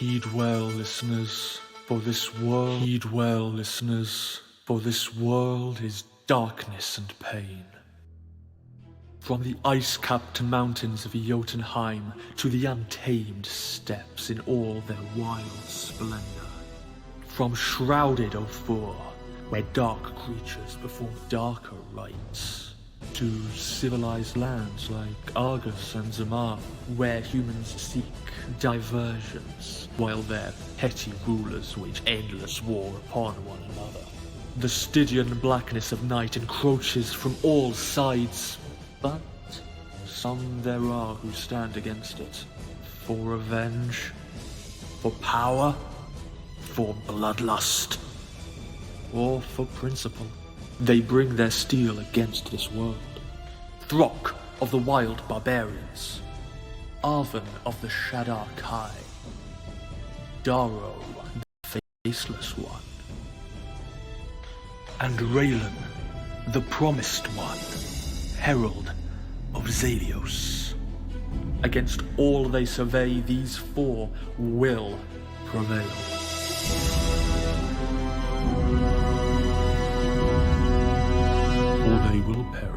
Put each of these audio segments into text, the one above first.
Heed well, listeners, for this world. Heed well, listeners, for this world is darkness and pain. From the ice-capped mountains of Jotunheim to the untamed steppes in all their wild splendor. From shrouded Ophir, where dark creatures perform darker rites, to civilized lands like Argus and Zamar, where humans seek diversions, while their petty rulers wage endless war upon one another. The Stygian blackness of night encroaches from all sides, but some there are who stand against it, for revenge, for power, for bloodlust, or for principle. They bring their steel against this world. Throk of the wild barbarians, Arven of the Shadar Kai, Daro, the faceless one, and Raylan, the promised one, herald of Zalios. Against all they survey, these four will prevail. Or they will perish.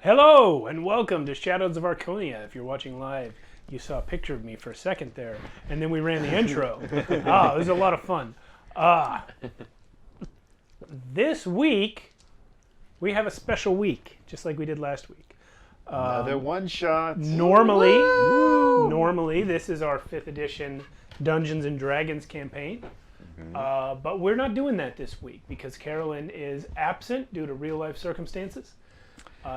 Hello and welcome to Shadows of Archonia. If you're watching live, you saw a picture of me for a second there, and then we ran the intro. It was a lot of fun. This week, we have a special week, just like we did last week. Another one shot. Normally, this is our 5th edition Dungeons and Dragons campaign. But we're not doing that this week because Carolyn is absent due to real life circumstances.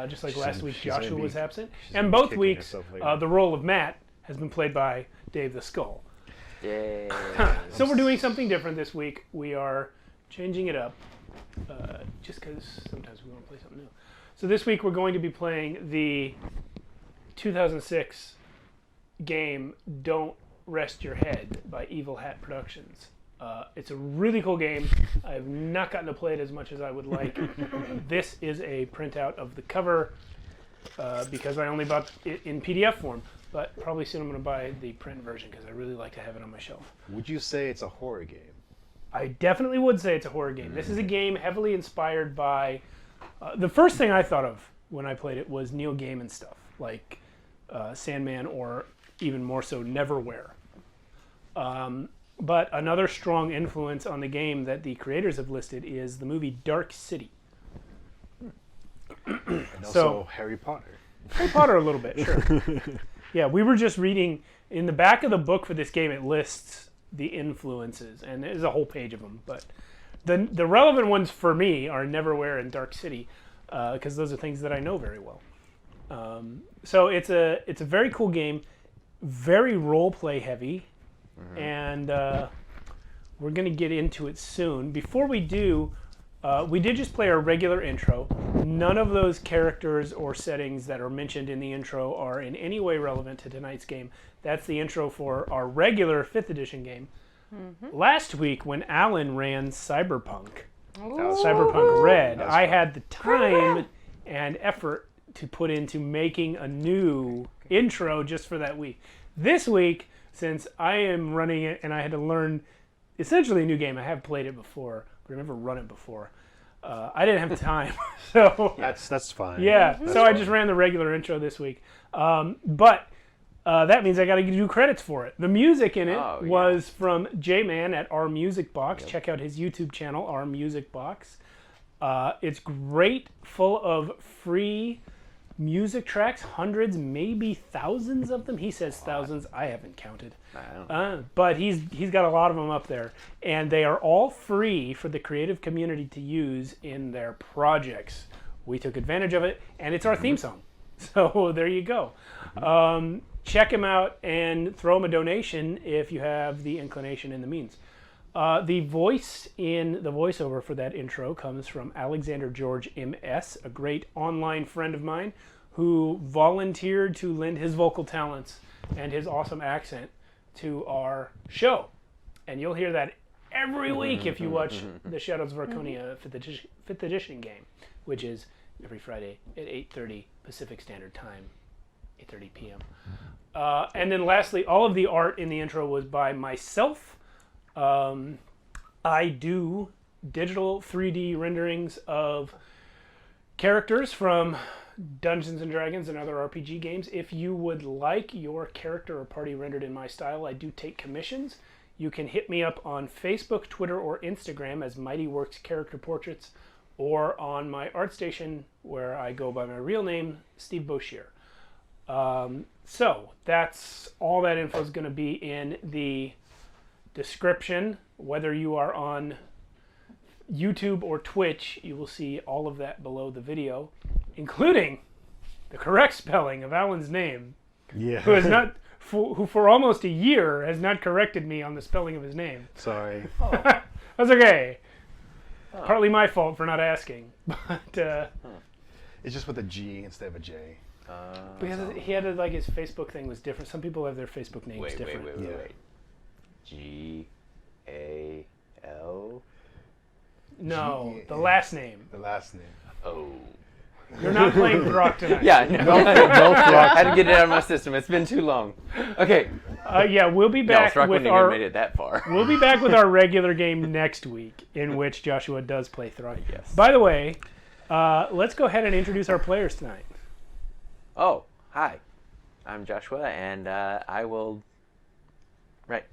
Just like last week, Joshua was absent. And both weeks, the role of Matt has been played by Dave the Skull. Yay. So we're doing something different this week. We are changing it up, just because sometimes we want to play something new. So this week we're going to be playing the 2006 game Don't Rest Your Head by Evil Hat Productions. It's a really cool game. I have not gotten to play it as much as I would like. This is a printout of the cover because I only bought it in PDF form. But probably soon I'm going to buy the print version because I really like to have it on my shelf. Would you say it's a horror game? I definitely would say it's a horror game. This is a game heavily inspired by... the first thing I thought of when I played it was Neil Gaiman stuff, like Sandman or even more so Neverwhere. But another strong influence on the game that the creators have listed is the movie Dark City. And also Harry Potter. Harry Potter a little bit, sure. Yeah, we were just reading, in the back of the book for this game, it lists the influences, and there's a whole page of them. But the relevant ones for me are Neverwhere and Dark City, because those are things that I know very well. So it's a very cool game, very role-play heavy, and we're going to get into it soon. Before we do, we did just play our regular intro. None of those characters or settings that are mentioned in the intro are in any way relevant to tonight's game. That's the intro for our regular 5th edition game. Last week, when Alan ran Cyberpunk Red, I had the time and effort to put into making a new intro just for that week. This week, since I am running it and I had to learn essentially a new game, I have played it before, but I've never run it before. I didn't have time, so that's fine. Yeah, that's so fine. I just ran the regular intro this week. But that means I got to do credits for it. The music in it was from J-Man at OurMusicBox. Yep. Check out his YouTube channel, OurMusicBox. It's great, full of free music tracks, hundreds, maybe thousands of them. He says thousands. I haven't counted. But he's got a lot of them up there. And they are all free for the creative community to use in their projects. We took advantage of it, and it's our theme song. So there you go. Check him out and throw him a donation if you have the inclination and the means. The voice in the voiceover for that intro comes from Alexander George M.S, a great online friend of mine who volunteered to lend his vocal talents and his awesome accent to our show. And you'll hear that every week if you watch the Shadows of Archonia 5th edition game, which is every Friday at 8:30 Pacific Standard Time, 8:30 p.m. And then lastly, all of the art in the intro was by myself. I do digital 3D renderings of characters from Dungeons and Dragons and other RPG games. If you would like your character or party rendered in my style, I do take commissions. You can hit me up on Facebook, Twitter, or Instagram as Mighty Works Character Portraits, or on my ArtStation where I go by my real name, Steve Boshear. So that's all that info is going to be in the description. Whether you are on YouTube or Twitch, you will see all of that below the video, including the correct spelling of Alan's name, Yeah. who has not, who for almost a year has not corrected me on the spelling of his name. Sorry. That's okay. Partly my fault for not asking, but It's just with a G instead of a J. because he had like his Facebook thing was different. Some people have their Facebook names Wait. different. G-A-L? No, the last name. The last name. Oh. You're not playing Grok tonight. Yeah, no. I had to get it out of my system. It's been too long. Okay. Yeah, we'll be No, back Throck with wouldn't even our. made it that far. We'll be back with our regular game next week, in which Joshua does play Throck. Yes. By the way, let's go ahead and introduce our players tonight. Oh, hi. I'm Joshua, and I will... Right.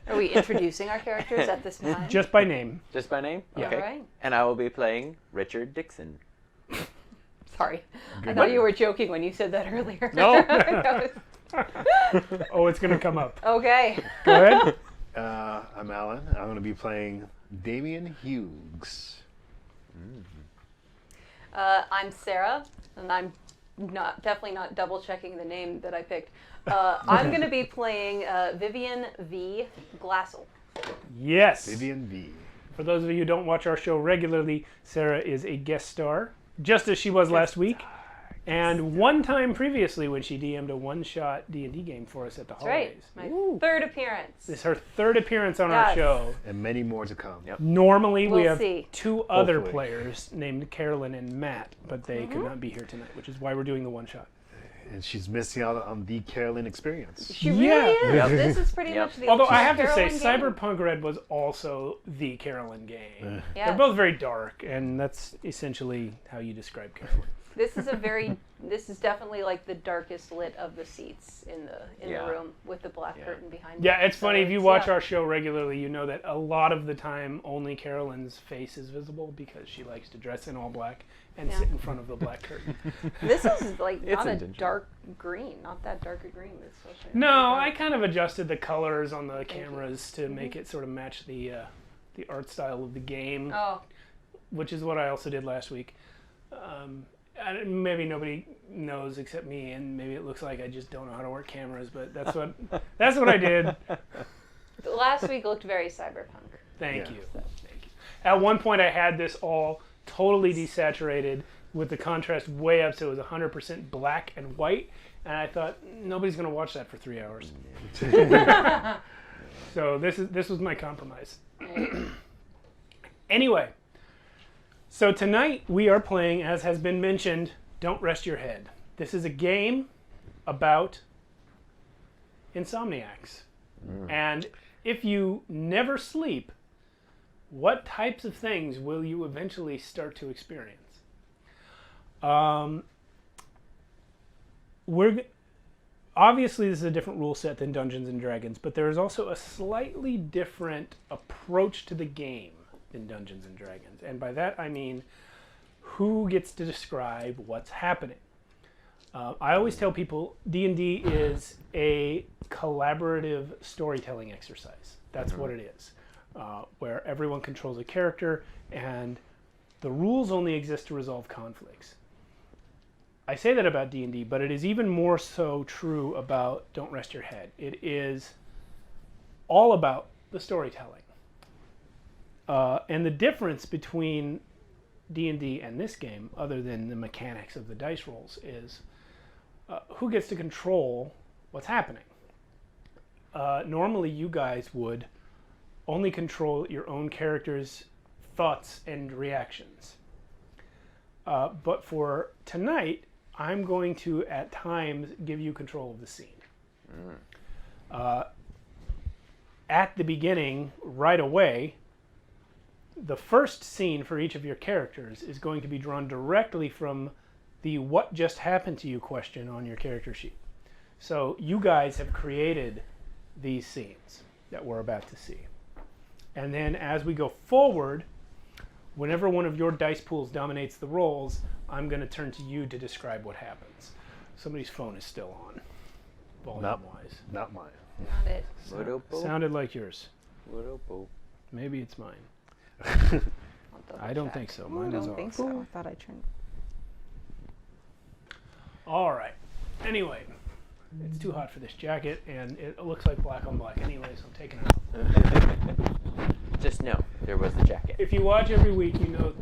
Are we introducing our characters at this time? Just by name. Just by name? Yeah. Okay. All right. And I will be playing Richard Dixon. Sorry. I thought you were joking when you said that earlier. No. Oh, it's going to come up. Okay. Go ahead. I'm Alan. I'm going to be playing Damian Hughes. I'm Sarah, and I'm definitely not double checking the name that I picked. I'm going to be playing Vivian V. Glassel. Yes. Vivian V. For those of you who don't watch our show regularly, Sarah is a guest star, just as she was last week. And one time previously when she DM'd a one-shot D&D game for us at the That's right. holidays. My third appearance. This is her third appearance on our Yes. show. And many more to come. Yep. Normally we We'll have see. two other Hopefully. players named Carolyn and Matt, but they could not be here tonight, which is why we're doing the one-shot. And she's missing out on the Carolyn experience. She really Yeah. is. Yep. This is pretty Yep. much the Although ultimate I have to say, Carolyn game. Cyberpunk Red was also the Carolyn game. Yes. They're both very dark, and that's essentially how you describe Carolyn. This is definitely like the darkest lit of the seats in the Yeah. room with the black curtain behind Yeah, it. it's funny. If you watch yeah. our show regularly, you know that a lot of the time only Carolyn's face is visible because she likes to dress in all black and Yeah. sit in front of the black curtain. This is like It's not a intentional. dark green, not that dark a green. It's actually No, pretty I dark. kind of adjusted the colors on the you. cameras to make it sort of match the art style of the game, Oh, which is what I also did last week. And maybe nobody knows except me, and maybe it looks like I just don't know how to work cameras, but that's what I did. last week looked very cyberpunk. Thank Yeah. you. Thank you. At one point, I had this all totally desaturated with the contrast way up, so it was 100% black and white. And I thought nobody's going to watch that for 3 hours. So this was my compromise. Anyway, so tonight we are playing, as has been mentioned, Don't Rest Your Head. This is a game about insomniacs. And if you never sleep, what types of things will you eventually start to experience? Obviously this is a different rule set than Dungeons and Dragons, but there is also a slightly different approach to the game than Dungeons and Dragons. And by that I mean who gets to describe what's happening. I always tell people D&D is a collaborative storytelling exercise. That's what it is, where everyone controls a character and the rules only exist to resolve conflicts. I say that about D&D, but it is even more so true about Don't Rest Your Head. It is all about the storytelling. And the difference between D&D and this game, other than the mechanics of the dice rolls, is who gets to control what's happening. Normally, you guys would only control your own character's thoughts and reactions. But for tonight, I'm going to, at times, give you control of the scene. At the beginning, right away, the first scene for each of your characters is going to be drawn directly from the what just happened to you question on your character sheet. So you guys have created these scenes that we're about to see. And then as we go forward, whenever one of your dice pools dominates the rolls, I'm going to turn to you to describe what happens. Somebody's phone is still on, volume-wise. Not mine. Not it. Sounded like yours. Maybe it's mine. I'll double I don't check. think so. I Mine is don't off. think so. I thought I turned. All right. Anyway, it's too hot for this jacket, and it looks like black on black anyway, so I'm taking it off. Just know there was a jacket. If you watch every week, you know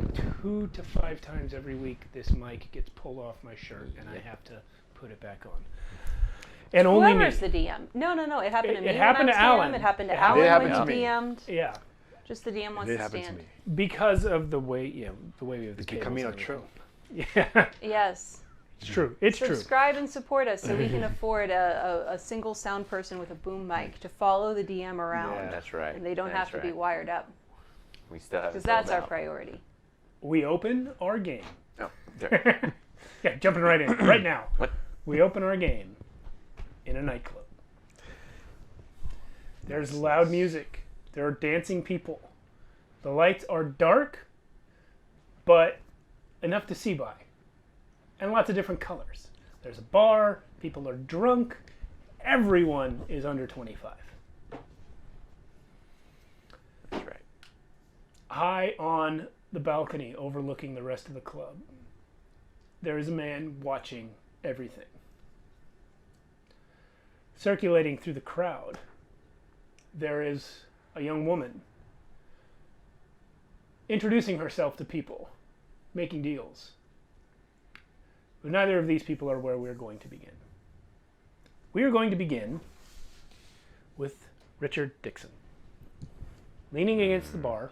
2 to 5 times every week this mic gets pulled off my shirt, and I have to put it back on. And only me. Whoever's the DM. No. It happened to me. It happened when to I was DM. Alan. It happened to It Alan happened when to he me. DM'd. Yeah, Just the DM wants It to happened to stand. me. because of the way we have the It's becoming a cables trope. and everything. Yeah, Yes. it's true. It's true. Subscribe and support us so we can afford a single sound person with a boom mic to follow the DM around. Yeah. That's right. And they don't have to be wired up. We still have. Because that's our priority. We open our game. Oh, there. Yeah, jumping right in. Right now. What? We open our game in a nightclub. There's loud music. There are dancing people. The lights are dark, but enough to see by. And lots of different colors. There's a bar. People are drunk. Everyone is under 25. That's right. High on the balcony overlooking the rest of the club, there is a man watching everything. Circulating through the crowd, there is a young woman introducing herself to people, making deals. But neither of these people are where we're going to begin. We are going to begin with Richard Dixon, leaning against the bar,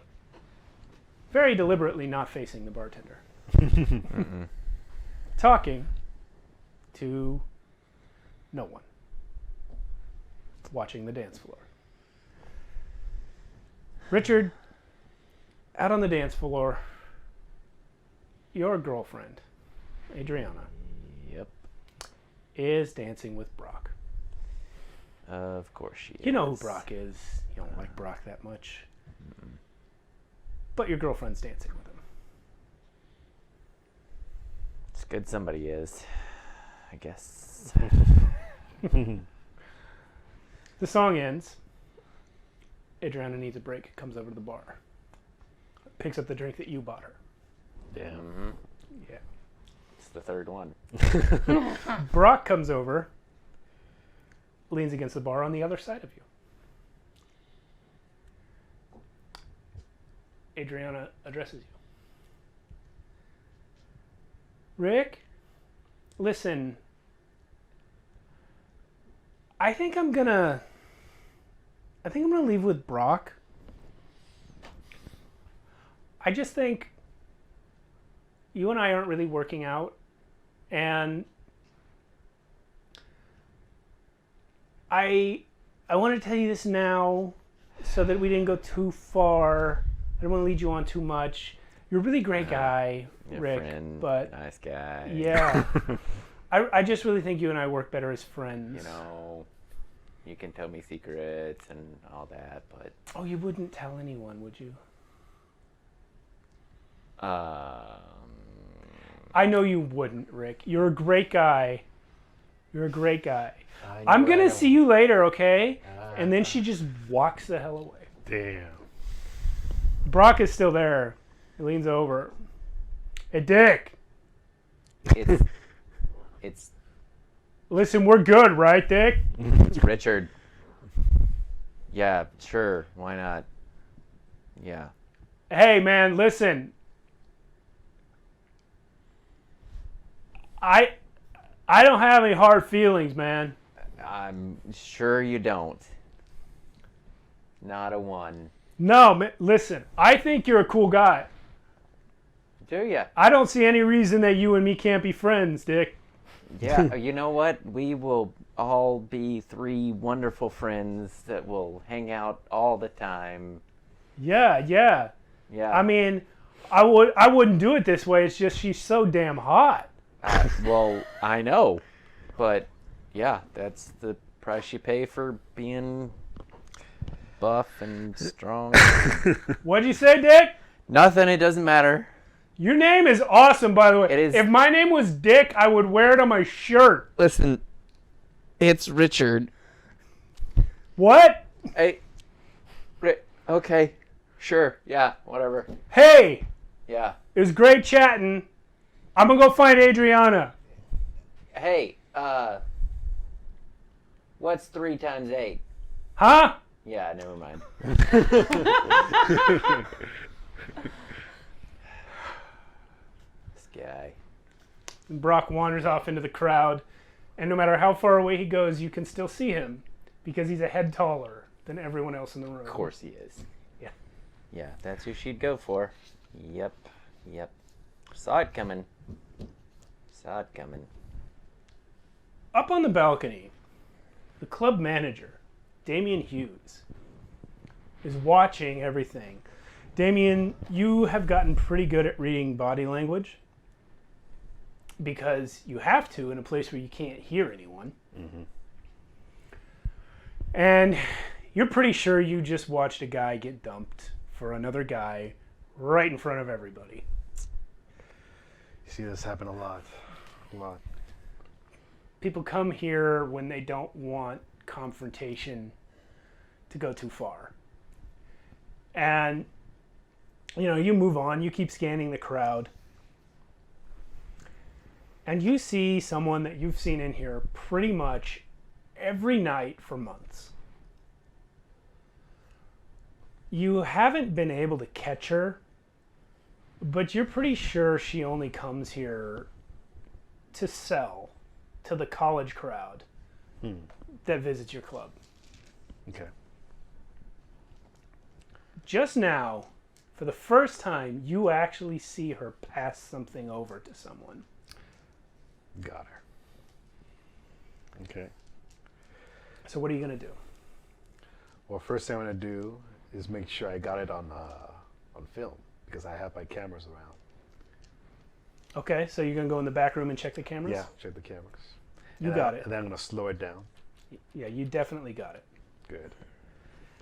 very deliberately not facing the bartender, talking to no one, watching the dance floor. Richard, out on the dance floor, your girlfriend, Adriana, Yep. is dancing with Brock. Of course she is. You know who Brock is. You don't like Brock that much. But your girlfriend's dancing with him. It's good somebody is. I guess. The song ends. Adriana needs a break, comes over to the bar. Picks up the drink that you bought her. Damn. Yeah. It's the third one. Brock comes over, leans against the bar on the other side of you. Adriana addresses you. Rick, listen, I think I'm gonna leave with Brock. I just think you and I aren't really working out, and I want to tell you this now so that we didn't go too far. I don't want to lead you on too much. You're a really great guy, Your Rick, friend, but nice guy. yeah, I just really think you and I work better as friends. You know, you can tell me secrets and all that, but Oh, you wouldn't tell anyone, would you? I know you wouldn't, Rick. You're a great guy. You're a great guy. I'm gonna see you later, okay? And then she just walks the hell away. Damn. Brock is still there. He leans over. Hey, Dick. it's It's Listen, we're good, right, Dick? Richard. Yeah, sure. Why not? Yeah. Hey, man, listen. I don't have any hard feelings, man. I'm sure you don't. Not a one. No, listen. I think you're a cool guy. Do ya? I don't see any reason that you and me can't be friends, Dick. Yeah, you know what? We will all be 3 wonderful friends that will hang out all the time. Yeah. Yeah. I mean, I wouldn't do it this way. It's just she's so damn hot. Well, I know. But, yeah, that's the price you pay for being buff and strong. What'd you say, Dick? Nothing, it doesn't matter. Your name is awesome, by the way. It is. If my name was Dick, I would wear it on my shirt. Listen, it's Richard. What? Hey, okay, sure, yeah, whatever. Hey, Yeah. it was great chatting. I'm gonna go find Adriana. Hey, what's 3 times 8? Huh? Yeah, never mind. This guy. And Brock wanders off into the crowd, and no matter how far away he goes, you can still see him because he's a head taller than everyone else in the room. Of course he is. Yeah. Yeah, that's who she'd go for. Yep. Saw it coming. Up on the balcony, the club manager, Damien Hughes, is watching everything. Damien, you have gotten pretty good at reading body language because you have to in a place where you can't hear anyone. Mm-hmm. And you're pretty sure you just watched a guy get dumped for another guy right in front of everybody. You see this happen a lot. People come here when they don't want confrontation to go too far. And, you move on, you keep scanning the crowd. And you see someone that you've seen in here pretty much every night for months. You haven't been able to catch her, but you're pretty sure she only comes here to sell to the college crowd that visits your club. Okay. Just now, for the first time, you actually see her pass something over to someone. Got her. Okay. So what are you going to do? Well, first thing I'm going to do is make sure I got it on film because I have my cameras around. Okay, so you're going to go in the back room and check the cameras? Yeah, check the cameras. You got it. And then I'm going to slow it down. Yeah, you definitely got it. Good.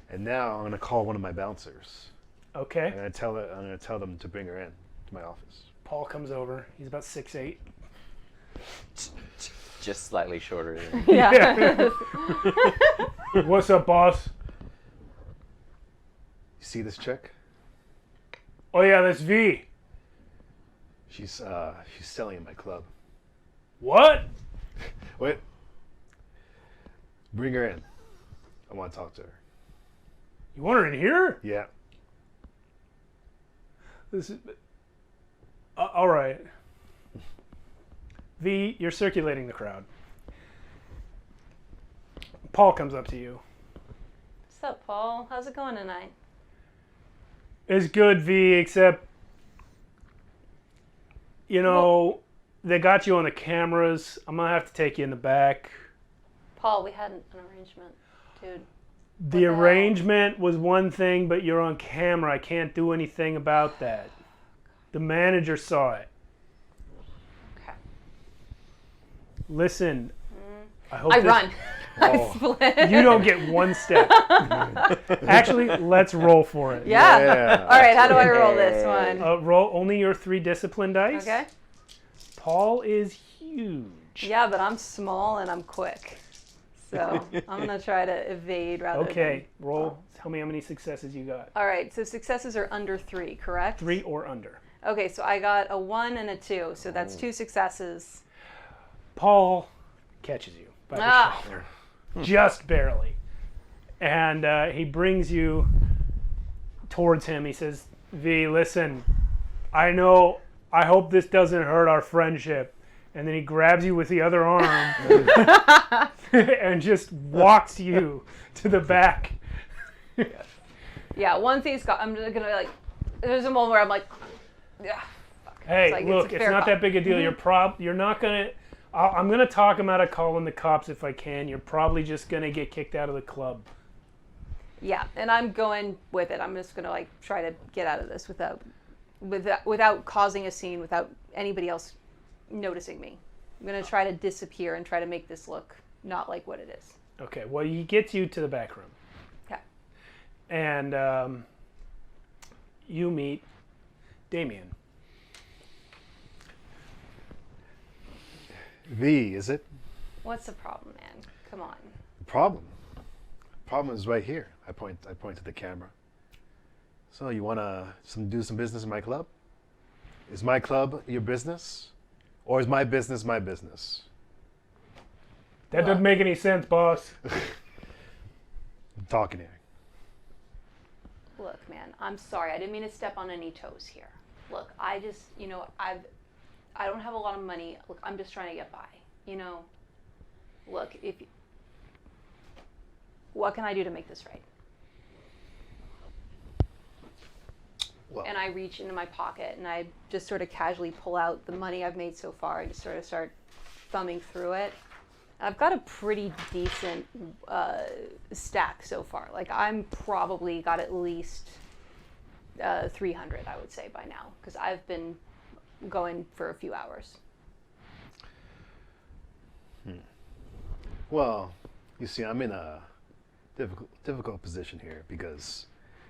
And now I'm going to call one of my bouncers. Okay. I'm going to tell them to bring her in to my office. Paul comes over. He's about 6'8". Just slightly shorter than Yeah. What's up, boss? You see this chick? Oh yeah, that's V. She's selling in my club. What? Wait. Bring her in. I want to talk to her. You want her in here? Yeah. This is... all right. V, you're circulating the crowd. Paul comes up to you. What's up, Paul? How's it going tonight? It's good, V, except, they got you on the cameras. I'm going to have to take you in the back. Paul, we had an arrangement, dude. The arrangement was one thing, but you're on camera. I can't do anything about that. The manager saw it. Okay. Listen, I hope I run. I Oh. split. You don't get one step. Actually, let's roll for it. Yeah. All right, how do I roll this one? Roll only your 3 discipline dice. Okay. Paul is huge. Yeah, but I'm small and I'm quick. So I'm going to try to evade rather Okay, than... roll. Tell me how many successes you got. All right, so successes are under 3, correct? 3 or under. Okay, so I got a 1 and a 2, so that's 2 successes. Paul catches you by the Ah. shoulder, just barely, and he brings you towards him. He says, "V, listen, I hope this doesn't hurt our friendship." And then he grabs you with the other arm and just walks you to the back. Yeah, once he's got, I'm just gonna like. There's a moment where I'm like, yeah. Fuck. Hey, like, look, a it's fair not call. that big a deal. You're not gonna. I'm gonna talk him out of calling the cops if I can. You're probably just gonna get kicked out of the club. Yeah, and I'm going with it. I'm just gonna like try to get out of this without causing a scene, without anybody else noticing me. I'm gonna try to disappear and try to make this look not like what it is. Okay. Well, he gets you to the back room, Okay. and you meet Damien. V, is it? What's the problem, man? Come on. The problem? The problem is right here. I point to the camera. So you wanna do some business in my club? Is my club your business? Or is my business my business? That doesn't make any sense, boss. I'm talking here. Look, man, I'm sorry. I didn't mean to step on any toes here. Look, I just, I don't have a lot of money. Look, I'm just trying to get by. Look, what can I do to make this right? Well, And I reach into my pocket and I just sort of casually pull out the money I've made so far and just sort of start thumbing through it. I've got a pretty decent stack so far. Like I'm probably got at least 300, I would say by now, because I've been going for a few hours. well, you see, I'm in a difficult position here because,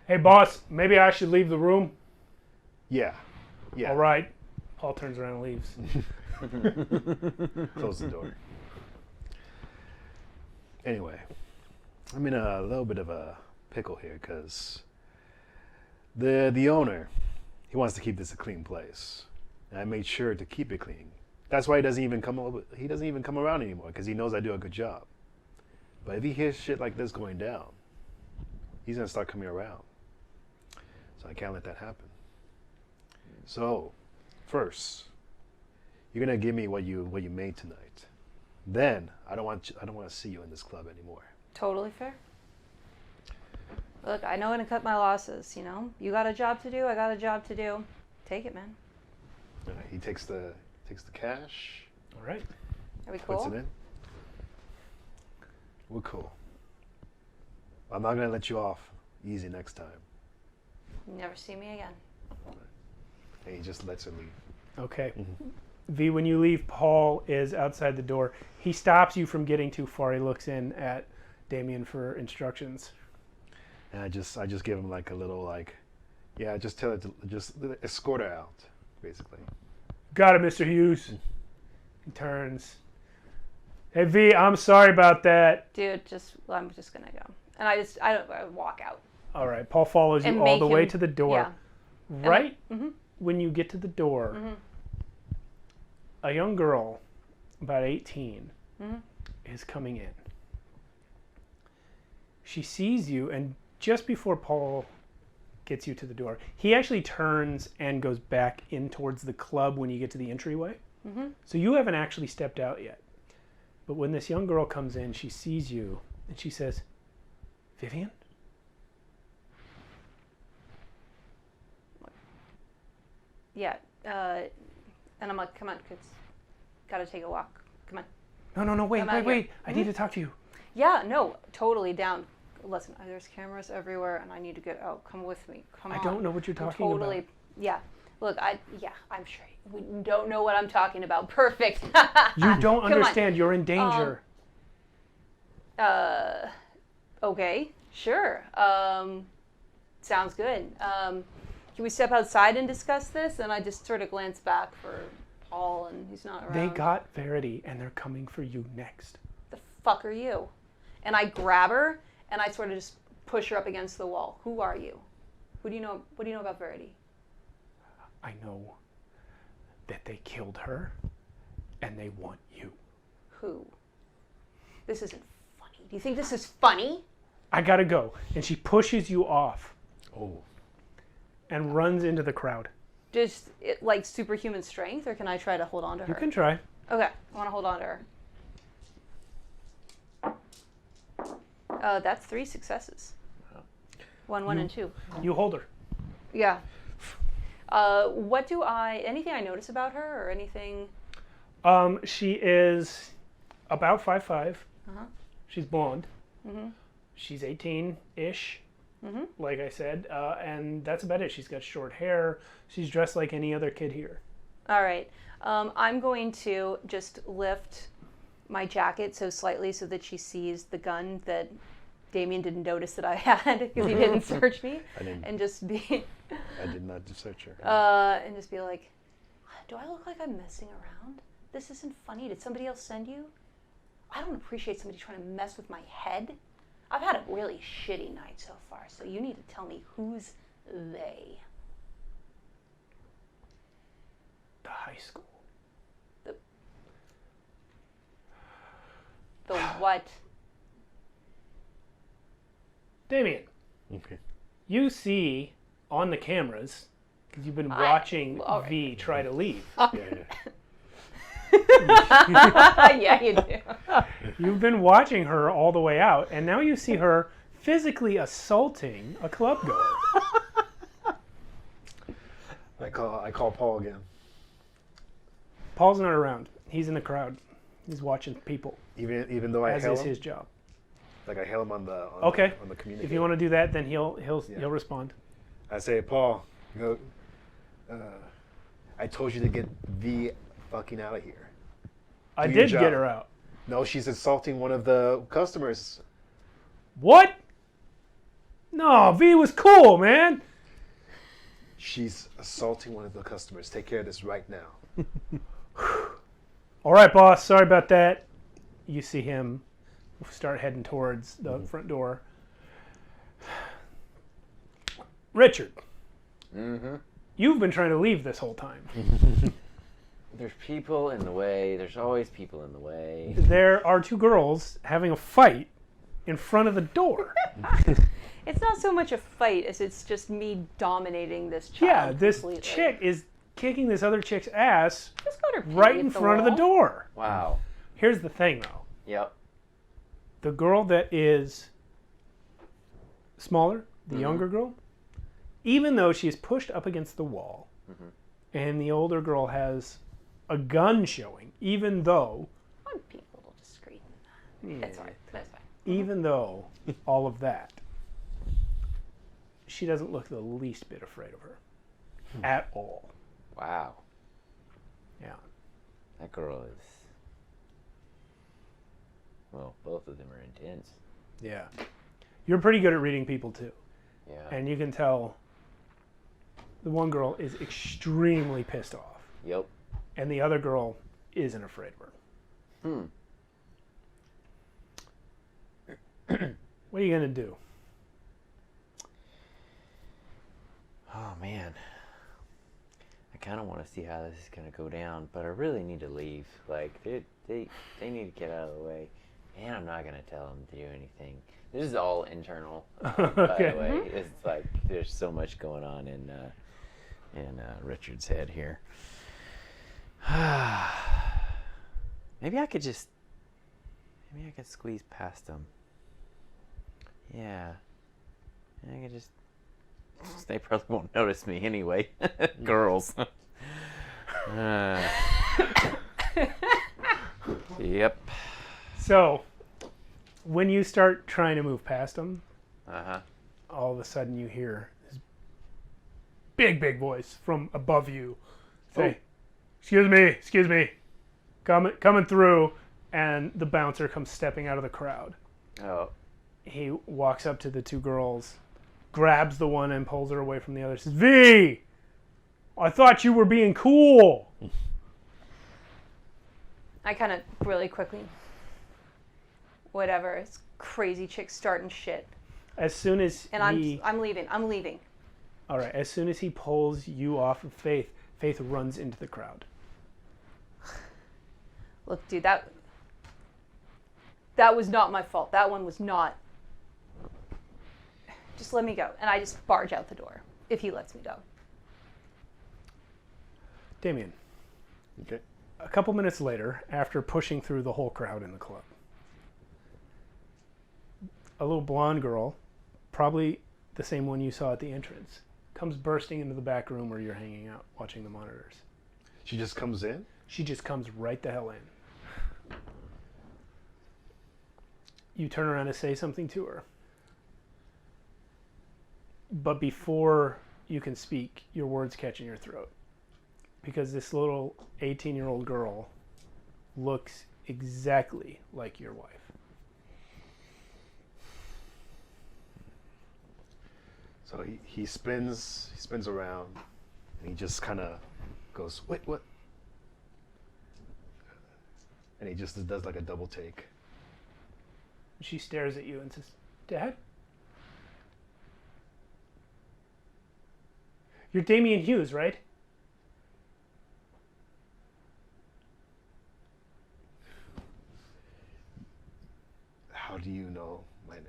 Hey, boss, maybe I should leave the room. yeah. All right. Paul turns around and leaves. Close the door. Anyway, I'm in a little bit of a pickle here because the owner, he wants to keep this a clean place, and I made sure to keep it clean. That's why he doesn't even come around anymore because he knows I do a good job. But if he hears shit like this going down, he's gonna start coming around. So I can't let that happen. So, first, you're gonna give me what you made tonight. Then I don't want to see you in this club anymore. Totally fair. Look, I know when to cut my losses, You got a job to do, I got a job to do. Take it, man. He takes the cash, All right. Are we cool? puts it in. We're cool. I'm not gonna let you off easy next time. Never see me again. And he just lets her leave. Okay. V, when you leave, Paul is outside the door. He stops you from getting too far. He looks in at Damien for instructions. And I just give him like a little just tell it to just escort her out, basically. Got it, Mr. Hughes. He turns. Hey, V, I'm sorry about that. Dude, I'm just gonna go. And I walk out. All right. Paul follows you And all make the way him- to the door. Yeah. Right Mhm. when you get to the door, a young girl, about 18, is coming in. She sees you, and just before Paul gets you to the door, he actually turns and goes back in towards the club when you get to the entryway. So you haven't actually stepped out yet. But when this young girl comes in, she sees you, and she says, Vivian? Yeah. And I'm like, come on, kids. Gotta take a walk. Come on. No, wait. I'm out here. I need to talk to you. Yeah, no, totally down. Listen, there's cameras everywhere, and I need to get out. Come with me. Come on. I don't know what you're I'm talking totally, about. Yeah. Look, I'm sure we don't know what I'm talking about. Perfect. You don't Come on. understand. You're in danger. Okay, sure. Sounds good. Can we step outside and discuss this? And I just sort of glance back for Paul, and he's not around. They got Verity, and they're coming for you next. The fuck are you? And I grab her, and I sort of just push her up against the wall. Who are you? Who do you know? What do you know about Verity? I know that they killed her, and they want you. who? This isn't funny. Do you think this is funny? I gotta go. And she pushes you off Oh. and runs into the crowd. Just like superhuman strength, or can I try to hold on to her? You can try. Okay, I want to hold on to her. That's 3 successes. 1, and 2. You hold her. Yeah. Anything I notice about her or anything? She is about 5'5". Uh-huh. She's blonde. Mm-hmm. She's 18-ish, Mm-hmm. like I said, and that's about it. She's got short hair. She's dressed like any other kid here. All right. I'm going to just lift my jacket so slightly so that she sees the gun that Damien didn't notice that I had because he didn't search me. I didn't. And just be... I did not search her. and just be like, do I look like I'm messing around? This isn't funny. Did somebody else send you? I don't appreciate somebody trying to mess with my head. I've had a really shitty night so far, so you need to tell me who's they. The high school. The what? Damien, Okay. you see on the cameras, because you've been watching all right. V try to leave. Yeah. Yeah, you do. You've been watching her all the way out, and now you see her physically assaulting a club goer. I call Paul again. Paul's not around. He's in the crowd. He's watching people, Even though I as hail is him, his job. like I hail him on the Okay. on the communicator. If you want to do that, then he'll Yeah. respond. I say, Paul, I told you to get V fucking out of here. I Do your did get job. her out. No, she's assaulting one of the customers. What? No, V was cool, man. She's assaulting one of the customers. Take care of this right now. All right, boss. Sorry about that. You see him start heading towards the front door. Richard, Mm-hmm. you've been trying to leave this whole time. There's people in the way. There's always people in the way. There are 2 girls having a fight in front of the door. It's not so much a fight as it's just me dominating this child. Yeah, this completely. chick is kicking this other chick's ass Just got her right pee in at the front of the wall. door. Wow. Here's the thing, though. Yep. The girl that is smaller, the younger girl, even though she's pushed up against the wall, and the older girl has a gun showing, even though, I'm being a little discreet in that. That's all right. That's fine. even though all of that, she doesn't look the least bit afraid of her at all. Wow. Yeah. That girl is. Well, both of them are intense. Yeah. You're pretty good at reading people too. Yeah. And you can tell the one girl is extremely pissed off. Yep. And the other girl isn't afraid of her. What are you going to do? Oh man. I kind of want to see how this is gonna go down, but I really need to leave. Like they need to get out of the way, and I'm not gonna tell them to do anything. This is all internal, by Okay. the way. It's like there's so much going on in Richard's head here. Maybe I could squeeze past him. Yeah. I could just. They probably won't notice me anyway. Girls. Yep. So, when you start trying to move past them, Uh-huh. all of a sudden you hear this big voice from above you say, excuse me, coming through, and the bouncer comes stepping out of the crowd. Oh. He walks up to the 2 girls, grabs the one and pulls her away from the other, says, V, I thought you were being cool. I kind of really quickly. Whatever. It's crazy chick starting shit. As soon as And he... I'm leaving. I'm leaving. All right, as soon as he pulls you off of Faith, Faith runs into the crowd. Look, dude, that That was not my fault. That one was not. Just let me go. And I just barge out the door, if he lets me go. Damien, Okay. a couple minutes later, after pushing through the whole crowd in the club, a little blonde girl, probably the same one you saw at the entrance, comes bursting into the back room where you're hanging out, watching the monitors. She just comes in? She just comes right the hell in. You turn around to say something to her. But before you can speak, your words catch in your throat. Because this little 18-year-old girl looks exactly like your wife. So he spins around, and he just kind of goes, wait, what? And he just does like a double take. She stares at you and says, Dad? You're Damien Hughes, right? How do you know my name?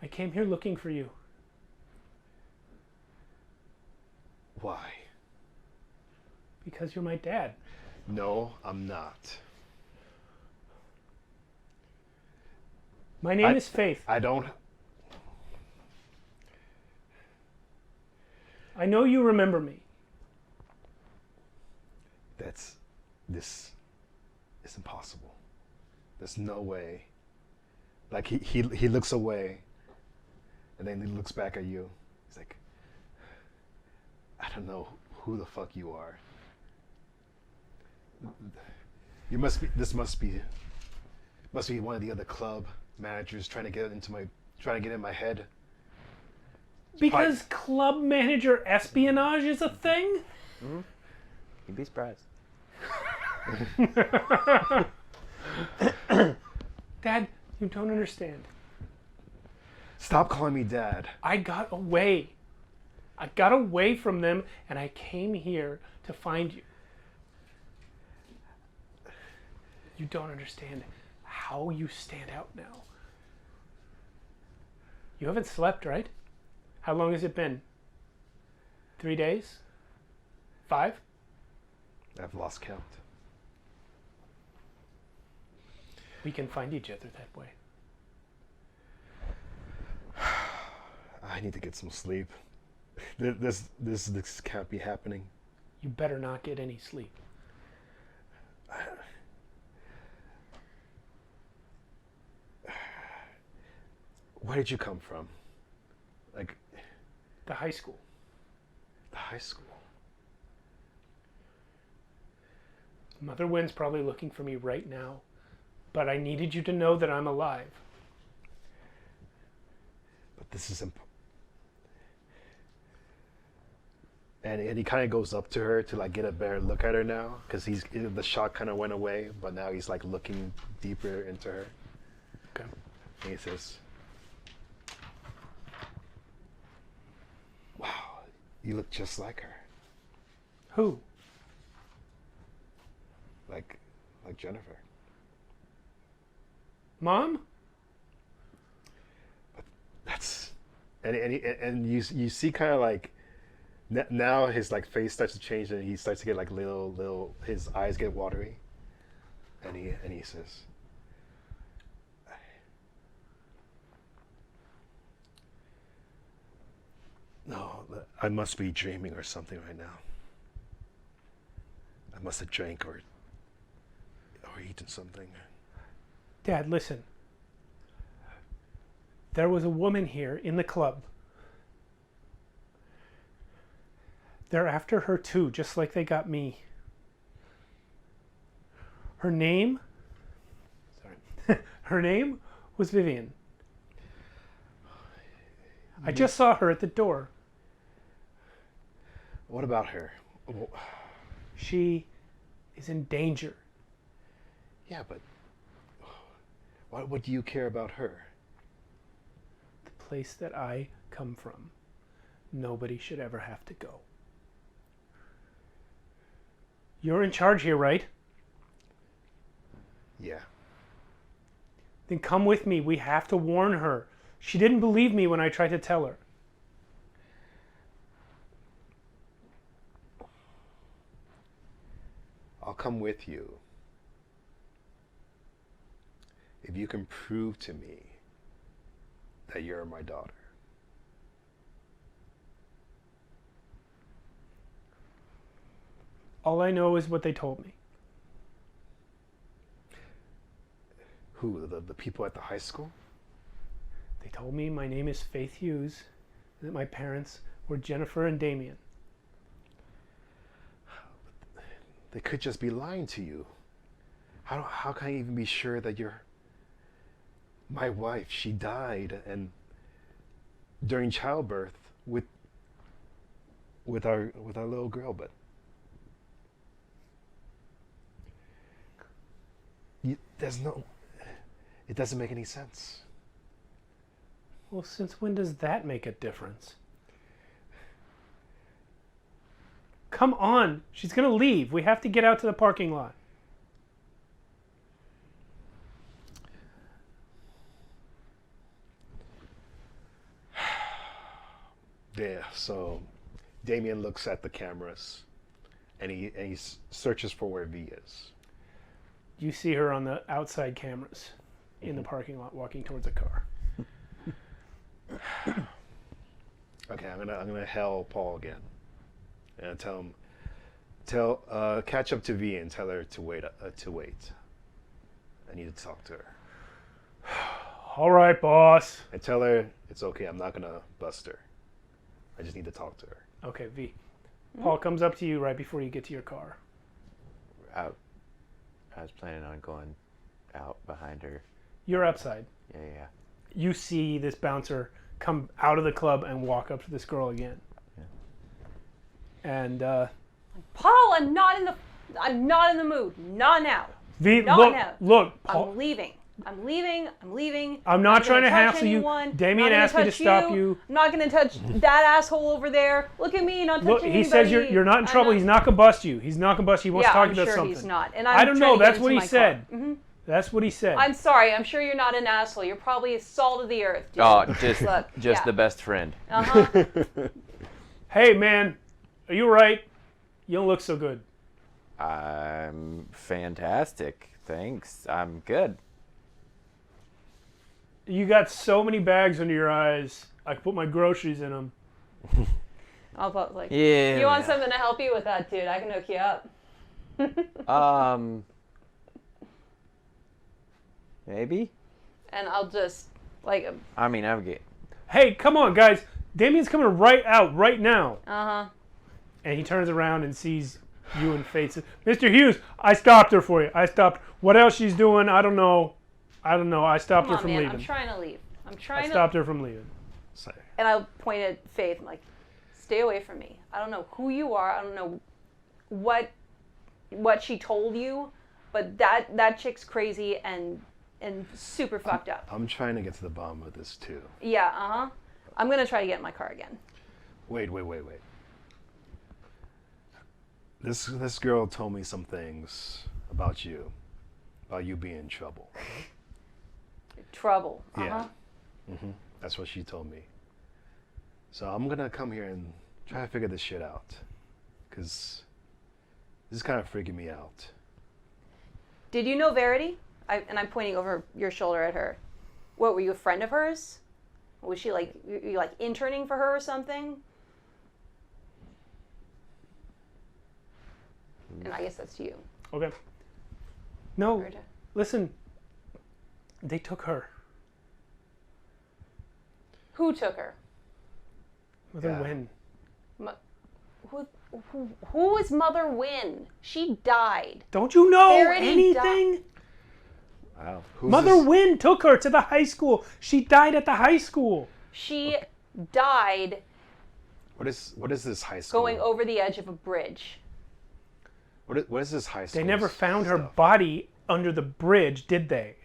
I came here looking for you. Why? Because you're my dad. No, I'm not. My name is Faith. I don't. I know you remember me. This is impossible. There's no way. Like he looks away, and then he looks back at you. He's like, I don't know who the fuck you are. This must be one of the other club managers trying to get in my head. Because club manager espionage is a thing? You'd be surprised. Dad, you don't understand. Stop calling me Dad. I got away. I got away from them, and I came here to find you. You don't understand how you stand out now. You haven't slept, right? How long has it been? 3 days? 5? I've lost count. We can find each other that way. I need to get some sleep. This can't be happening. You better not get any sleep. Where did you come from? Like The high school. the high school. Mother Wynn's probably looking for me right now, but I needed you to know that I'm alive. But this is and he kind of goes up to her to like get a better look at her now, because the shock kind of went away, but now he's like looking deeper into her. Okay. And he says, "Wow, you look just like her, Who? like Jennifer." Mom? That's and you see kind of like now his like face starts to change, and he starts to get like little his eyes get watery, and he says, "No, I must be dreaming or something right now. I must have drank or eaten something." Dad, listen. There was a woman here in the club. They're after her too, just like they got me. Her name was Vivian. I just saw her at the door. What about her? She is in danger. Yeah, but what do you care about her? The place that I come from, nobody should ever have to go. You're in charge here, right? Yeah. Then come with me. We have to warn her. She didn't believe me when I tried to tell her. I'll come with you if you can prove to me that you're my daughter. All I know is what they told me. Who? The people at the high school? They told me my name is Faith Hughes, and that my parents were Jennifer and Damien. They could just be lying to you. How can I even be sure that you're my wife? She died and during childbirth with our little girl, but it doesn't make any sense. Well, since when does that make a difference? Come on. She's going to leave. We have to get out to the parking lot. Yeah, so Damien looks at the cameras and he searches for where V is. You see her on the outside cameras in the parking lot walking towards a car. Okay, I'm gonna hail Paul again, and tell him, catch up to V and tell her to wait. I need to talk to her. All right, boss. And tell her it's okay. I'm not gonna bust her. I just need to talk to her. Okay, V. Paul comes up to you right before you get to your car. Out. I was planning on going out behind her. You're outside. Yeah. You see this bouncer come out of the club and walk up to this girl again. Yeah. And Paul, I'm not in the mood. Not now. V, Not now. look, Paul. I'm leaving. I'm not trying to gonna touch hassle you. anyone. Damien Not gonna asked me to touch stop you. I'm not going to touch that asshole over there. Look at me, not touching Look, he anybody. says you're not in trouble. He's not gonna bust you. He's not gonna bust you. He wants to talk I'm about sure something. he's not. And I don't know. trying to get That's what into he my car. said. Mhm. That's what he said. I'm sorry. I'm sure you're not an asshole. You're probably a salt of the earth, dude. Oh, just Look, just yeah. the best friend. Uh-huh. Hey, man, are you all right? You don't look so good. I'm fantastic. Thanks. I'm good. You got so many bags under your eyes. I could put my groceries in them. I'll put like, Yeah. you want something to help you with that, dude? I can hook you up. Maybe. And I'll just like, I mean, I'm good. Hey, come on, guys. Damien's coming right out right now. uh-huh. And he turns around and sees you and Faith. Mr. Hughes, I stopped her for you. I stopped. What else she's doing, I don't know. I stopped Come her on, from man. leaving. I'm trying to leave. I stopped her from leaving. So, And I point at Faith. I'm like, stay away from me. I don't know who you are. I don't know what she told you, but that chick's crazy and super fucked up. I'm trying to get to the bottom of this too. Yeah, uh-huh. I'm gonna try to get in my car again. Wait. This girl told me some things about you being in trouble. Trouble. Uh-huh. Yeah. That's what she told me. So I'm gonna come here and try to figure this shit out, cause this is kind of freaking me out. Did you know Verity? And I'm pointing over your shoulder at her. What, were you a friend of hers? Was she like, you like interning for her or something? And I guess that's to you. Okay. No, Or to- listen. They took her. Who took her? Mother Yeah. Wynn. Who is Mother Wynn? She died. Don't you know Verity anything? Wow. Who's Mother this? Wynn took her to the high school. She died at the high school. She died What is this high school? going over the edge of a bridge. What is this high school? They never found her stuff? body under the bridge, did they?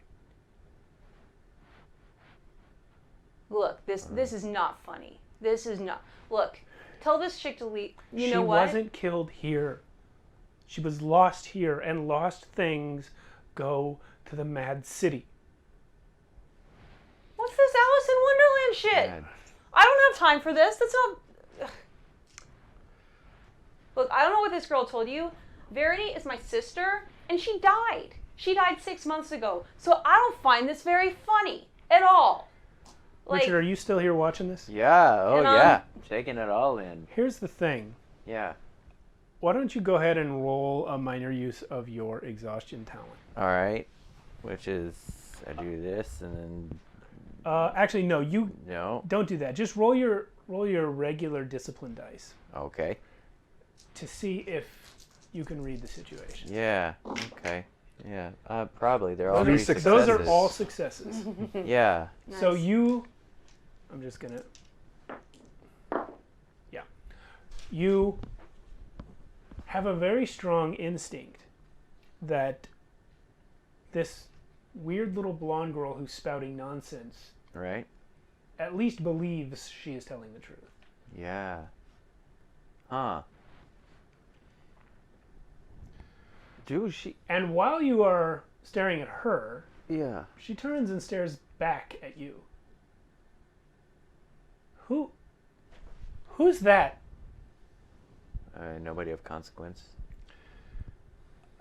Look, this is not funny. This is not. Look, tell this chick to leave. You She know what? wasn't killed here. She was lost here, and lost things go to the Mad City. and shit. God. I don't have time for this. That's not. Ugh. Look, I don't know what this girl told you. Verity is my sister, and she died. She died 6 months ago. So I don't find this very funny at all. Like, Richard, are you still here watching this? Yeah. Oh, And, yeah. Taking it all in. Here's the thing. Yeah. Why don't you go ahead and roll a minor use of your exhaustion talent? All right. Which is, I do this and then Actually, no. You no. don't do that. Just roll your regular discipline dice Okay. to see if you can read the situation. Yeah. Okay. Yeah. Probably they're all Those are three successes. Those are all successes. Yeah. So nice. I'm just gonna, yeah. You have a very strong instinct that this weird little blonde girl who's spouting nonsense Right. at least believes she is telling the truth. Yeah. Huh. Dude, she. And while you are staring at her, Yeah. she turns and stares back at you. Who's that? Nobody of consequence.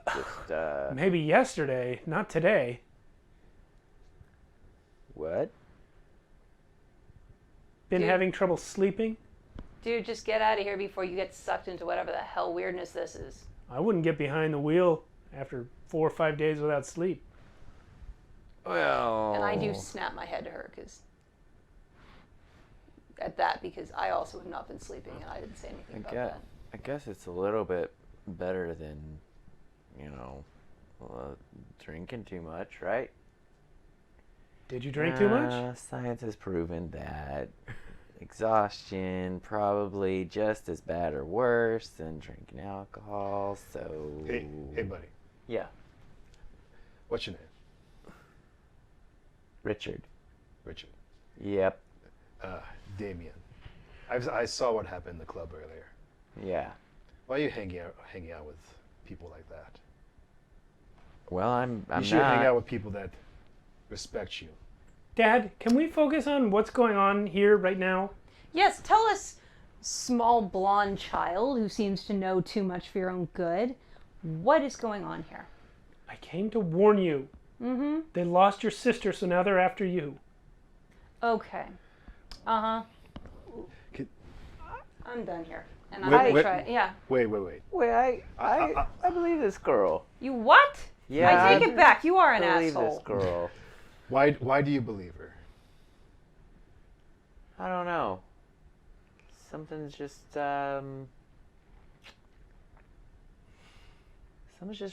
Just Maybe yesterday, not today. what? Been Dude. having trouble sleeping? Dude, just get out of here before you get sucked into whatever the hell weirdness this is. I wouldn't get behind the wheel after 4 or 5 days without sleep. Well. And I do snap my head to her because I also have not been sleeping and I didn't say anything about that. I guess it's a little bit better than, drinking too much, right? Did you drink too much? Science has proven that exhaustion probably just as bad or worse than drinking alcohol. So. Hey, buddy. Yeah, What's your name? Richard. Richard. Yep. Damien. I saw what happened in the club earlier. Yeah. Why are you hanging out with people like that? Well, I'm You should not. hang out with people that respect you. Dad, can we focus on what's going on here right now? Yes, tell us, small blonde child who seems to know too much for your own good, what is going on here? I came to warn you. Mm-hmm. They lost your sister, so now they're after you. Okay. Uh-huh. Can- I'm done here. And Wait. yeah. Wait. Wait, I believe this girl. You what? Yeah. I take it back. You are an I believe asshole. this girl. Why do you believe her? I don't know. Something's just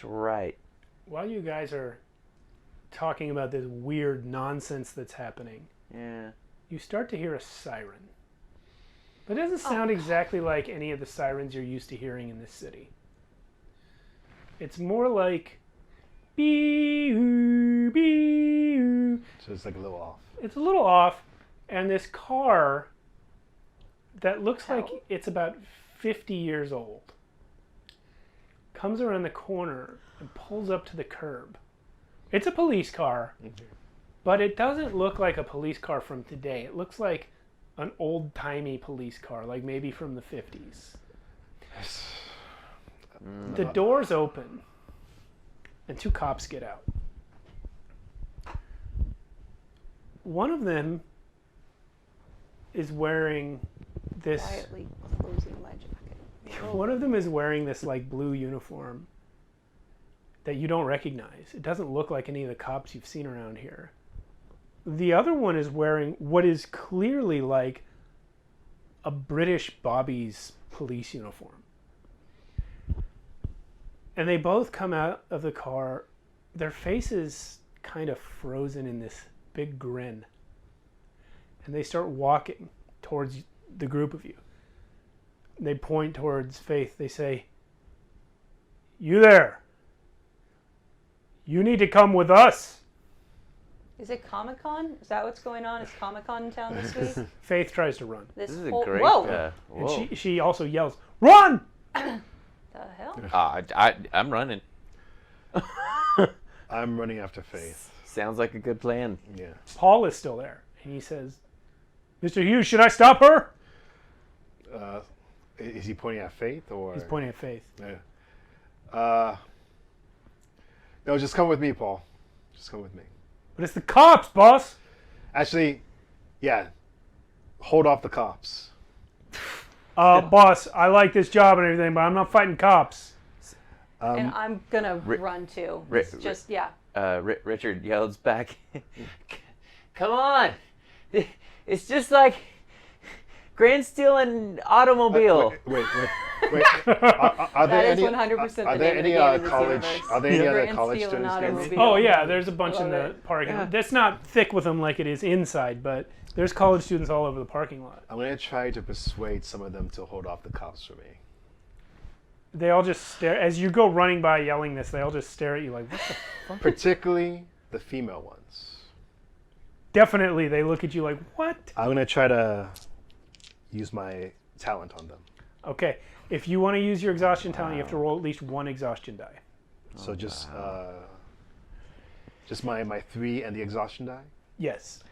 right. While you guys are talking about this weird nonsense that's happening, Yeah. you start to hear a siren. But it doesn't sound exactly like any of the sirens you're used to hearing in this city. It's more like bee-oo, bee-oo. So it's like a little off. It's a little off, and this car that looks like Hell. it's about 50 years old comes around the corner and pulls up to the curb. It's a police car, but it doesn't look like a police car from today. It looks like an old-timey police car, like maybe from the 50s. The doors open, and 2 cops get out. One of them is wearing this. Quietly closing my jacket. One of them is wearing this like blue uniform that you don't recognize. It doesn't look like any of the cops you've seen around here. The other one is wearing what is clearly like a British Bobby's police uniform. And they both come out of the car, their faces kind of frozen in this big grin. And they start walking towards the group of you. They point towards Faith. They say, "You there. You need to come with us." Is it Comic-Con? Is that what's going on? Is Comic-Con in town this week? Faith tries to run. This is a whole- great. Whoa! Whoa. And she also yells, "Run!" The hell? I'm running. I'm running after Faith. Sounds like a good plan. Yeah. Paul is still there. And he says, Mr. Hughes, should I stop her? Is he pointing at Faith or? He's pointing at Faith. Yeah. No, just come with me, Paul. Just come with me. But it's the cops, boss. Actually, yeah. Hold off the cops. Boss, I like this job and everything, but I'm not fighting cops. And I'm gonna run too. It's just yeah. Richard yells back, "Come on! It's just like grand stealing automobile." Wait. Are there That is any? 100% Are the there name of any the game in this college? universe. Are there any other Grand college stealing students near me? automobile. Oh yeah, there's a bunch in Love the it. parking lot. That's not thick with them like it is inside, but there's college students all over the parking lot. I'm gonna try to persuade some of them to hold off the cops for me. They all just stare as you go running by yelling this. They all just stare at you like, "What the fuck?" Particularly the female ones. Definitely, they look at you like, "What?" I'm gonna try to use my talent on them. Okay, if you want to use your exhaustion talent, you have to roll at least one exhaustion die. So just my 3 and the exhaustion die. Yes.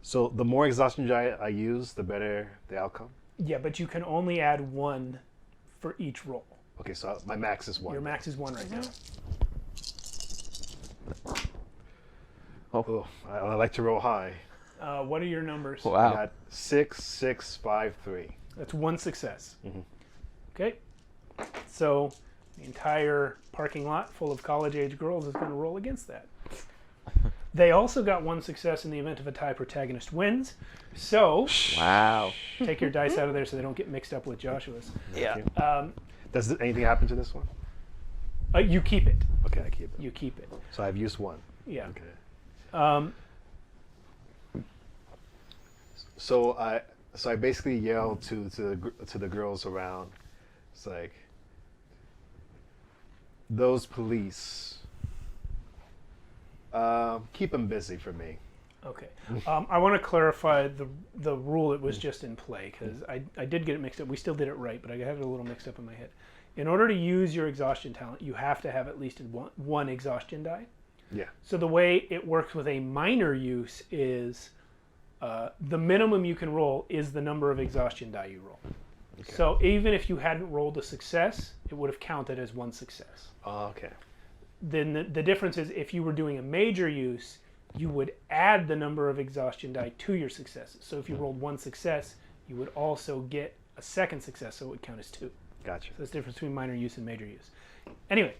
So the more exhaustion die I use, the better the outcome. Yeah, but you can only add 1 for each roll. Okay, so my max is 1. Your max is 1 right now. Oh, I like to roll high. What are your numbers? I Wow. got 6, 6, 5, 3. That's 1 success. Mhm. Okay. So the entire parking lot full of college-age girls is going to roll against that. They also got 1 success in the event of a tie protagonist wins. So Wow. take your dice out of there so they don't get mixed up with Joshua's. Yeah. Does anything happen to this one? You keep it. Okay, I keep it. You keep it. So I've used 1. Yeah. Okay. So I basically yell to the girls around. It's like, those police. Keep them busy for me. Okay. I want to clarify the rule that was just in play because I did get it mixed up. We still did it right, but I had it a little mixed up in my head. In order to use your exhaustion talent, you have to have at least one exhaustion die. Yeah. So the way it works with a minor use is the minimum you can roll is the number of exhaustion die you roll. Okay. So even if you hadn't rolled a success, it would have counted as 1 success. Okay. Then the difference is if you were doing a major use, you would add the number of exhaustion die to your successes. So if you rolled 1 success, you would also get a second success, so it would count as 2. Gotcha. So that's the difference between minor use and major use. Anyway,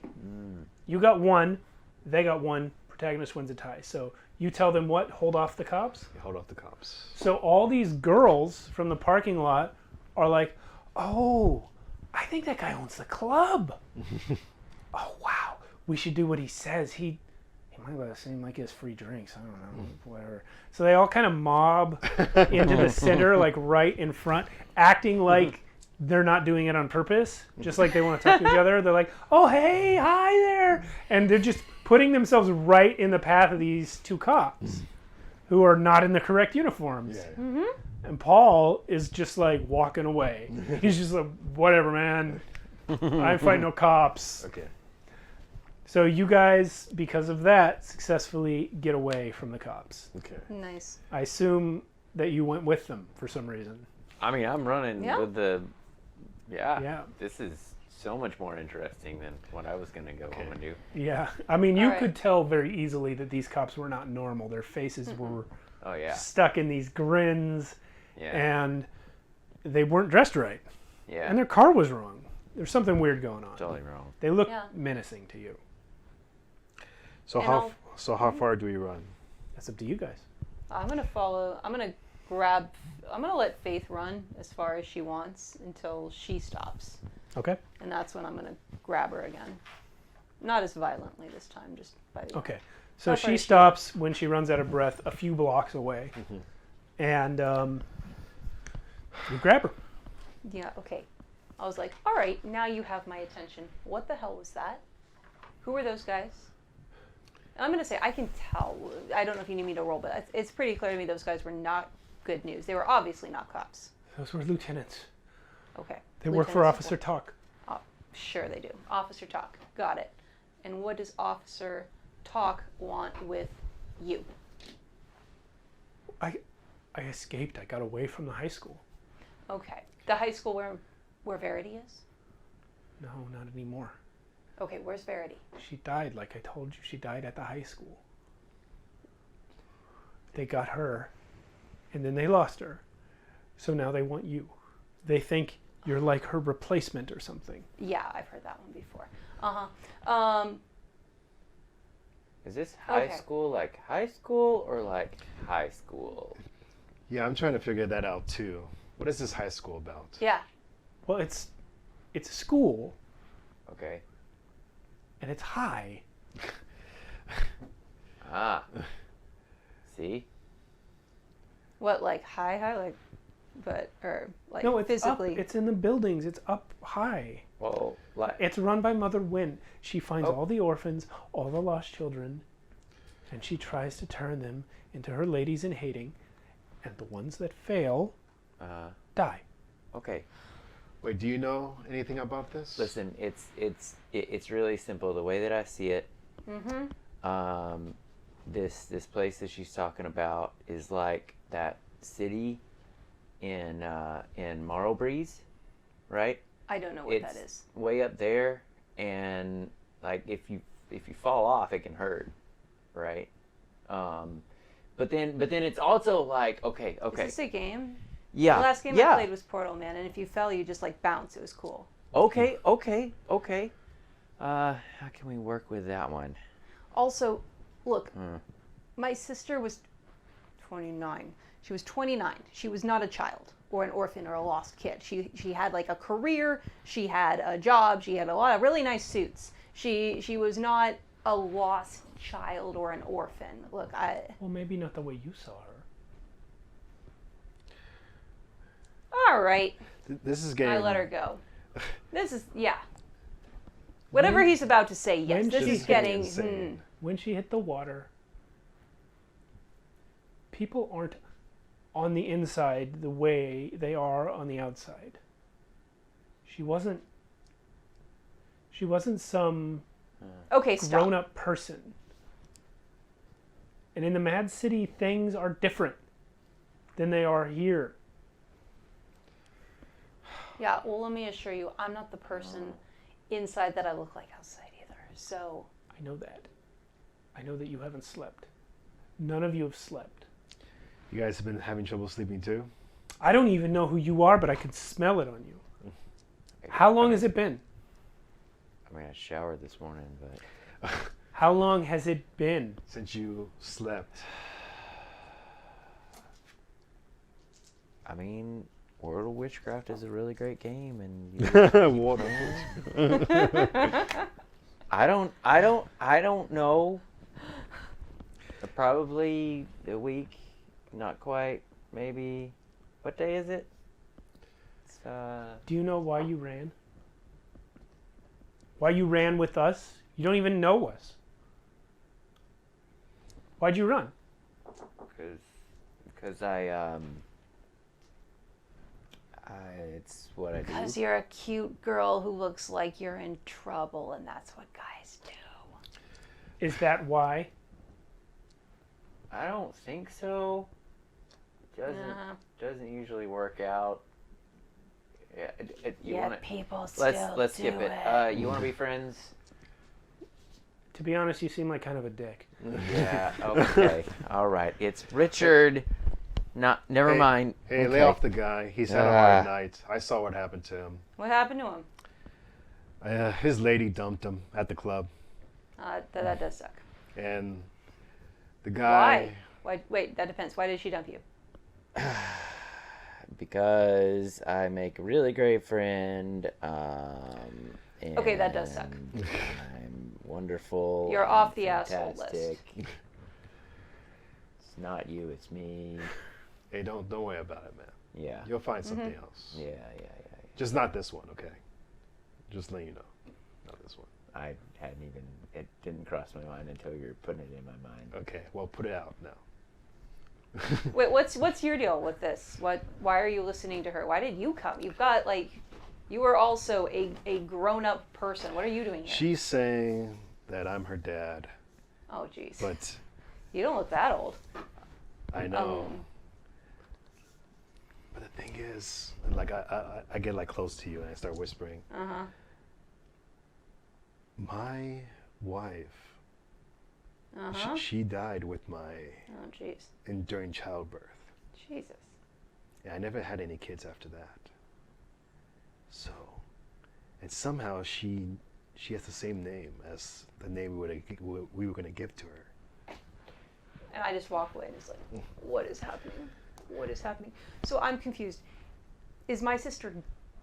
you got 1, they got 1, protagonist wins a tie. So you tell them what? Hold off the cops? Hold off the cops. So all these girls from the parking lot are like, "Oh, I think that guy owns the club. Oh, wow. We should do what he says. He might let us seem like he has free drinks. I don't know, whatever." So they all kind of mob into the center, like right in front, acting like they're not doing it on purpose, just like they want to talk to each other. They're like, "Oh, hey, hi there." And they're just putting themselves right in the path of these 2 cops who are not in the correct uniforms. Yeah. And Paul is just like walking away. He's just like, "Whatever, man. I ain't fighting no cops." Okay. So you guys, because of that, successfully get away from the cops. Okay. Nice. I assume that you went with them for some reason. I mean, I'm running Yeah. with the. Yeah. Yeah. This is so much more interesting than what I was gonna go home and do. Yeah. I mean, you All right. could tell very easily that these cops were not normal. Their faces were Oh yeah. stuck in these grins, Yeah. and they weren't dressed right. Yeah. And their car was wrong. There's something weird going on. Totally wrong. They look Yeah. menacing to you. So And how far do we run? That's up to you guys. I'm gonna follow. I'm gonna let Faith run as far as she wants until she stops, Okay. and that's when I'm gonna grab her again. Not as violently this time, just by the. Okay. So How far she is she? stops when she runs out of breath a few blocks away. And you grab her. Yeah. Okay. I was like, all right, now you have my attention. What the hell was that? Who were those guys? And I'm gonna say I can tell. I don't know if you need me to roll, but it's pretty clear to me those guys were not good news. They were obviously not cops. Those were lieutenants. Okay. They work for Lieutenants, Officer Talk. Sure they do. Officer Talk. Got it. And what does Officer Talk want with you? I escaped. I got away from the high school. Okay. The high school where Verity is? No, not anymore. Okay, where's Verity? She died, like I told you. She died at the high school. They got her, and then they lost her. So now they want you. They think you're like her replacement or something. Yeah, I've heard that one before. Uh-huh. Is this high Okay. school like high school or like high school? Yeah, I'm trying to figure that out too. What is this high school about? Yeah. Well, it's a school, Okay. and it's high. Ah. See? What, like high, like, or like No, it's physically? up. It's in the buildings. It's up high. Well, like It's run by Mother Wynn. She finds Oh. all the orphans, all the lost children, and she tries to turn them into her ladies in hating, and the ones that fail die. okay. Wait, do you know anything about this? Listen, it's really simple. The way that I see it, this place that she's talking about is like that city in Marl Breeze, right? I don't know what It's that is. way up there, and like if you fall off, it can hurt, right? But then it's also like okay. Is this a game? Yeah. The last game yeah. I played was Portal Man, and if you fell, you just like bounce. It was cool. Okay. How can we work with that one? Also, look, my sister was 29. She was 29. She was not a child or an orphan or a lost kid. She had like a career. She had a job. She had a lot of really nice suits. She was not a lost child or an orphan. Look, Well, maybe not the way you saw her. all right. This is getting. I let her go. This is whatever he's about to say. Yes, when this she's is getting. insane. When she hit the water, people aren't on the inside the way they are on the outside. She wasn't some Okay, stop. grown-up person. And in the Mad City, things are different than they are here. Yeah, well, let me assure you, I'm not the person inside that I look like outside either. So, I know that. I know that you haven't slept. None of you have slept. You guys have been having trouble sleeping too? I don't even know who you are, but I can smell it on you. How long has it been? I mean, I showered this morning, but How long has it been? Since you slept. I mean, World of Witchcraft is a really great game, and you, Water. I don't know. Probably a week, not quite, maybe. What day is it? It's, Do you know why you ran? Why you ran with us? You don't even know us. Why'd you run? because it's what I do. because you're a cute girl who looks like you're in trouble, and that's what guys do. Is that why? I don't think so. Doesn't usually work out. Yeah, you Yet wanna, people still let's do skip it. You want to be friends? To be honest, you seem like kind of a dick. Yeah. Okay. All right. It's Richard. Never mind. Hey, okay. lay off the guy. He's had a hard night. I saw what happened to him. What happened to him? His lady dumped him at the club. That does suck. And the guy... Why? Wait, that depends. Why did she dump you? Because I make a really great friend. Okay, that does suck. I'm wonderful. You're I'm off the asshole fantastic. list. It's not you, it's me. Hey, don't worry about it, man. Yeah. You'll find something else. Yeah. Just not this one, okay? Just letting you know. Not this one. I hadn't even. It didn't cross my mind until you were putting it in my mind. Okay, well, put it out now. Wait, what's your deal with this? Why are you listening to her? Why did you come? You've got you were also a grown-up person. What are you doing here? She's saying that I'm her dad, Oh, jeez. but You don't look that old. I know. But the thing is, like I get like close to you and I start whispering. Uh-huh. My wife, Uh-huh. she died with my Oh, jeez. during childbirth. Jesus. And I never had any kids after that. So, and somehow she has the same name as the name we were going to give to her. And I just walk away and it's like, what is happening? What is happening? So I'm confused. Is my sister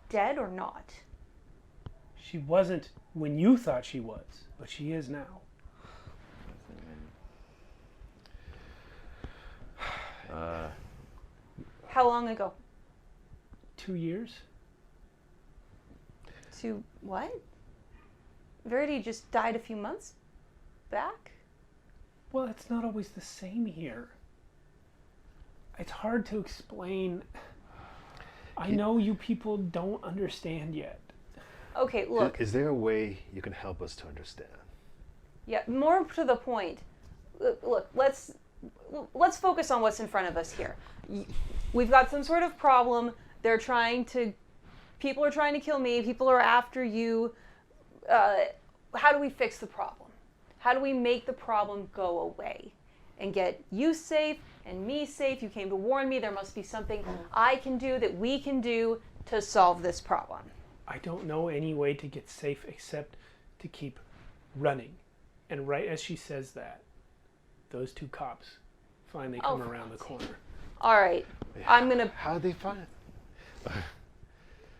dead or not? She wasn't when you thought she was, but she is now. How long ago? 2 years? To what? Verity just died a few months back? Well, it's not always the same here. It's hard to explain. I know you people don't understand yet. Okay, look. Is there a way you can help us to understand? Yeah, more to the point. Look, let's focus on what's in front of us here. We've got some sort of problem. People are trying to kill me. People are after you. How do we fix the problem? How do we make the problem go away and get you safe and me safe? You came to warn me. There must be something I can do, that we can do to solve this problem. I don't know any way to get safe except to keep running. And right as she says that, those two cops finally come around the corner. All right, I'm gonna. How did they find it?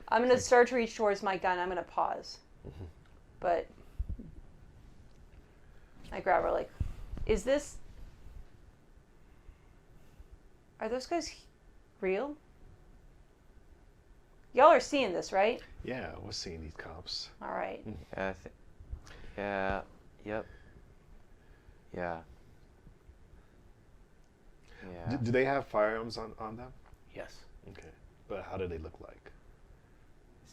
I'm gonna start to reach towards my gun. I'm gonna pause, but I grab her like, "Is this? Are those guys real? Y'all are seeing this, right? Yeah, we're seeing these cops. All right. Yeah. Yeah. Yep. Yeah. Yeah. Do they have firearms on them? Yes. Okay. But how do they look like?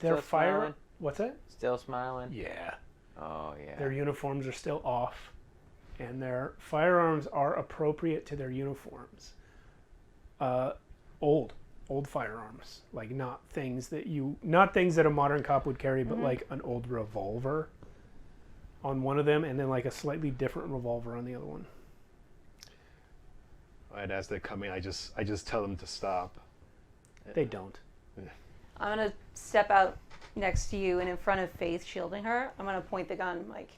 Their Still fire. smiling? What's that? Still smiling? Yeah. Oh, yeah. Their uniforms are still off, and their firearms are appropriate to their uniforms. Old firearms, like not things that a modern cop would carry, but like an old revolver on one of them, and then like a slightly different revolver on the other one. All right, as they're coming, I just tell them to stop. They don't. I'm gonna step out next to you and in front of Faith, shielding her. I'm gonna point the gun like,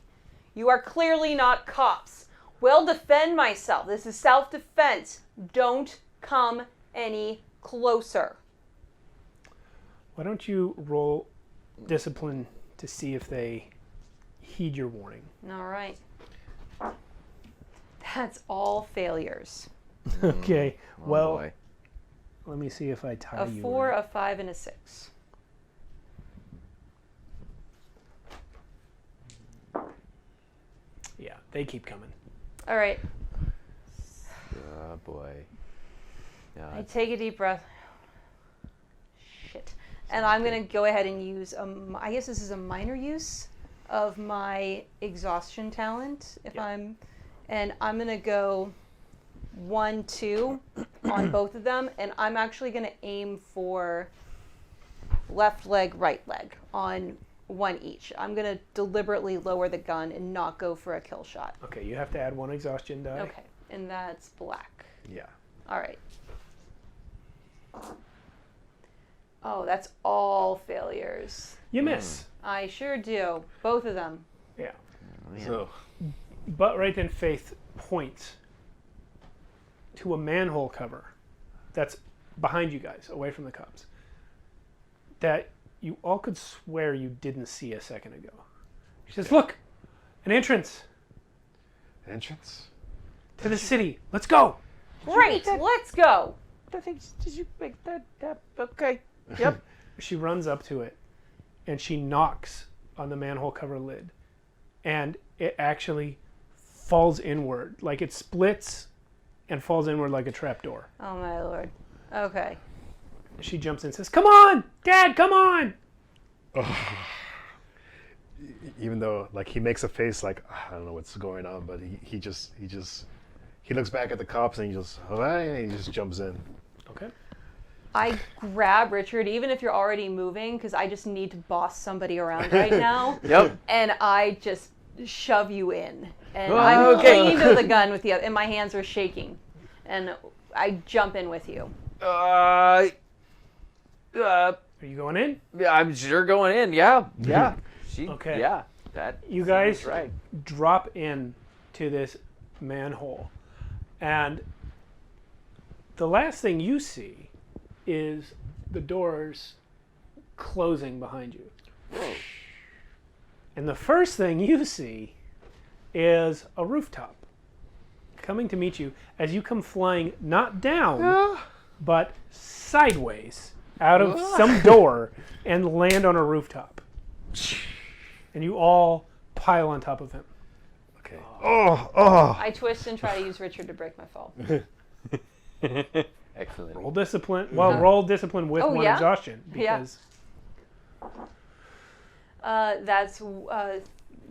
"You are clearly not cops. Will defend myself. This is self-defense. Don't come any closer." Why don't you roll discipline to see if they heed your warning? All right. That's all failures. Okay. Oh, Well, boy. let me see if I tie A you. 4, in. a 5, and a 6. Yeah, they keep coming. All right. Oh, boy. Yeah. I take a deep breath. Shit. And I'm going to go ahead and use, I guess this is a minor use of my exhaustion talent. And I'm going to go 1, 2 on both of them. And I'm actually going to aim for left leg, right leg on one each. I'm going to deliberately lower the gun and not go for a kill shot. Okay, you have to add one exhaustion die. Okay. And that's black. Yeah. All right. Oh, that's all failures. You miss. I sure do. Both of them. Yeah. So But right then, Faith points to a manhole cover that's behind you guys, away from the cops, that you all could swear you didn't see a second ago. She says, "Look, an entrance entrance. to the city. Let's go." Great, let's go. Did you make that up? Okay. Yep. She runs up to it, and she knocks on the manhole cover lid, and it actually falls inward, like it splits and falls inward like a trapdoor. Oh my lord. Okay. She jumps in and says, "Come on, Dad, come on!" Even though, like, he makes a face like, I don't know what's going on, but he looks back at the cops and he just, all right, and he just jumps in. Okay. I grab Richard, even if you're already moving, because I just need to boss somebody around right now. Yep. And I just shove you in. And Oh, I'm okay. clinging to the gun with the other, and my hands are shaking. And I jump in with you. Are you going in? Yeah, I'm sure going in. Yeah. She. Okay. Yeah. That. You guys seems right. drop in to this manhole, and the last thing you see is the doors closing behind you. And the first thing you see is a rooftop coming to meet you as you come flying not down, but sideways out of some door and land on a rooftop. And you all pile on top of him. Okay. I twist and try to use Richard to break my fall. Excellent. Roll discipline. Well, roll discipline with Oh, one yeah? exhaustion Yeah. because That's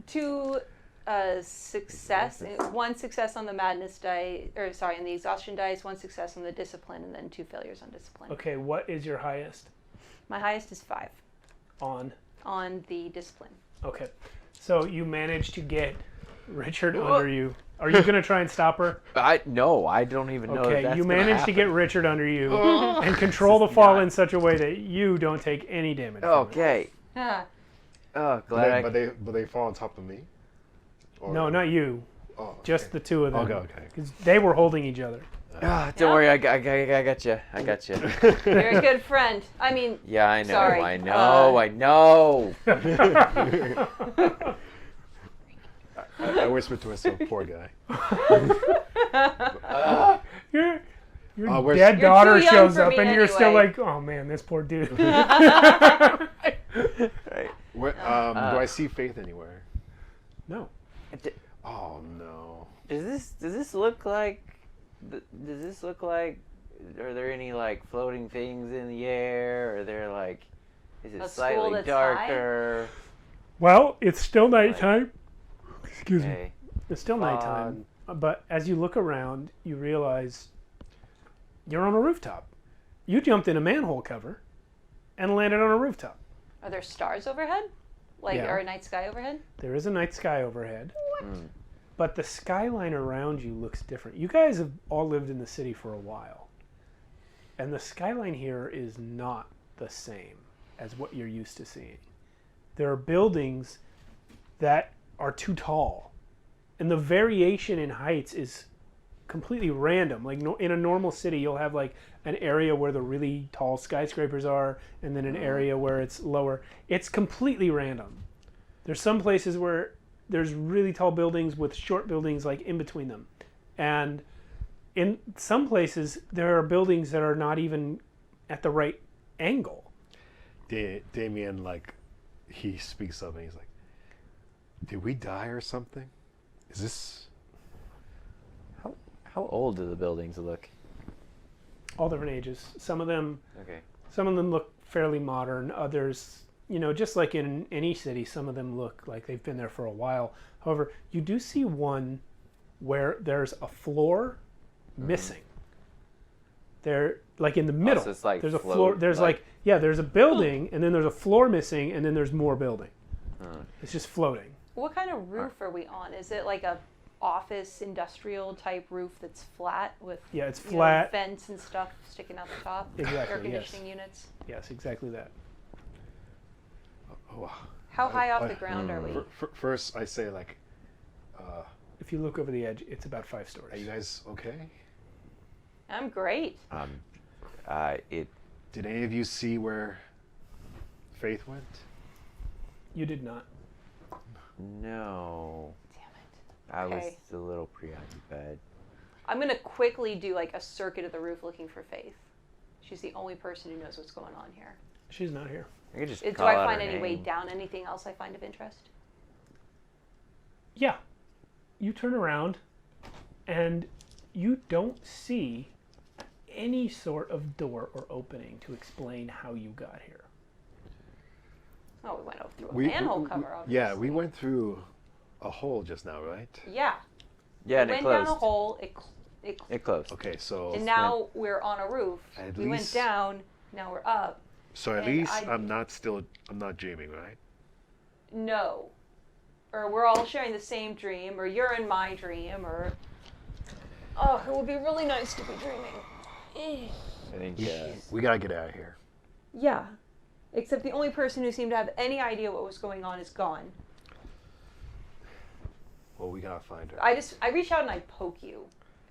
two success, one success on the madness die, or sorry, on the exhaustion dice, one success on the discipline, and then 2 failures on discipline. okay, what is your highest My highest is 5 on? on the discipline. Okay, so you managed to get Richard under you. Are you going to try and stop her? No, I don't even know. Okay, if that's you gonna managed to get happen. Richard under you and control the fall not- in such a way that you don't take any damage. from it. Okay. Ah, Oh, glad I. But they fall on top of me. Or, No, not you. Oh, Just the two of them. Okay. Because they were holding each other. Don't worry, I got you. I got you. you're a good friend. I mean, Yeah, I know. Sorry. I know. I know. I whispered to myself, poor guy. Your where's- dead You're daughter too young shows for up me and you're still anyway. like, oh man, this poor dude. Right. Where, do I see Faith anywhere? No. Oh no. Does this look like? Does this look like? Are there any like floating things in the air? Or there like? Is it A school slightly that's darker? Well, it's still nighttime. Excuse me. Okay. It's still nighttime. But as you look around, you realize you're on a rooftop. You jumped in a manhole cover and landed on a rooftop. are there stars overhead? Like, Yeah. or a night sky overhead? There is a night sky overhead. But the skyline around you looks different. You guys have all lived in the city for a while. And the skyline here is not the same as what you're used to seeing. There are buildings that are too tall. And the variation in heights is completely random. Like in a normal city, you'll have like an area where the really tall skyscrapers are, and then an area where it's lower. It's completely random. There's some places where there's really tall buildings with short buildings like in between them. And in some places, there are buildings that are not even at the right angle. Damien, like, he speaks up and he's like, did we die or something? Is this... How old do the buildings look? All different ages. Some of them Okay. look fairly modern. Others, just like in any city, some of them look like they've been there for a while. However, you do see one where there's a floor missing. They're like in the middle. so it's like there's a float, floor. There's there's a building, and then there's a floor missing, and then there's more building. It's just floating. What kind of roof are we on? Is it like a office industrial type roof that's flat with Yeah, it's flat. vents and stuff sticking out the top? Exactly, Air yes. conditioning units. Yes, exactly that. Oh, How high off the ground are we? First, I say, like, If you look over the edge, it's about 5 are stories. you guys okay? I'm great. Did any of you see where Faith went? You did not. No. Damn it. I was Okay. a little preoccupied. I'm gonna quickly do like a circuit of the roof looking for Faith. She's the only person who knows what's going on here. She's not here. I could just Do call I out find her any way name. down anything else I find of interest? Yeah. You turn around and you don't see any sort of door or opening to explain how you got here. Oh, we went over through a manhole cover, obviously. Yeah, we went through a hole just now, right? Yeah. Yeah, and We it went down closed. a hole. It closed. Okay, so... And now we're on a roof. At We went least- down. Now we're up. So at And least I'm not dreaming, right? No. Or we're all sharing the same dream, or you're in my dream, or... Oh, it would be really nice to be dreaming. I think We gotta get out of here. Yeah. Except the only person who seemed to have any idea what was going on is gone. Well, we gotta find her. I reach out and I poke you.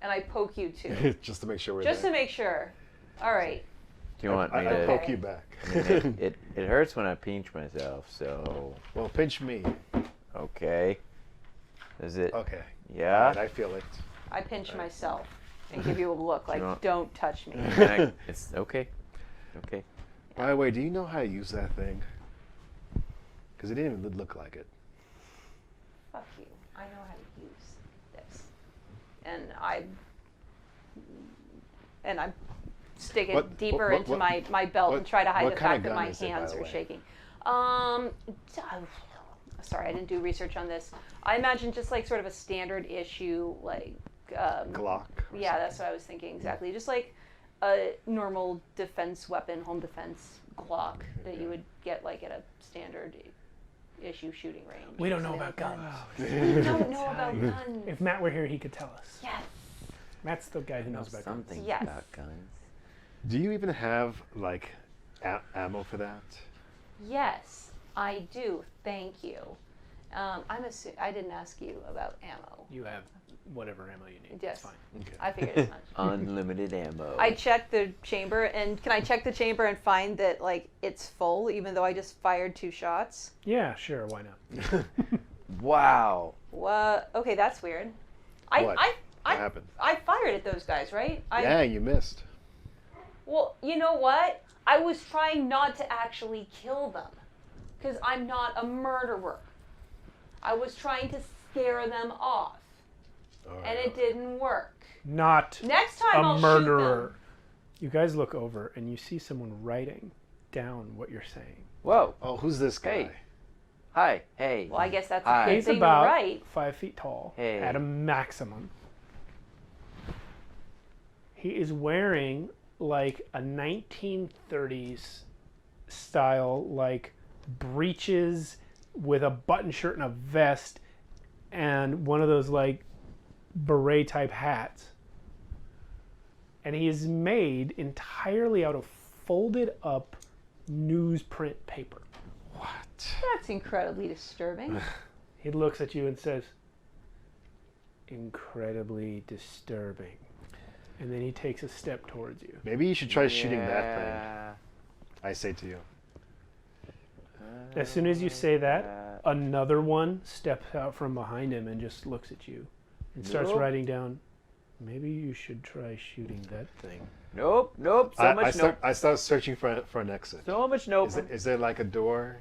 And I poke you too. Just to make sure we're Just there. to make sure. All right. Do you want me I to? poke you back. I mean, it hurts when I pinch myself. So Well, pinch me. okay. Is it? Okay. Yeah. All right, I feel it. I pinch myself and give you a look like, want- don't touch me. It's okay. Okay. By the way, do you know how to use that thing? Because it didn't even look like it. Fuck you. I know how to use this. And I stick it deeper into my belt and try to hide what the kind fact of that gun my is it, by hands the are way? shaking. Sorry, I didn't do research on this. I imagine just like sort of a standard issue, like Glock. or yeah, that's what I was thinking exactly. Just like a normal defense weapon, home defense Glock that you would get like at a standard issue shooting range. We don't know about guns. We don't know about guns. If Matt were here, he could tell us. Yes. Matt's the guy who knows about guns. Something Yes. about guns. Do you even have like ammo for that? Yes, I do. Thank you. I didn't ask you about ammo. You have whatever ammo you need. Yes. It's fine. Okay. I figured as much. Unlimited ammo. I checked the chamber, and can I check the chamber and find that like it's full, even though I just fired 2 shots? Yeah, sure. Why not? Wow. What? Okay, that's weird. What happened? I fired at those guys, right? Yeah, you missed. Well, you know what? I was trying not to actually kill them, because I'm not a murderer. I was trying to scare them off, and it didn't work. Not Next time a I'll murderer. shoot You guys look over and you see someone writing down what you're saying. Whoa. Oh, who's this guy? Hey. Hi. Hey. them. Well, I guess that's a Hi. good He's thing about to write. 5 feet tall Hey. at a maximum. He is wearing like a 1930s style, like breeches with a button shirt and a vest and one of those like beret type hats. And he is made entirely out of folded up newsprint paper. What? That's incredibly disturbing. He looks at you and says, incredibly disturbing. And then he takes a step towards you. Maybe you should try shooting that Yeah. thing. I say to you. As soon as you say that, another one steps out from behind him and just looks at you and starts Nope. writing down, maybe you should try shooting that thing. Nope. Nope. So much nope. I start searching for an exit. So much nope. Is there like a door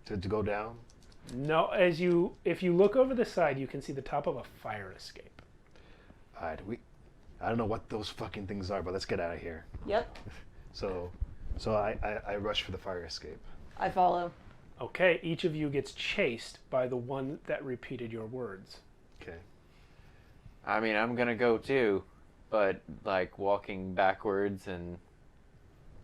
to go down? No, if you look over the side, you can see the top of a fire escape. All right, I don't know what those fucking things are, but let's get out of here. Yep, So I rush for the fire escape. I follow. Okay, each of you gets chased by the one that repeated your words. Okay. I mean, I'm gonna go too, but like walking backwards and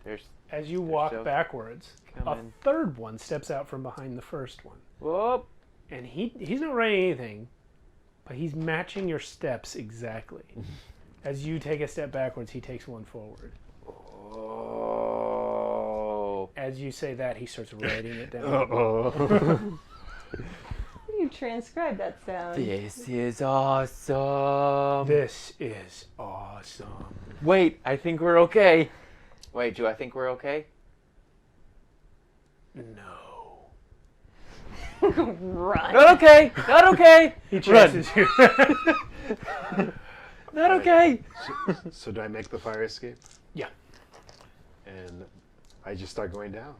there's. As you walk so backwards, a coming. third one steps out from behind the first one. Whoop. And he's not writing anything, but he's matching your steps exactly. As you take a step backwards, he takes one forward. Oh. As you say that, he starts writing it down. Uh-oh. You transcribe that sound. This is awesome. This is awesome. Wait, I think we're okay. Wait, do I think we're okay? No. Run. Not okay. Not okay. He chases you. Not okay. So do I make the fire escape? Yeah. And I just start going down.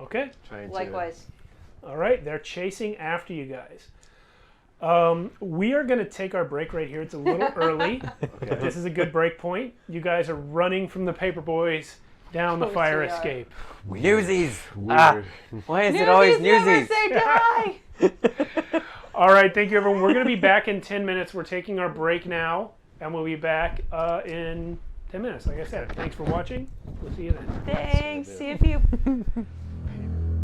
Okay. Trying Likewise. All right. They're chasing after you guys. We are going to take our break right here. It's a little early, but this is a good break point. You guys are running from the paper boys down the Of course fire we are. escape. Newsies. Weird. Ah, why is it always never newsies? say die. All right. Thank you, everyone. We're going to be back in 10 minutes. We're taking our break now, and we'll be back in 10 minutes, like I said. Thanks for watching. We'll see you then. Thanks. See you if you.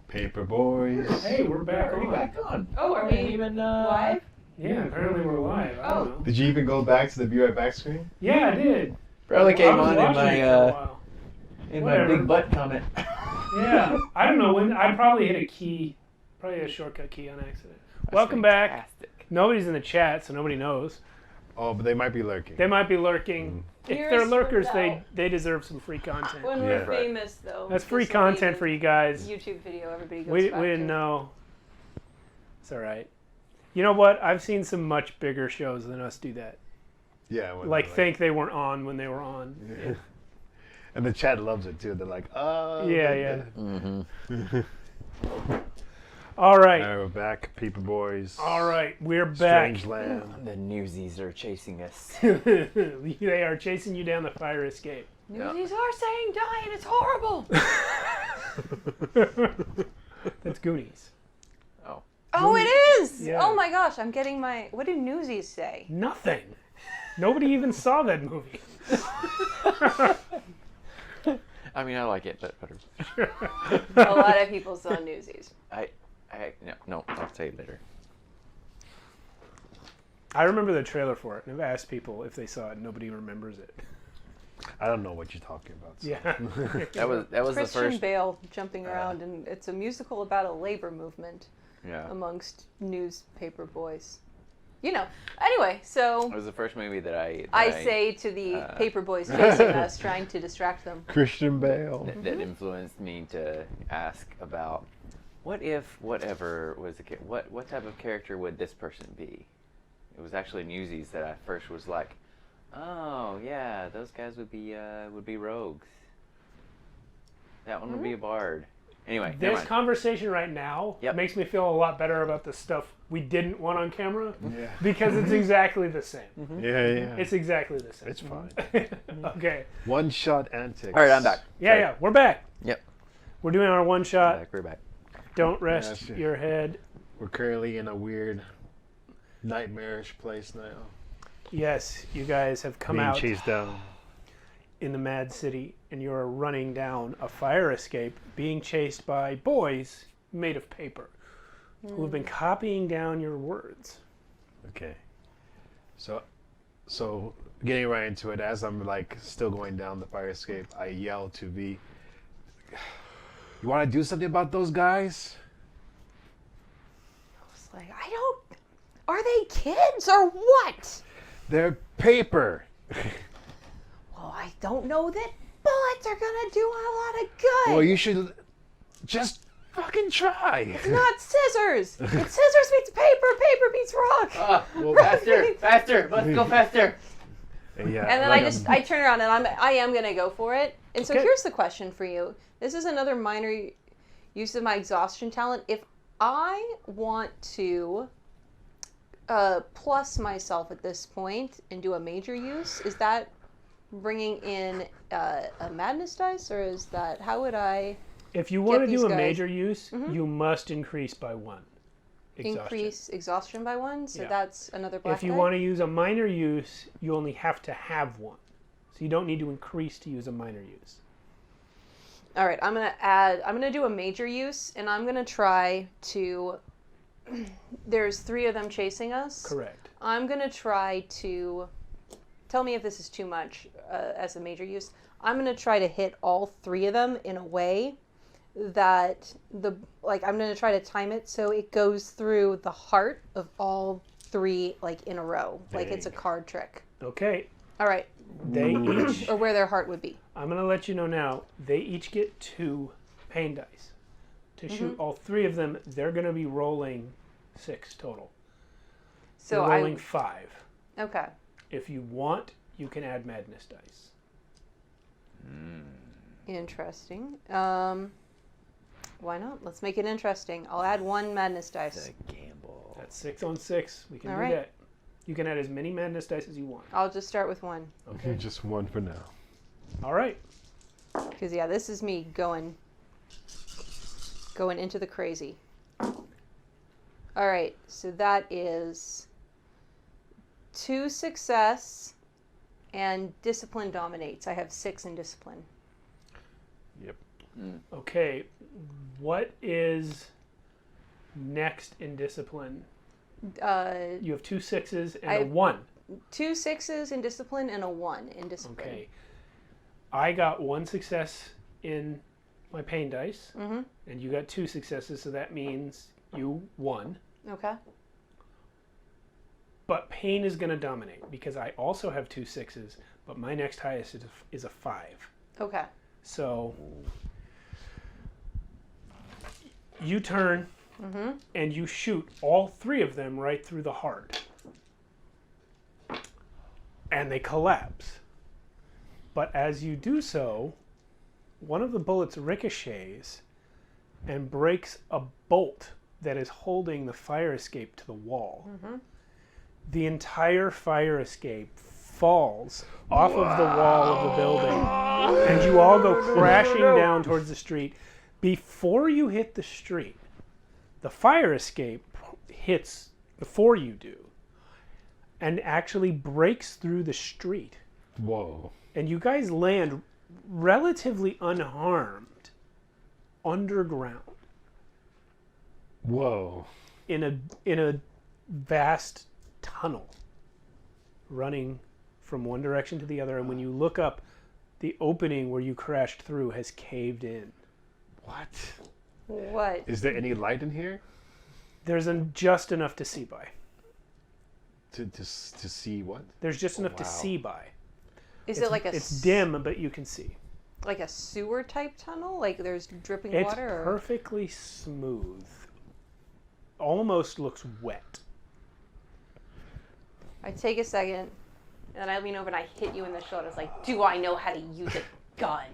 Paper boys. Hey, we're back Are we on. back on? Oh, are We we ain't even live? Yeah, apparently we're live. I don't know. Did you even go back to the Be Right Back screen? Yeah, I did. Probably I came was on in watching it for a while. my Whatever. big butt comment. Yeah, I don't know when. I probably hit a key, probably a shortcut key on accident. Welcome back. Fantastic. Nobody's in the chat, so nobody knows. Oh, but they might be lurking. They might be lurking. If Here's they're lurkers, what they deserve some free content. When Yeah. we're famous, though. That's free this will be content the for you guys. YouTube video everybody goes We back didn't to. know. It's all right. You know what? I've seen some much bigger shows than us do that. Yeah. when Like they're think they weren't on when they were on. Yeah. And the chat loves it too. They're like, oh. Yeah, they yeah. did it. Mm-hmm. All right. All right, we're back, Paper Boys. All right. We're back. Strange Land. The newsies are chasing us. They are chasing you down the fire escape. Newsies are saying die and it's horrible. That's Goonies. Oh. Oh, it is. Yeah. Oh my gosh, I'm getting my. What do Newsies say? Nothing. Nobody even saw that movie. I mean, I like it, but whatever. A lot of people saw Newsies. No, I'll tell you later. I remember the trailer for it, and I've asked people if they saw it. Nobody remembers it. I don't know what you're talking about. So. Yeah. That was the Christian first. Bale jumping around, and it's a musical about a labor movement Yeah. amongst newspaper boys. You know. Anyway, so It was the first movie that I say to the paper boys chasing us, trying to distract them. Christian Bale. that influenced me to ask about what if whatever was what type of character would this person be? It was actually Newsies that I first was like, oh yeah, those guys would be rogues. That one would be a bard. Anyway, never This mind. conversation right now Yep. makes me feel a lot better about the stuff we didn't want on camera Yeah. because it's exactly the same. Yeah, yeah. It's exactly the same. It's fine. Okay. One shot antics. All right, I'm back. Yeah, Sorry. yeah. We're back. Yep. We're doing our one shot. We're back. Don't rest that's it. your head. We're currently in a weird, nightmarish place now. Yes, you guys have come Being out chased down. in the Mad City and you're running down a fire escape being chased by boys made of paper who have been copying down your words. Okay. So getting right into it, as I'm like still going down the fire escape, I yell to V, you want to do something about those guys? It's like, are they kids or what? They're paper. Well, I don't know that bullets are gonna do a lot of good. Well, you should just fucking try. It's not scissors. It's scissors meets paper, paper meets rock. Well, Faster! Let's go faster! yeah, And then like I turn around and I am gonna go for it. And so Okay. here's the question for you. This is another minor use of my exhaustion talent. If I want to plus myself at this point and do a major use, is that bringing in a madness dice, or is that how would I If you want to these do a guys- major use, you must increase by 1. Exhaustion. increase exhaustion by 1? So Yeah. that's another black If you die? want to use a minor use, you only have to have 1. So you don't need to increase to use a minor use. All right, I'm gonna do a major use, and I'm gonna try to. There's 3 of them chasing us. Correct. I'm gonna try to. Tell me if this is too much as a major use. I'm gonna try to hit all 3 of them in a way that I'm gonna try to time it so it goes through the heart of all 3 like in a row, like it's a Dang. card trick. Okay. All right, They each, or where their heart would be. I'm going to let you know now, they each get 2 pain dice. To shoot all 3 of them, they're going to be rolling 6 total. So They're rolling 5. okay. If you want, you can add madness dice. Interesting. Why not? Let's make it interesting. I'll add 1 madness dice. The gamble. That's 6 on 6. We can All do right. that. You can add as many madness dice as you want. I'll just start with 1. Okay. just one for now. All right. Because, yeah, this is me going into the crazy. All right, so that is 2 success And discipline dominates. I have 6 in discipline. Yep. Okay, what is next in discipline? You have 2 6s and a 1. 2 6s in discipline and a 1 in discipline. Okay. I got 1 success in my pain dice, and you got 2 successes, so that means you won. Okay. But pain is going to dominate because I also have 2 6s, but my next highest is a 5. Okay. So you turn and you shoot all 3 of them right through the heart. And they collapse. But as you do so, one of the bullets ricochets and breaks a bolt that is holding the fire escape to the wall. The entire fire escape falls off of the wall of the building, and you all go crashing down towards the street. Before you hit the street, the fire escape hits before you do and actually breaks through the street. Whoa. And you guys land relatively unharmed underground Whoa. in a vast tunnel running from one direction to the other, and when you look up, the opening where you crashed through has caved in. What? What? Is there any light in here? There's just enough to see by. To see what? There's just enough to wow. see by. Is it like a It's dim, but you can see. like a sewer type tunnel? Like there's dripping It's water? Or? perfectly smooth. Almost looks wet. I take a second, and I lean over and I hit you in the shoulder. It's like, do I know how to use a gun?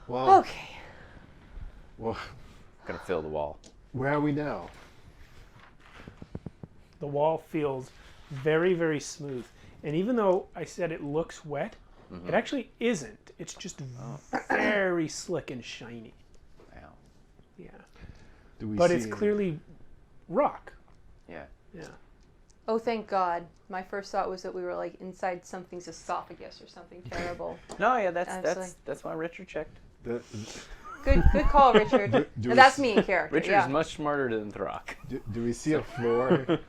Well, Okay. well, Gonna fill the wall. where are we now? The wall feels very, very smooth. And even though I said it looks wet, it actually isn't. It's just very slick and shiny. Wow. Yeah. Do we But see it's clearly rock. Yeah. Yeah. Oh, thank God. My first thought was that we were like inside something's esophagus or something terrible. No, yeah, that's Absolutely. that's why Richard checked. The, Good call, Richard. do And we that's s- me in character. Richard's yeah. much smarter than Throck. do we see a floor?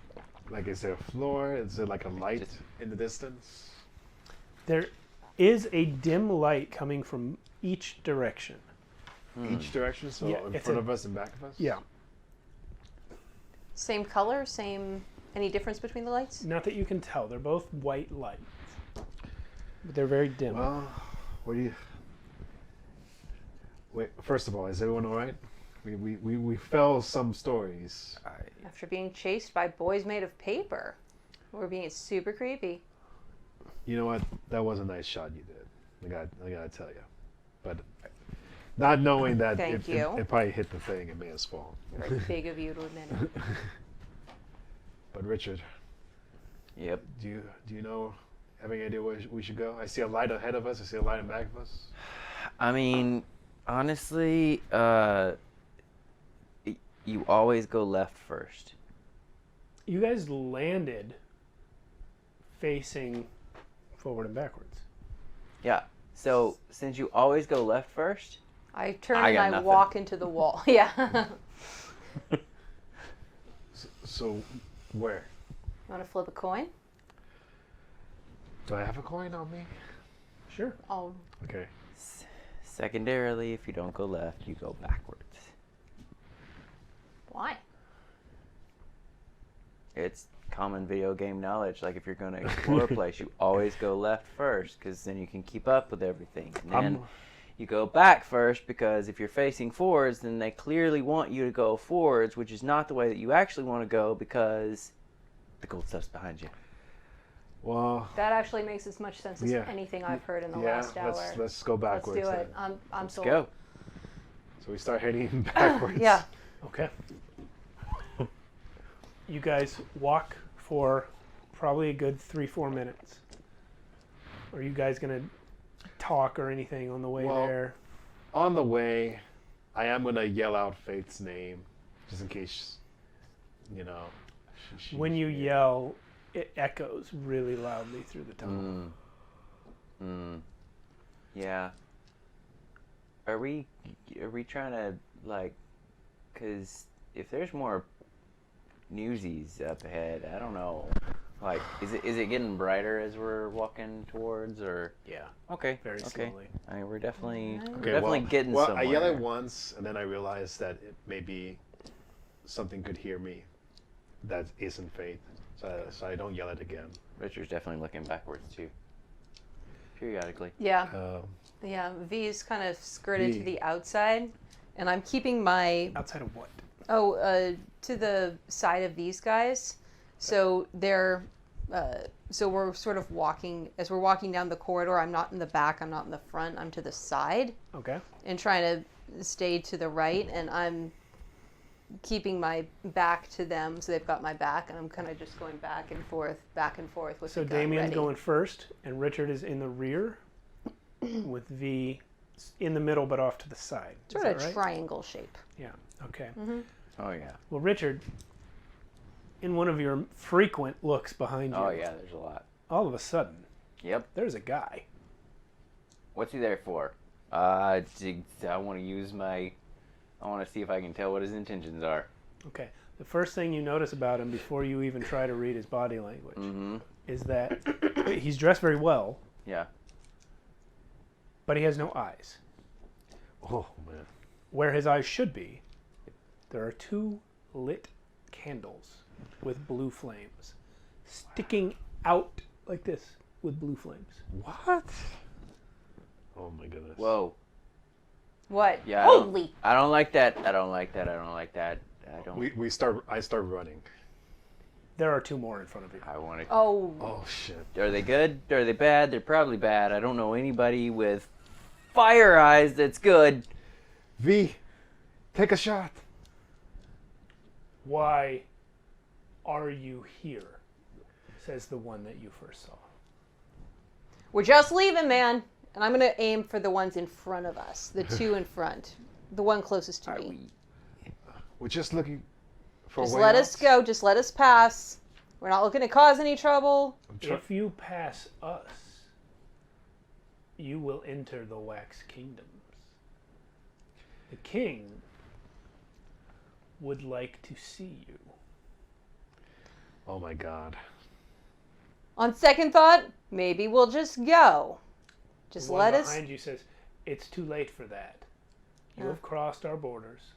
Like, is there a floor? Is there like a light in the distance? There is a dim light coming from each direction. Each direction, so Yeah, in it's front a- of us and back of us? Yeah. Same color, same. Any difference between the lights? Not that you can tell. They're both white lights. But they're very dim. Well, what do you... Wait, first of all, is everyone all right? We fell some stories. After being chased by boys made of paper. We're being super creepy. You know what? That was a nice shot you did. I gotta tell you. But not knowing that Thank it you. it probably hit the thing, it may have fallen. Very big of you to admit it. But Richard, Yep. do you know, have any idea where we should go? I see a light ahead of us. I see a light in back of us. I mean, honestly, you always go left first. You guys landed facing forward and backwards. Yeah. So since you always go left first, I turn I and got I nothing. walk into the wall. Yeah. So where? Want to flip a coin? Do I have a coin on me? Sure. Oh, Okay. secondarily, if you don't go left, you go backwards. why? It's common video game knowledge. Like if you're going to explore a place, you always go left first because then you can keep up with everything. And then you go back first because if you're facing forwards, then they clearly want you to go forwards, which is not the way that you actually want to go because the gold stuff's behind you. Well, That actually makes as much sense as Yeah. anything I've heard in the yeah. last hour. Let's go backwards. Let's do it. Then. I'm Let's sold. go. So we start heading backwards. Yeah. Okay. You guys walk for probably a good 3-4 minutes. Are you guys going to talk or anything on the way Well, there? On the way, I am gonna yell out Faith's name, just in case, you know. When you yell, it echoes really loudly through the tunnel. Yeah. Are we trying to, like, because if there's more newsies up ahead, I don't know. Like, is it getting brighter as we're walking towards, or? Yeah. Okay. Very okay. slowly. I mean, we're definitely well, getting well, somewhere. I yell it once, and then I realized that it maybe something could hear me that isn't Faith. So I don't yell it again. Richard's definitely looking backwards, too. Periodically. Yeah. Uh, Yeah. V's kind of skirted V. to the outside, and I'm keeping my Outside of what? to the side of these guys. So they're so we're sort of walking as we're walking down the corridor. I'm not in the back. I'm not in the front. I'm to the side Okay. and trying to stay to the right, and I'm keeping my back to them, so they've got my back, and I'm kind of just going back and forth with So the gun Damien's ready. going first, and Richard is in the rear, with V in the middle but off to the side. Sort is of that right? triangle shape. Yeah. Okay. Oh, yeah. Well, Richard, in one of your frequent looks behind you, Oh, yeah, there's a lot. all of a sudden, Yep. there's a guy. What's he there for? I want to use my... I want to see if I can tell what his intentions are. Okay. The first thing you notice about him before you even try to read his body language is that he's dressed very well, Yeah. but he has no eyes. oh man. Where his eyes should be, there are 2 lit candles with blue flames sticking out like this with blue flames. What? Oh my goodness. Whoa. What? Yeah. Holy! I don't like that. I don't like that. I don't. I start running. There are 2 more in front of you. I want to. Oh. Oh shit. Are they good? Are they bad? They're probably bad. I don't know anybody with fire eyes that's good. V, take a shot. Why are you here? Says the one that you first saw. We're just leaving, man. And I'm gonna aim for the ones in front of us, the 2 in front, the one closest to Are me. we? We're just looking for Just a way let out. us go. Just let us pass. We're not looking to cause any trouble. If you pass us, you will enter the Wax Kingdoms. The king would like to see you. Oh my god. On second thought, maybe we'll just go. Just The one let us. behind you says, "It's too late for that. You Yeah. have crossed our borders.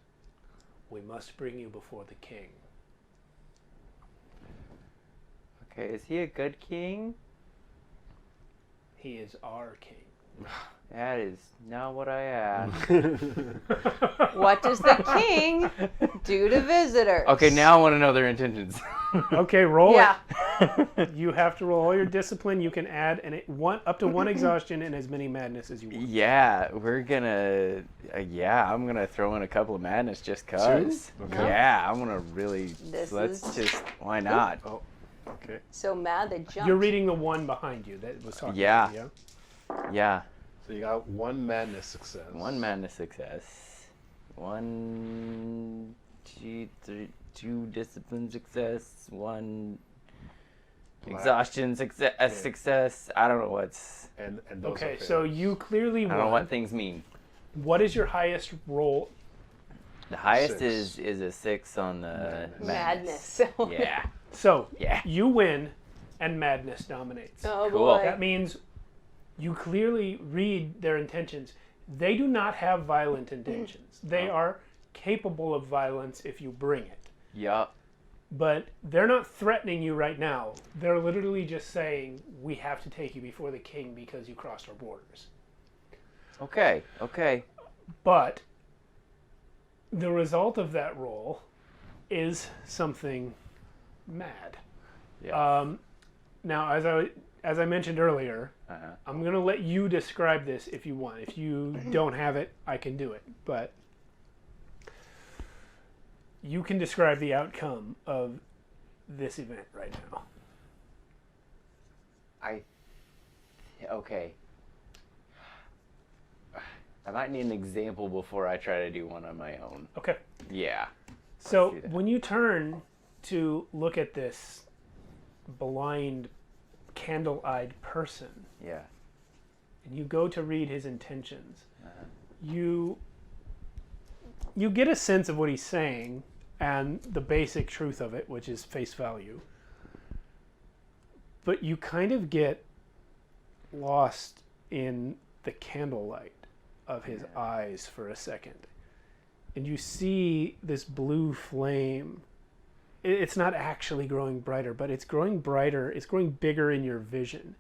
We must bring you before the king." Okay, is he a good king? He is our king. That is not what I asked. What does the king do to visitors? Okay, now I want to know their intentions. Okay, roll Yeah. it. You have to roll all your discipline. You can add up to 1 exhaustion and as many madness as you want. Yeah, we're gonna. I'm gonna throw in a couple of madness just cause. 2? Okay. Yeah, I'm gonna really. This let's is- just. Why not? Oh, okay. So mad they jumped. You're reading the one behind you that was talking Yeah. to you, Yeah. So you got 1 madness success. 1 madness success. 1, 2, 3, 2 discipline success. 1 exhaustion success. Success. I don't know what's. And those Okay, are so failures. you clearly I don't know won. what things mean. What is your highest roll? The highest 6. is a 6 on the Madness. Yeah. So Yeah. you win, and madness dominates. Oh Cool. boy. That means you clearly read their intentions. They do not have violent intentions. They are capable of violence if you bring it. Yup. But they're not threatening you right now. They're literally just saying, "We have to take you before the king because you crossed our borders." Okay. Okay. But the result of that roll is something mad. Yeah. Now, as I mentioned earlier, Uh-huh. I'm going to let you describe this if you want. If you don't have it, I can do it. But you can describe the outcome of this event right now. Okay. I might need an example before I try to do one on my own. Okay. Yeah. So do that. when you turn to look at this blind, candle-eyed person, Yeah. and you go to read his intentions, Uh-huh. you get a sense of what he's saying and the basic truth of it, which is face value. But you kind of get lost in the candlelight of his eyes for a second. And you see this blue flame. It's not actually growing brighter, but it's growing brighter. It's growing bigger in your vision.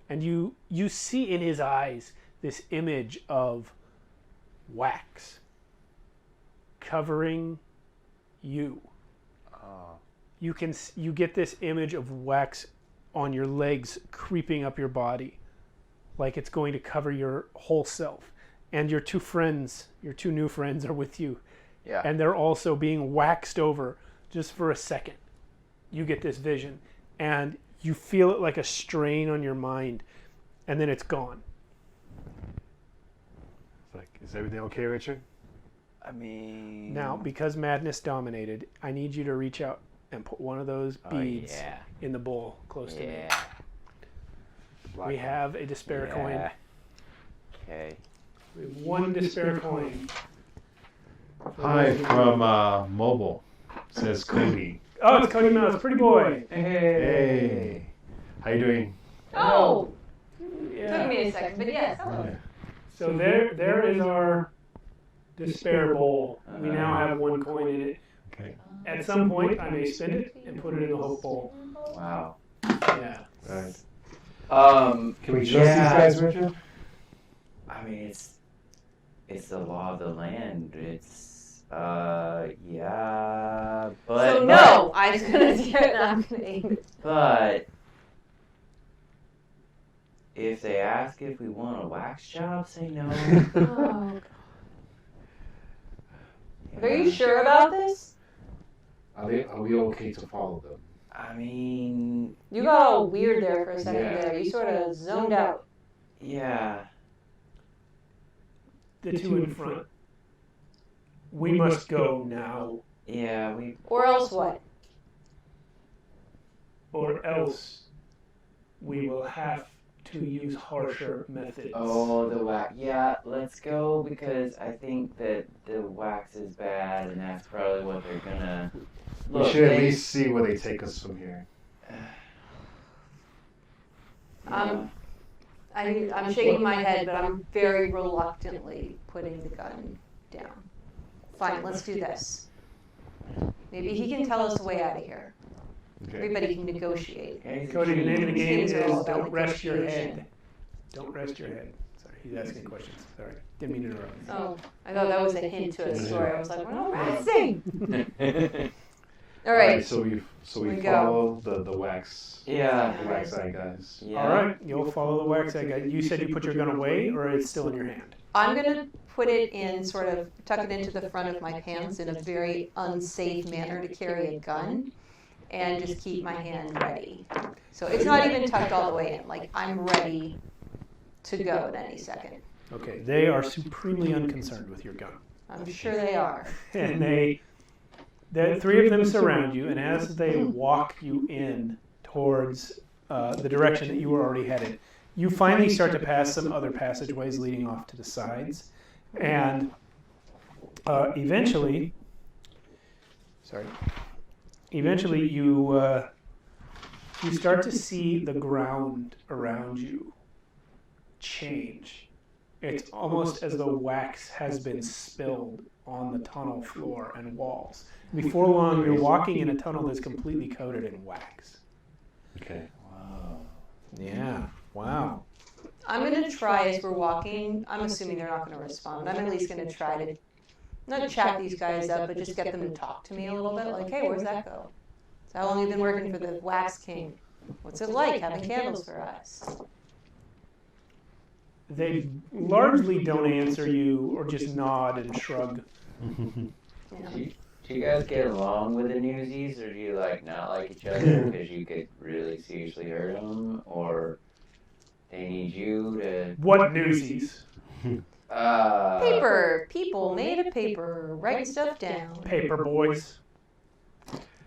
And you see in his eyes this image of wax covering you. You get this image of wax on your legs creeping up your body, like it's going to cover your whole self. And your two new friends are with you. Yeah. And they're also being waxed over just for a second. You get this vision and you feel it like a strain on your mind, and then it's gone. It's like, is everything okay, Richard? I mean... Now, because madness dominated, I need you to reach out and put one of those beads in the bowl close to me. We have a despair coin. Okay. We have one despair coin. Hi from mobile, says Cody. Oh, it's Cody Mouse, pretty boy. Hey. How you doing? Oh! Yeah. Took me a second, but yes, hello. So there is our despair bowl. We now have one coin in it. Okay. At some point, I may spend it and put it in the hope bowl. Wow. Yeah. All right. Can we trust these guys, Richard? I mean, it's the law of the land. It's yeah, but So no, I was gonna do it. I'm gonna aim it. But if they ask if we want a wax job, say no. Oh, God. Are you sure about this? Are we okay to follow them? I mean, You got all weird there for a second Yeah. there. You sort of zoned out. yeah. The two in front. We must go now, Yeah, we. Or else what? or else we will have to use harsher methods. Oh, the wax. Yeah, let's go because I think that the wax is bad, and that's probably what they're gonna. We should at least see where they take us from here. I'm shaking my head, but I'm very reluctantly putting the gun down. Fine, let's do this. Maybe he can tell us the way out of here. Okay. Everybody can negotiate. Cody, the name of the game Things are all is about Don't Rest Your negotiation. Head. Don't rest your head. Sorry, he's asking questions. Sorry. Didn't mean to interrupt. Oh, I thought that was a hint to a story. I was like, we're not resting. All right. So we We go. follow the wax. Yeah. The wax eye guys. Yeah. All right, you'll follow the wax egg. You said you put your gun away, or it's still in your hand? I'm going to put it in, sort of tuck it into the front of my pants in a very unsafe manner to carry a gun, and just keep my hand ready. So it's not even tucked all the way in. Like, I'm ready to go at any second. Okay, they are supremely unconcerned with your gun. I'm sure they are. And the three of them surround you, and as they walk you in towards the direction that you were already headed, you finally start to pass some other passageways leading off to the sides, and eventually you start to see the ground around you change. It's almost as though wax has been spilled on the tunnel floor and walls. Before long, you're walking in a tunnel that's completely coated in wax. Okay. Yeah. Wow. I'm going to try as we're walking. I'm assuming they're not going to respond. I'm at least going to try to not chat these guys up, but just get them to talk to me a little bit. Like, hey, where's that go? So how long have you been working for the Wax King? What's it like having candles for us? They largely don't answer you or just nod and shrug. Yeah. Do you guys get along with the Newsies, or do you not like each other because you could really seriously hurt them, or they need you to? What newsies? Paper. People made of paper. Write stuff down. Paper boys.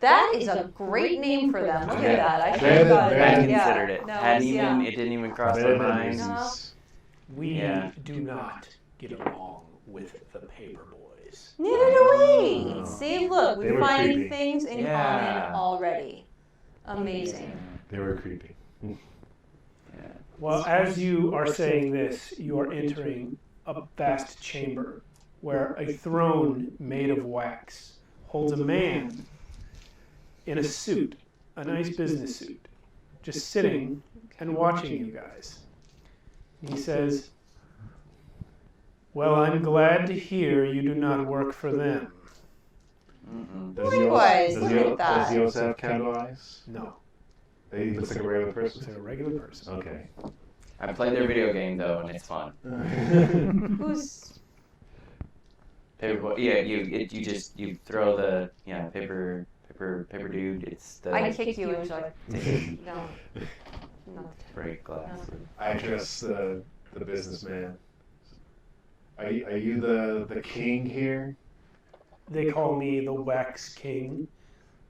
That is a great name for them. Look at that. I should Better have than- thought of better that. than- Yeah. considered it. No, Hadn't even yeah. it didn't even cross Better my than mind. Newsies. We Yeah. do not get along with the paper boys. Neither do we. See, look, They we're were finding creepy. things in Yeah. common already. Amazing. They were creepy. Well, as you are saying this, you are entering a vast chamber where a throne made of wax holds a man in a suit, a nice business suit, just sitting and watching you guys. He says, "Well, I'm glad to hear you do not work for them." Does he Likewise, also, look at that. does he also have candle eyes? No, He looks like a regular it's person. a regular person. Okay. I played their video game though, and it's fun. Who's Paper, yeah, you throw the paper dude. It's the I kicked you and so no. No. break glass. I address the businessman. Are you the king here? They call me the Wax King.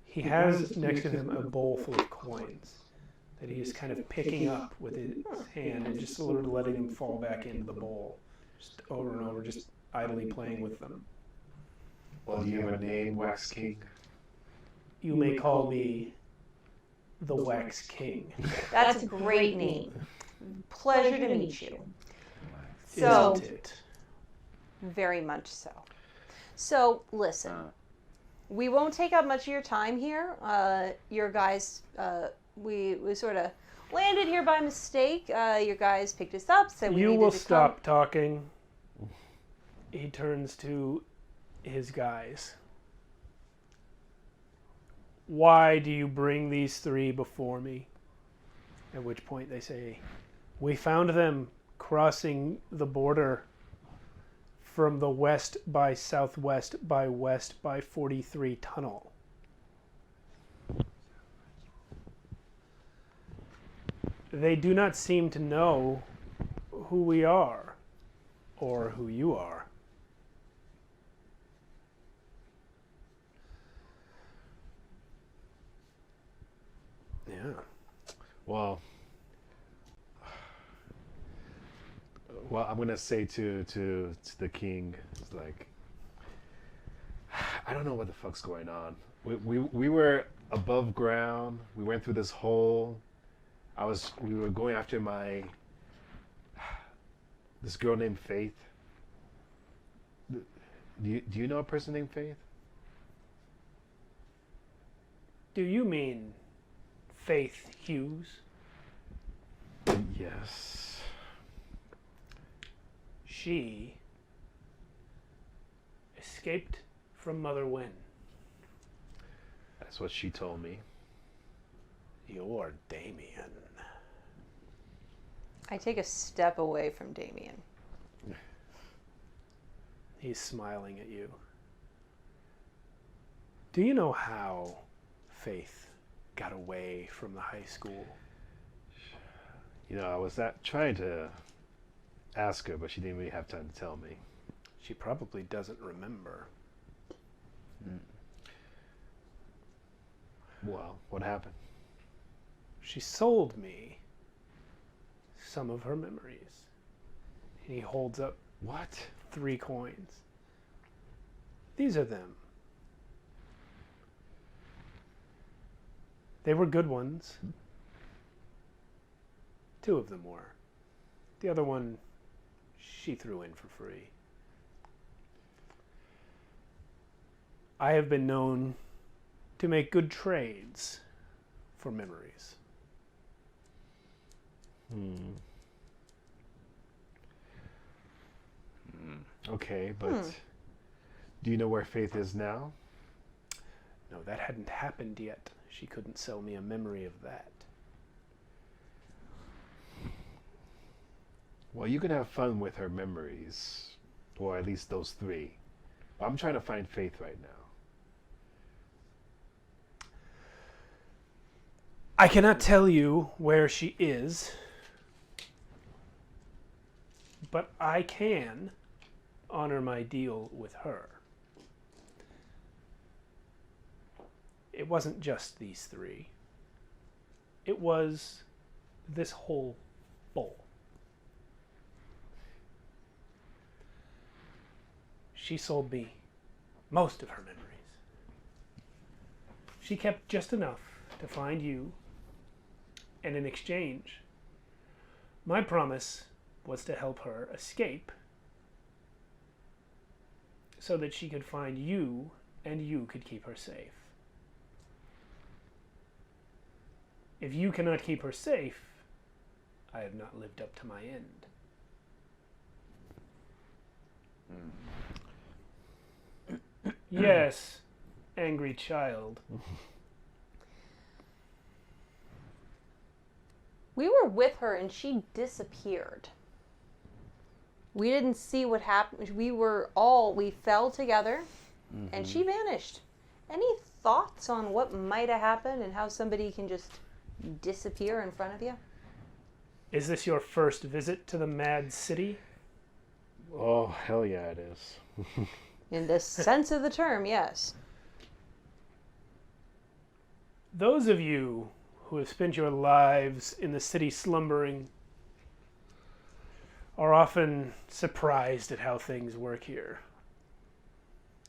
He has next to him a bowl full of coins that he is kind of picking up with his hand and just sort of letting them fall back into the bowl, just over and over, just idly playing with them. Well, do you have a name, Wax King? You may call me the Wax King. That's a great name. Pleasure to meet you. So, Isn't it? very much so. So, listen. We won't take up much of your time here. Your guys, we sort of landed here by mistake. Your guys picked us up, said we You needed will to stop talking. He turns to his guys. Why do you bring these three before me? At which point they say, we found them crossing the border from the west by southwest by west by 43 tunnel. They do not seem to know who we are or who you are. Yeah. Well, I'm gonna say to the king, it's like, I don't know what the fuck's going on. We were above ground. We went through this hole. We were going after this girl named Faith. Do you know a person named Faith? Do you mean Faith Hughes? Yes. She escaped from Mother Wynn. That's what she told me. You're Damien. I take a step away from Damien. He's smiling at you. Do you know how Faith got away from the high school? You know, I was trying to ask her, but she didn't really have time to tell me. She probably doesn't remember. Well, what happened? She sold me some of her memories. And he holds up What? 3 coins. These are them. They were good ones. 2 of them were. The other one she threw in for free. I have been known to make good trades for memories. Okay, but do you know where Faith is now? No, that hadn't happened yet. She couldn't sell me a memory of that. Well, you can have fun with her memories, or at least those 3. I'm trying to find Faith right now. I cannot tell you where she is, but I can honor my deal with her. it wasn't just these three. It was this whole bowl. She sold me most of her memories. She kept just enough to find you, and in exchange, my promise was to help her escape so that she could find you and you could keep her safe. If you cannot keep her safe, I have not lived up to my end. Yes, angry child. We were with her and she disappeared. We didn't see what happened. We fell together and she vanished. Any thoughts on what might have happened and how somebody can just disappear in front of you? Is this your first visit to the Mad City? Oh, hell yeah, it is. In the sense of the term, yes. Those of you who have spent your lives in the city slumbering are often surprised at how things work here.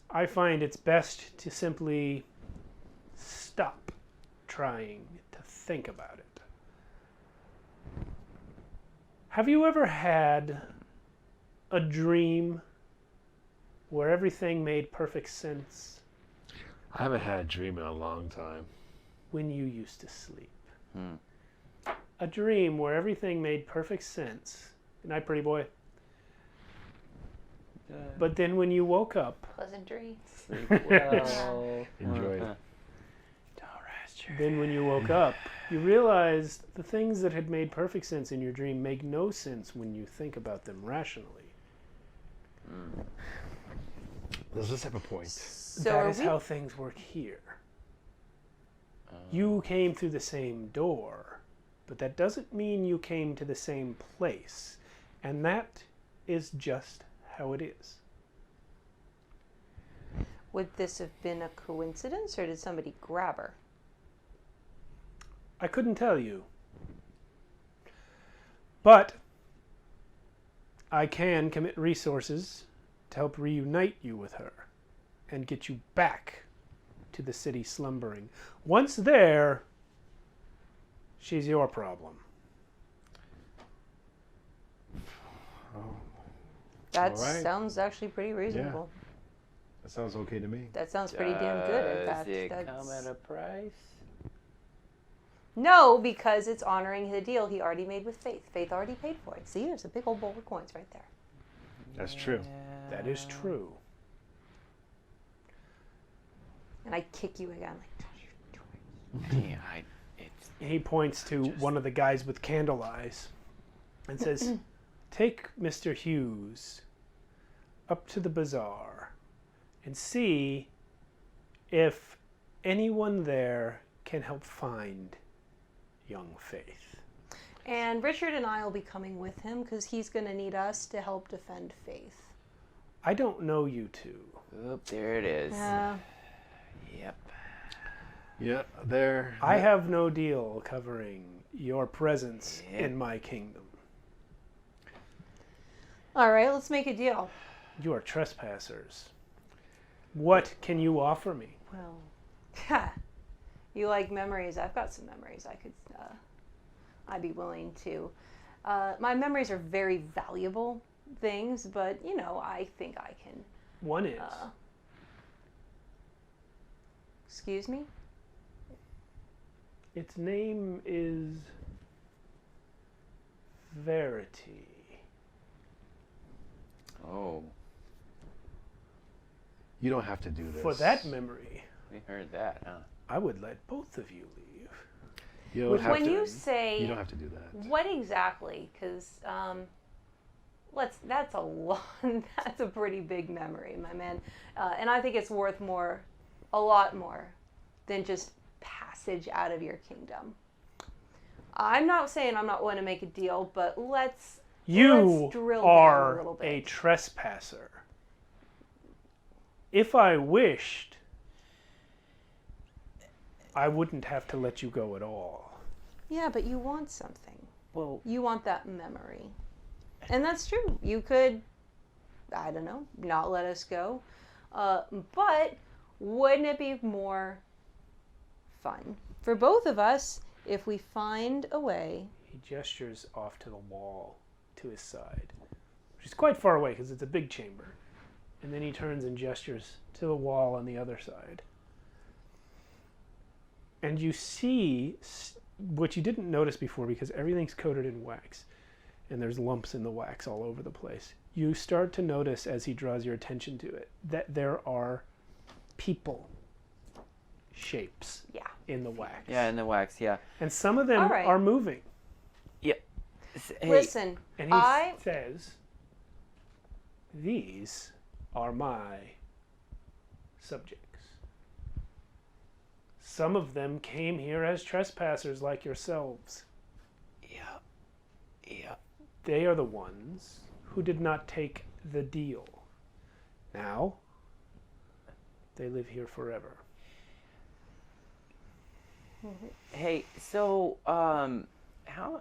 I find it's best to simply stop trying to think about it. Have you ever had a dream where everything made perfect sense I haven't had a dream in a long time. when you used to sleep? A dream where everything made perfect sense. Good night, pretty boy. But then when you woke up, Pleasant dreams. Sleep well. Enjoy it. Don't rest your then when you woke up, you realized the things that had made perfect sense in your dream make no sense when you think about them rationally. Does this have a point? So That are is we- how things work here. You came through the same door, but that doesn't mean you came to the same place. And that is just how it is. Would this have been a coincidence or did somebody grab her? I couldn't tell you. But I can commit resources to help reunite you with her and get you back to the city slumbering. Once there, she's your problem. That All right. sounds actually pretty reasonable. That sounds okay to me. That sounds pretty damn good, in fact. Does it That's- come at a price? No, because it's honoring the deal he already made with Faith. Faith already paid for it. See, there's a big old bowl of coins right there. That's true. That is true. And I kick you again. Like, Yeah, it's He points to one of the guys with candle eyes and says, "Take Mr. Hughes up to the bazaar and see if anyone there can help find young Faith." and Richard and I will be coming with him because he's going to need us to help defend Faith. I don't know you two. oop, there it is. Yep. Yeah, there. I have no deal covering your presence Yeah. in my kingdom. All right, let's make a deal. You are trespassers. What can you offer me? Well, you like memories. I've got some memories I'd be willing to. My memories are very valuable things, but, you know, I think I can. One is. Excuse me? Its name is Verity. Oh, You don't have to do this. For that memory, we heard that, huh? I would let both of you leave. You don't have When to. you say You don't have to do that. what exactly, because that's a lot. That's a pretty big memory, my man, and I think it's worth a lot more than just passage out of your kingdom. I'm not saying I'm not willing to make a deal, but let's You drill down a are little bit. a trespasser. If I wished, I wouldn't have to let you go at all. Yeah, but you want something. Well, You want that memory. And that's true. You could, I don't know, not let us go. But wouldn't it be more fun for both of us if we find a way? He gestures off to the wall to his side, which is quite far away because it's a big chamber. And then he turns and gestures to the wall on the other side. And you see what you didn't notice before because everything's coated in wax and there's lumps in the wax all over the place. You start to notice as he draws your attention to it that there are people shapes Yeah. in the wax. yeah, in the wax, yeah. And some of them All right. are moving. Yep. Hey, Listen, And he says, these are my subjects. Some of them came here as trespassers like yourselves. yeah, yeah. They are the ones who did not take the deal. Now, they live here forever. Hey, so how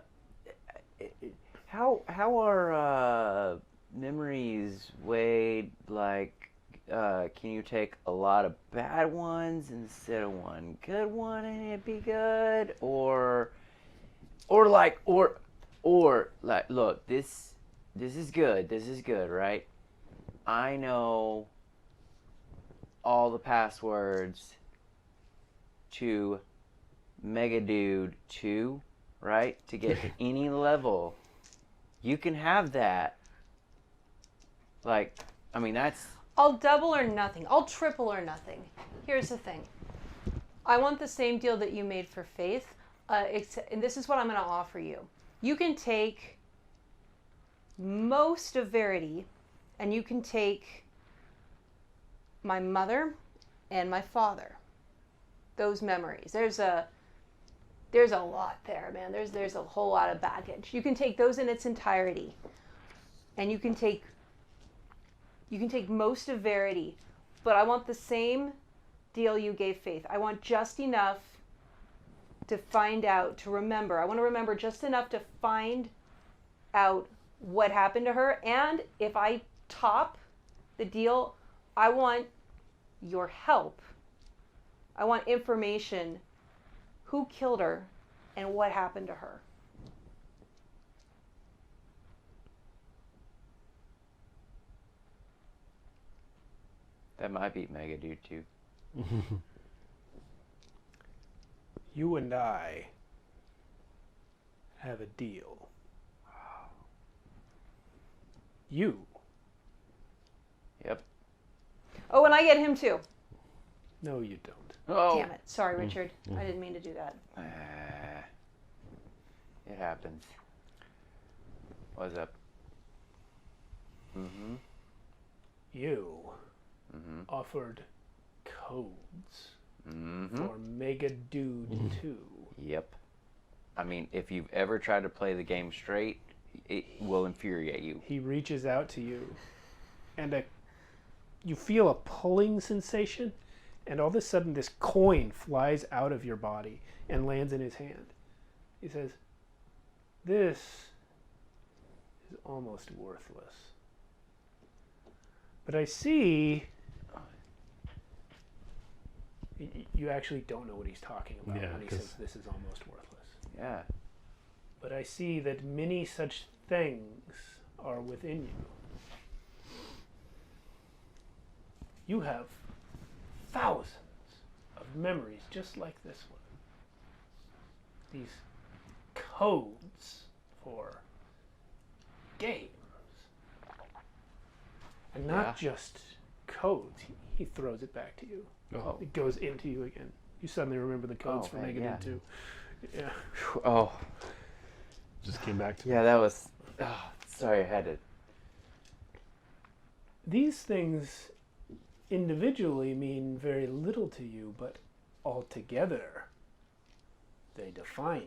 are memories weighed? Like, can you take a lot of bad ones instead of one good one and it be good, or like, look, this is good. This is good, right? I know all the passwords to Mega Dude 2, right? To get to any level. You can have that. Like, I mean, that's... I'll double or nothing. I'll triple or nothing. Here's the thing. I want the same deal that you made for Faith, and this is what I'm going to offer you. You can take most of Verity, and you can take my mother and my father. Those memories. There's a lot there, man. There's a whole lot of baggage. You can take those in its entirety, and you can take most of Verity, but I want the same deal you gave Faith. I want just enough to find out, to remember. I want to remember just enough to find out what happened to her, and if I top the deal, I want your help. I want information. Who killed her and what happened to her? That might be Mega Dude 2. You and I have a deal. You. Yep. Oh, and I get him too. No, you don't. Oh. Damn it. Sorry, Richard. I didn't mean to do that. It happens. What's up? Mm-hmm. You Mm-hmm. offered codes Mm-hmm. for Mega Dude 2. Yep. I mean, if you've ever tried to play the game straight, it will infuriate you. He reaches out to you, and you feel a pulling sensation, and all of a sudden this coin flies out of your body and lands in his hand. He says, "This is almost worthless. But I see..." You actually don't know what he's talking about Yeah, when he 'cause- says this is almost worthless. Yeah. But I see that many such things are within you. You have thousands of memories just like this one. These codes for games. And not just codes. He throws it back to you. Oh. It goes into you again. You suddenly remember the codes for right, Mega yeah. Dude 2. Yeah. Oh. Just came back to me. Yeah, that was... Oh, sorry, I had to... These things individually mean very little to you, but altogether they define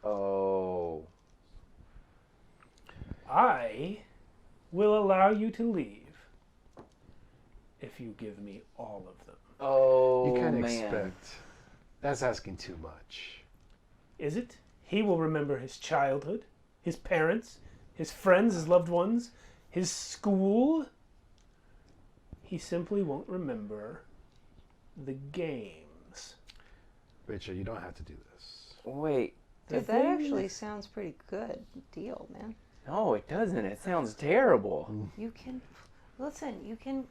you. Oh. I will allow you to leave if you give me all of them. Oh, You can't man. expect. That's asking too much. Is it? He will remember his childhood, his parents, his friends, his loved ones, his school. He simply won't remember the games. Richard, you don't have to do this. Wait. Dude, that actually sounds pretty good deal, man. No, it doesn't. It sounds terrible. You can listen. You can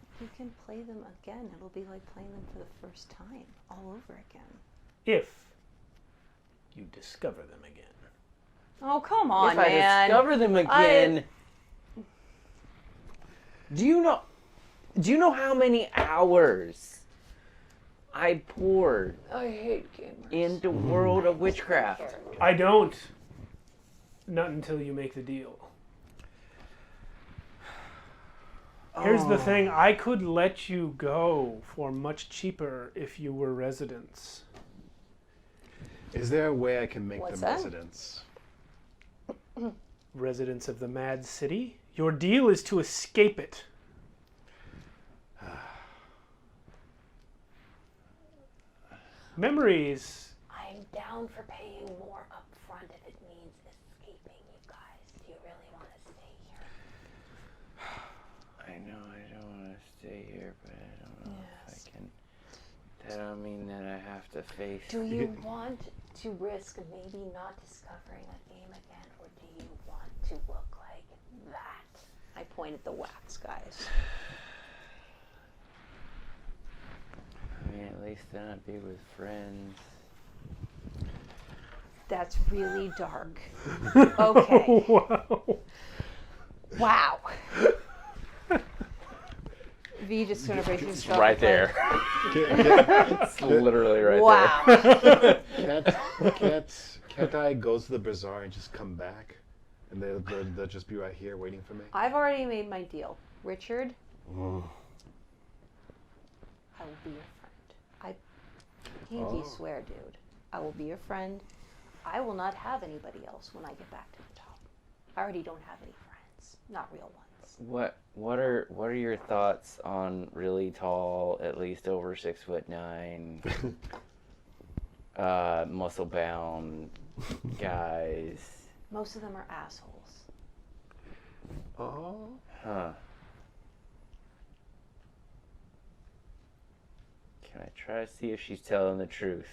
play them again. It'll be like playing them for the first time, all over again. If you discover them again. Oh, come on, If man. I discover them again, do you know how many hours I poured I hate gamers. into World of Witchcraft? I don't. Not until you make the deal. Here's the thing. I could let you go for much cheaper if you were residents. Is there a way I can make What's them that? residents? Residents of the Mad City? Your deal is to escape it. Memories. I'm down for paying more up front if it means escaping, you guys. Do you really want to stay here? I know I don't want to stay here, but I don't know if I can. That don't mean that I have to face. Do you want to risk maybe not discovering a game again, or do you want to look like that? I point at the wax, guys. I mean, at least then I'd be with friends. That's really dark. Okay. Wow. Wow. V just sort of breaks his skull. Right there. It's literally right Wow. Can't I go to the bazaar and just come back? And they'll just be right here waiting for me? I've already made my deal. Richard, Mm. I will be your friend. I pinky swear, dude. I will be your friend. I will not have anybody else when I get back to the top. I already don't have any friends. Not real ones. What are your thoughts on really tall, at least over 6'9", muscle bound guys? Most of them are assholes. Oh. Huh. Can I try to see if she's telling the truth?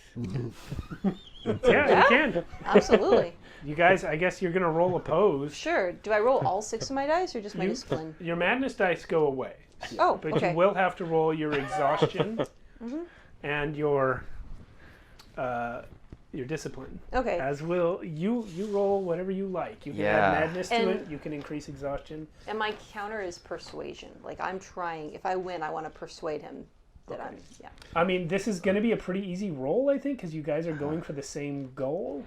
Yeah, you can. Absolutely. You guys, I guess you're going to roll opposed. Sure. Do I roll all 6 of my dice or just my discipline? Your madness dice go away. Oh, But okay. you will have to roll your exhaustion and your discipline. Okay. As will you roll whatever you like. You can Yeah. add madness to And- it. You can increase exhaustion. And my counter is persuasion. Like, I'm trying, if I win, I want to persuade him that I'm, yeah. I mean, this is going to be a pretty easy roll, I think, because you guys are going for the same goal.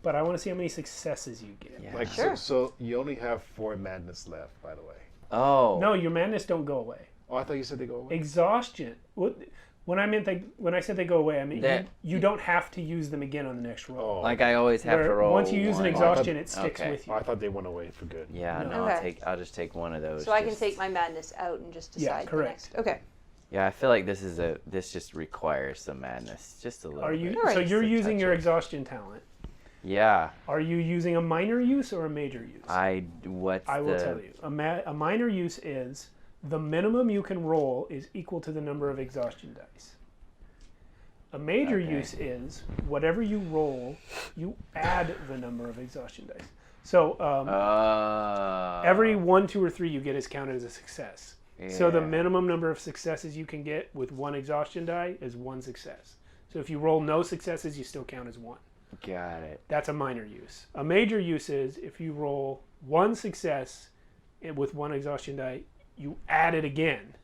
But I want to see how many successes you get. Yeah. Like, Sure. so you only have 4 madness left, by the way. Oh. No, your madness don't go away. Oh, I thought you said they go away. Exhaustion. When I said they go away, I mean That- you don't have to use them again on the next roll. Oh, Like I always have to Where roll. once you use an one. exhaustion, it sticks Okay. with you. I thought they went away for good. Yeah, No. no, Okay. I'll just take one of those. So I can just- take my madness out and just Yeah, decide the correct. next. Okay. Yeah, I feel like this just requires some madness, just a little. Are you? bit. Alright. So you're Just a using touch your of- exhaustion talent. Yeah, Are you using a minor use or a major use? I will tell you. A minor use is the minimum you can roll is equal to the number of exhaustion dice. A major Okay. use is whatever you roll, you add the number of exhaustion dice. So every 1, 2, or 3 you get is counted as a success. So the Yeah. minimum number of successes you can get with 1 exhaustion die is 1 success. So if you roll no successes, you still count as 1. Got it. That's a minor use. A major use is if you roll 1 success with 1 exhaustion die, you add it again.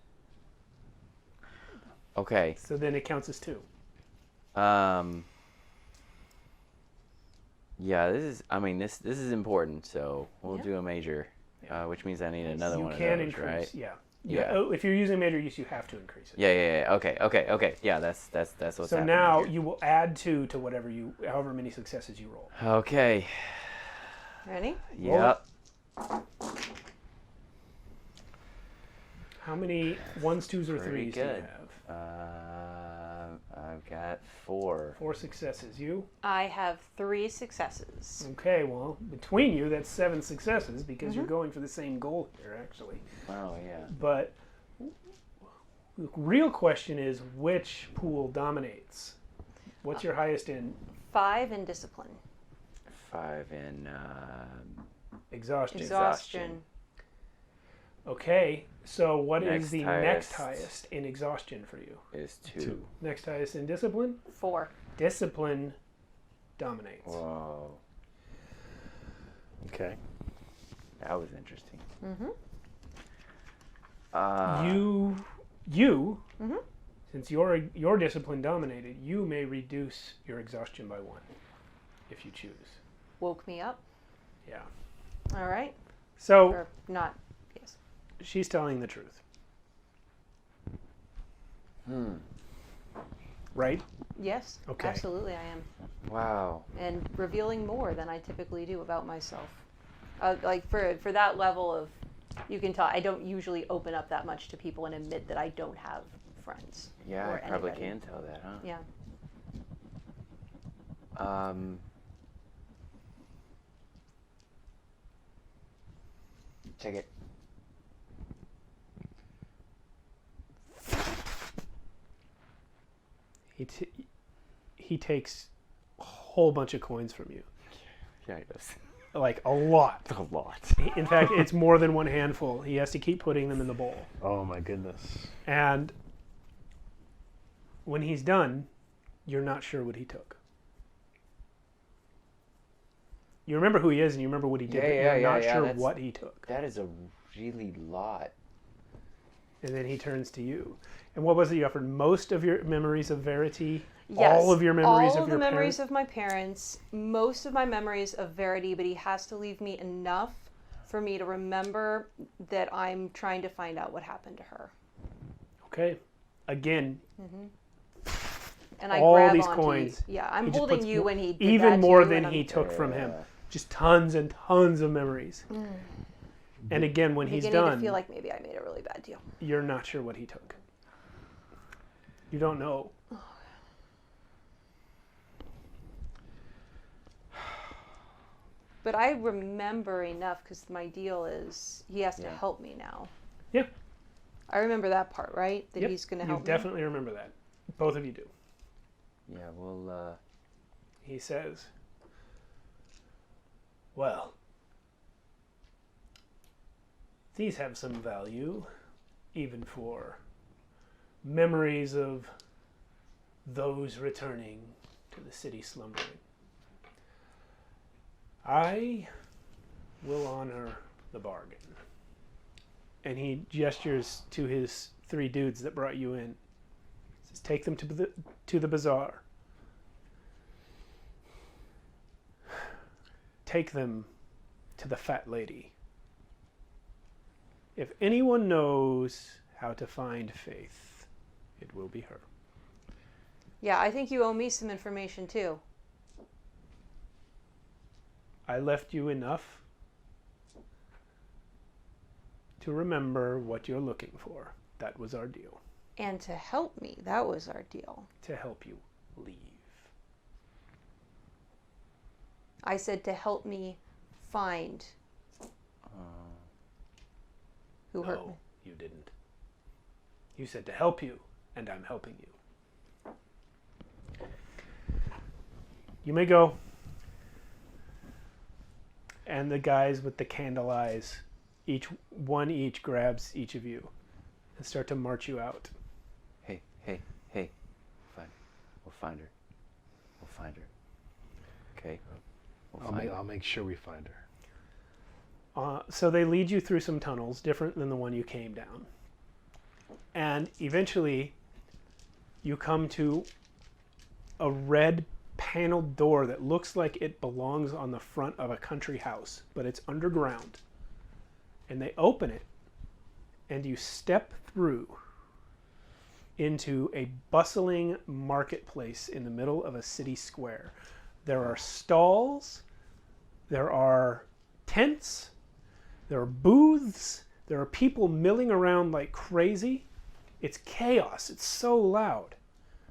Okay. So then it counts as 2. Yeah, this is important. So we'll Yeah. do a major, which means I need another You one can of those, increase, right? yeah. Yeah. Oh, if you're using major use, you have to increase it. Yeah. Okay. Yeah, that's what's So happening now here. you will add 2 to however many successes you roll. Okay. Ready? Yep. How many ones, twos, or Pretty threes do you good. have? I've got 4. 4 successes. You? I have 3 successes. Okay, well, between you, that's 7 successes because you're going for the same goal here, actually. Oh, yeah. But the real question is which pool dominates? What's your highest in 5 in discipline. 5 in exhaustion? Exhaustion. Okay, so what is Next the highest. next highest in exhaustion for you? is 2. 2. Next highest in discipline? 4. Discipline dominates. Whoa. Okay. That was interesting. Mm-hmm. You, Mhm. since your discipline dominated, you may reduce your exhaustion by 1 if you choose. Woke me up. Yeah. All right. So Or not. Yes. she's telling the truth, right? Yes. Okay. Absolutely, I am. Wow. And revealing more than I typically do about myself. Like for that level of, you can tell I don't usually open up that much to people and admit that I don't have friends. Yeah, or I probably anybody. can tell that, huh? Yeah. Check it. He takes a whole bunch of coins from you, Yeah, it does. like a lot. A lot. In fact, it's more than one handful. He has to keep putting them in the bowl. Oh my goodness. And when he's done, you're not sure what he took. You remember who he is and you remember what he did, but you're not sure that's- what he took. That is a really lot. And then he turns to you. And what was it you offered? Most of your memories of Verity? Yes. All of your memories All of of your the memories parents? of my parents, most of my memories of Verity, but he has to leave me enough for me to remember that I'm trying to find out what happened to her. Okay. Again, And I all grab these onto coins. You. Yeah, he I'm just holding puts you when he did even that to more you, than and I'm he took from him. Yeah. Just tons and tons of memories. And again, when he's beginning done, to feel like maybe I made a really bad deal. you're not sure what he took. You don't know. But I remember enough because my deal is he has to Yeah. help me now. Yeah. I remember that part, right? That Yep, he's going to you help me. definitely remember that. Both of you do. Yeah, well, He says, well, these have some value, even for memories of those returning to the city slumbering. I will honor the bargain. And he gestures to his 3 dudes that brought you in. He says, take them to the bazaar. Take them to the fat lady. If anyone knows how to find faith, it will be her. Yeah, I think you owe me some information too. I left you enough to remember what you're looking for. That was our deal. And to help me, that was our deal. To help you leave. I said to help me find who hurt me. No, you didn't. You said to help you, and I'm helping you. You may go. And the guys with the candle eyes, each grabs each of you and start to march you out. hey. We'll find her. We'll find her. Okay? I'll make sure we find her. So they lead you through some tunnels different than the one you came down. And eventually you come to a red paneled door that looks like it belongs on the front of a country house, but it's underground. And they open it, and you step through into a bustling marketplace in the middle of a city square. There are stalls, there are tents, there are booths, There are people milling around like crazy. It's chaos. It's so loud.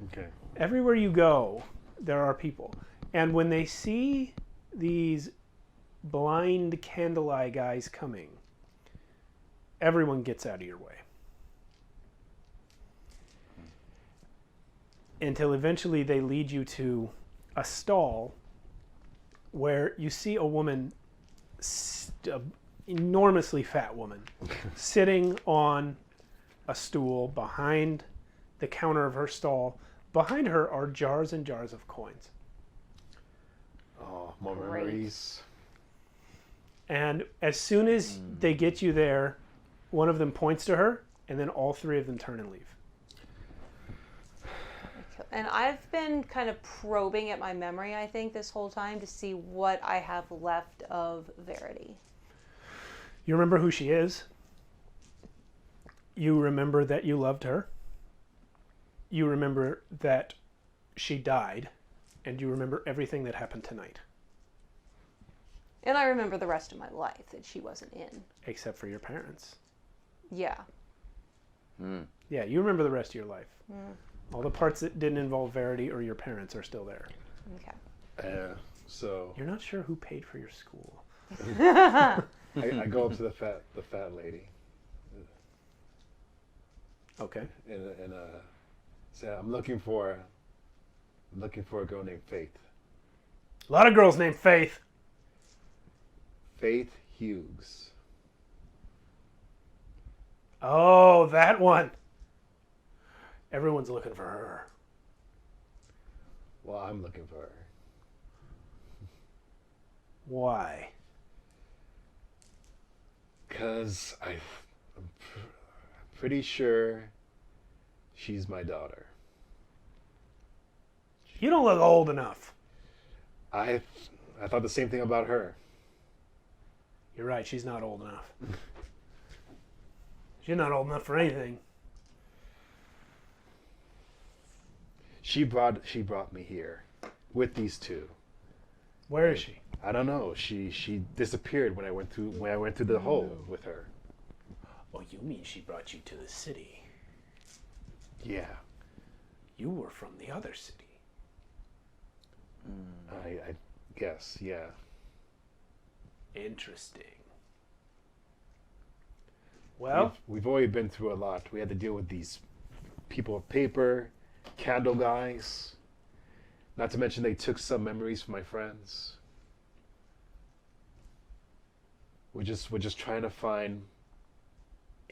Okay. Everywhere you go, there are people. And when they see these blind candlelight guys coming, everyone gets out of your way. Until eventually they lead you to a stall where you see a woman, an enormously fat woman, sitting on a stool behind the counter of her stall. Behind her are jars and jars of coins. Oh, more Great. memories. And as soon as they get you there, one of them points to her, and then all three of them turn and leave. And I've been kind of probing at my memory, I think, this whole time to see what I have left of Verity. You remember who she is. You remember that you loved her. You remember that she died. And you remember everything that happened tonight. And I remember the rest of my life that she wasn't in. Except for your parents. Yeah. Yeah, you remember the rest of your life. All the parts that didn't involve Verity or your parents are still there. Okay. So You're not sure who paid for your school. I go up to the fat lady. Okay. And say, I'm looking for a girl named Faith. A lot of girls named Faith. Faith Hughes. Oh, that one. Everyone's looking for her. Well, I'm looking for her. Why? Because I'm pretty sure she's my daughter. You don't look old enough. I thought the same thing about her. You're right, she's not old enough. She's not old enough for anything. She brought me here with these two. Where is she? I don't know. She disappeared when I went through the hole with her. Oh, you mean she brought you to the city? Yeah. You were from the other city. I guess, yeah. Interesting. Well, We've already been through a lot. We had to deal with these people of paper, candle guys. Not to mention they took some memories from my friends. We're just trying to find.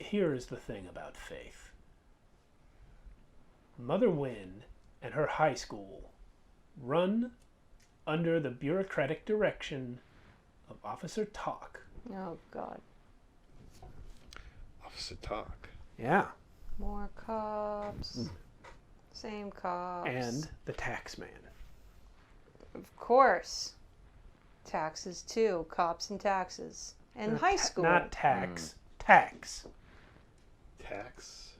here is the thing about Faith. Mother Wynne and her high school run under the bureaucratic direction of Officer Talk. Oh, God. Officer Talk. Yeah. More cops. Same cops. And the tax man. Of course. Taxes, too. Cops and taxes. And high school. Not tax. Tax. Tax.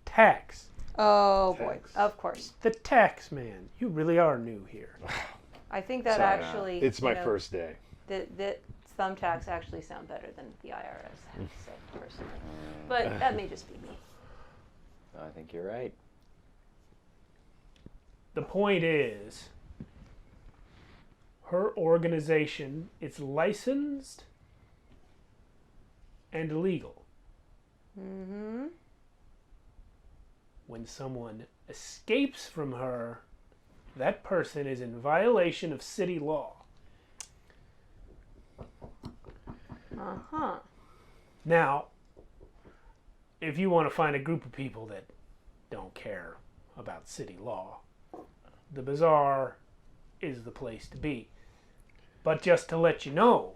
Tax. Oh, boy. Tax. Of course. The tax man. You really are new here. I think that Sorry. actually... It's my first day. That thumbtacks actually sound better than the IRS, I have to say, personally. But that may just be me. I think you're right. The point is, her organization is licensed and legal. Mm-hmm. When someone escapes from her, that person is in violation of city law. Uh-huh. Now, if you want to find a group of people that don't care about city law, the bazaar is the place to be. But just to let you know,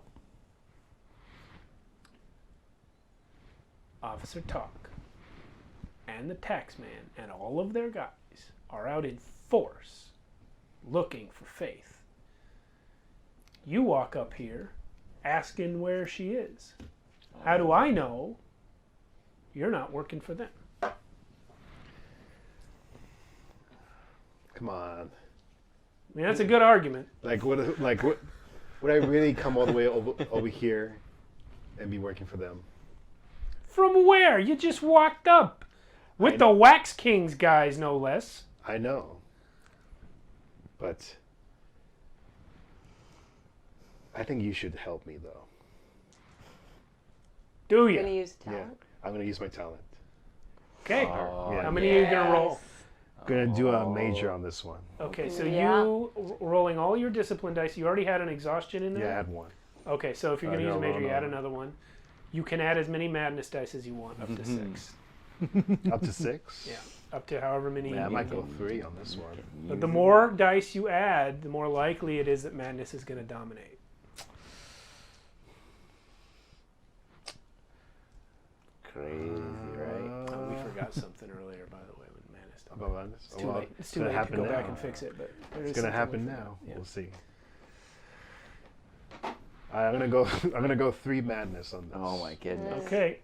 Officer Talk and the taxman and all of their guys are out in force looking for Faith. You walk up here asking where she is. How do I know you're not working for them? Come on. I mean, that's a good argument. Would I really come all the way over here and be working for them? From where? You just walked up. With the Wax Kings guys, no less. I know. But I think you should help me, though. Do You're gonna you? use talent. I'm going to use my talent. Okay. Yeah. How many are you going to roll? Going to do a major on this one. Okay, so Yeah. you rolling all your discipline dice. You already had an exhaustion in there? Yeah, I had one. Okay, so if you're going to use a no, major, you no, add no. another one. You can add as many madness dice as you want, up to 6. Up to 6? Yeah, up to however many. Yeah, I you might can. go 3 on this one. But the more dice you add, the more likely it is that madness is going to dominate. Crazy, right? Oh, we forgot something earlier, by the way, when madness dominates. About madness? It's too late. It's too late to go back and fix it, but there It's is going to something happen we now. forgot. Yeah. We'll see. I'm gonna go. I'm gonna go 3 madness on this. Oh my goodness. Okay.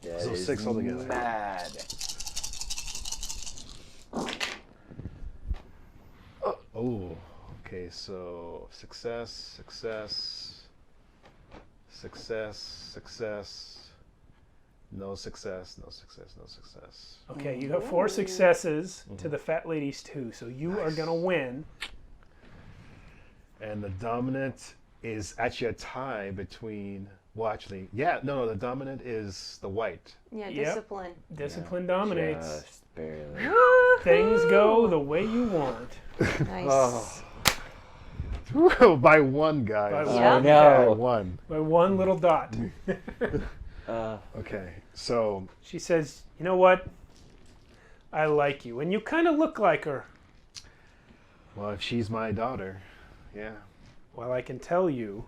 That So is 6 altogether. Mad. Oh, okay. So success, success, success, success. No success, no success, no success. Okay, you got 4 successes to the fat lady's 2, so you are gonna win. And the dominant is actually a tie between. Well, actually, yeah, no, the dominant is the white. Yeah, Yep. discipline. Discipline dominates. Just barely. Things go the way you want. Nice. By 1, guys. By one. Yeah. By No. 1. By one little dot. Okay, so She says, "You know what? I like you, and you kind of look like her." well, if she's my daughter, yeah. Well, I can tell you.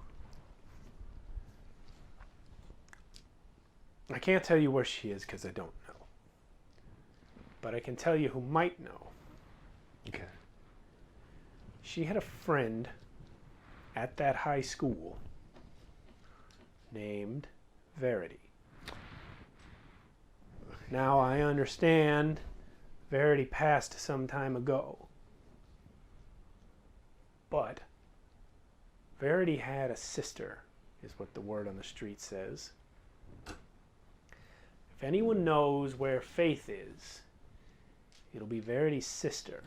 I can't tell you where she is because I don't know. But I can tell you who might know. Okay. She had a friend at that high school named Verity. Now, I understand Verity passed some time ago. But Verity had a sister, is what the word on the street says. If anyone knows where Faith is, it'll be Verity's sister.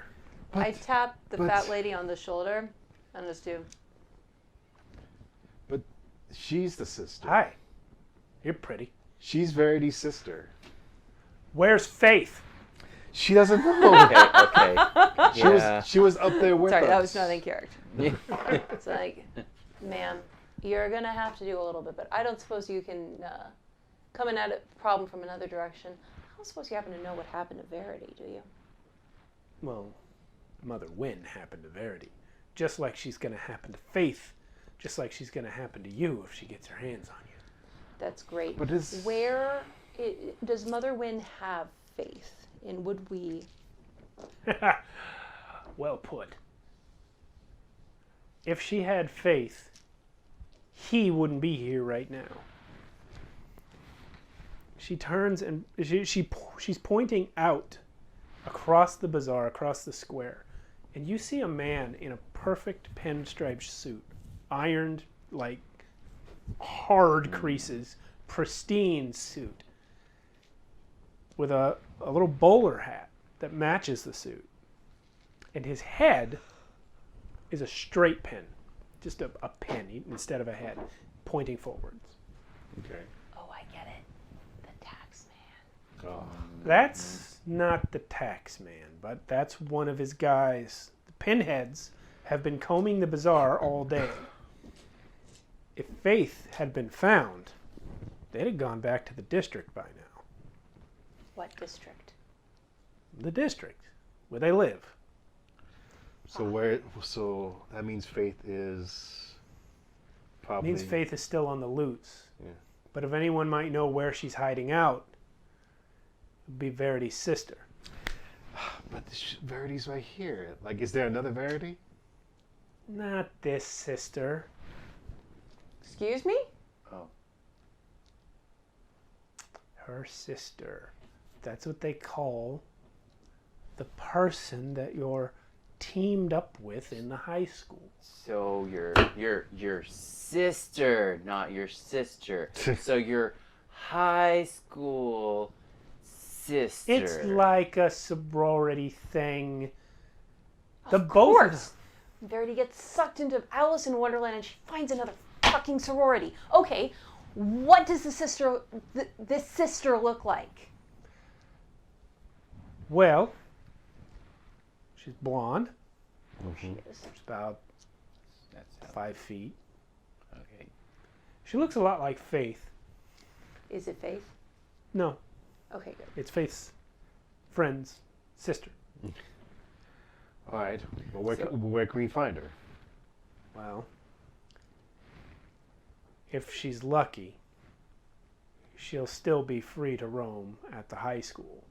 I tap the but- fat lady on the shoulder and just do. But she's the sister. Hi, you're pretty. She's Verity's sister. Where's Faith? She doesn't know. Okay. She was up there with Sorry, us. that was not in character. Yeah. It's like, ma'am, you're gonna have to do a little bit better. I don't suppose you can come in at a problem from another direction. I don't suppose you happen to know what happened to Verity, do you? Well, Mother Wynn happened to Verity. Just like she's going to happen to Faith. Just like she's going to happen to you if she gets her hands on you. That's great. But it's- Where does Mother Wynn have faith? And would we? Well put. If she had faith, he wouldn't be here right now. She turns and she's pointing out across the bazaar, across the square, and you see a man in a perfect pinstripe suit, ironed, like hard creases, pristine suit, with a little bowler hat that matches the suit. And his head is a straight pin, just a pin instead of a head, pointing forwards. Okay. Oh, I get it. The tax man. Oh. That's not the tax man, but that's one of his guys. The pinheads have been combing the bazaar all day. If Faith had been found, they'd have gone back to the district by now. What district? The district, where they live. So that means Faith is probably. Means Faith is still on the loose. Yeah. But if anyone might know where she's hiding out, it would be Verity's sister. But Verity's right here. Like, is there another Verity? Not this sister. Excuse me? Her sister. That's what they call the person that you're teamed up with in the high school. So your sister, not your sister. So your high school sister. It's like a sorority thing. Of course. Verity gets sucked into Alice in Wonderland and she finds another fucking sorority. Okay, what does this sister look like? Well, she's blonde. She is. She's about That's 5 feet. okay. She looks a lot like Faith. Is it Faith? No, Okay, good. it's Faith's friend's sister. All right. Well, So- where can we find her? Well, if she's lucky, she'll still be free to roam at the high school.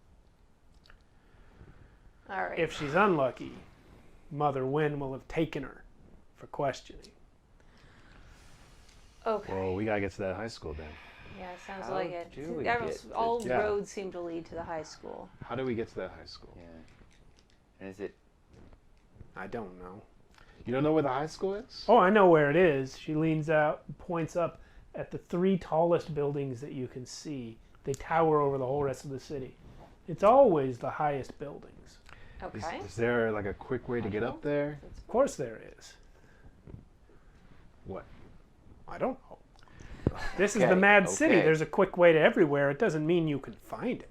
All right. If she's unlucky, Mother Wynn will have taken her for questioning. Okay. Well, we gotta get to that high school then. Yeah, sounds How like it. do we Every- get to- all Yeah. roads seem to lead to the high school. How do we get to that high school? Yeah. And is it? I don't know. You don't know where the high school is? Oh, I know where it is. She leans out and points up at the 3 tallest buildings that you can see. They tower over the whole rest of the city. It's always the highest buildings. Okay. Is there like a quick way to get up there? Of course there is. What? I don't know. This is Okay, the Mad City. okay. There's a quick way to everywhere. It doesn't mean you can find it.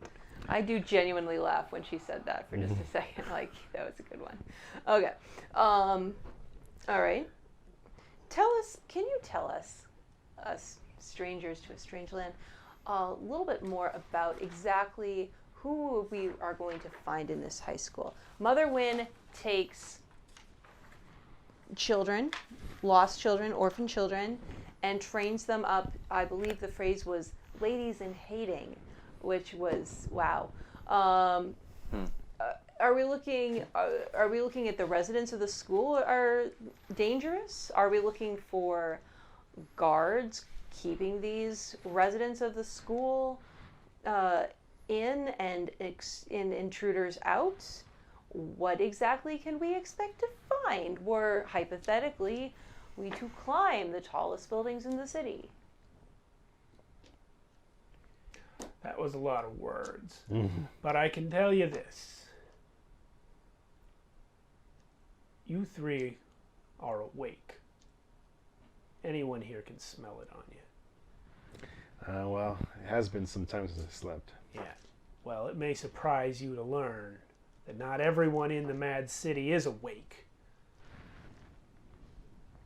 I do genuinely laugh when she said that for just a second. Like, that was a good one. Okay. All right. Can you tell us strangers to a strange land, a little bit more about exactly who we are going to find in this high school? Mother Wynn takes children, lost children, orphan children, and trains them up. I believe the phrase was ladies in hating, which was wow. Are we looking at the residents of the school are dangerous? Are we looking for guards keeping these residents of the school in and intruders out? What exactly can we expect to find? Were hypothetically we to climb the tallest buildings in the city? That was a lot of words. But I can tell you this. You 3 are awake. Anyone here can smell it on you. Well, it has been some time since I slept. Yeah. Well, it may surprise you to learn that not everyone in the Mad City is awake.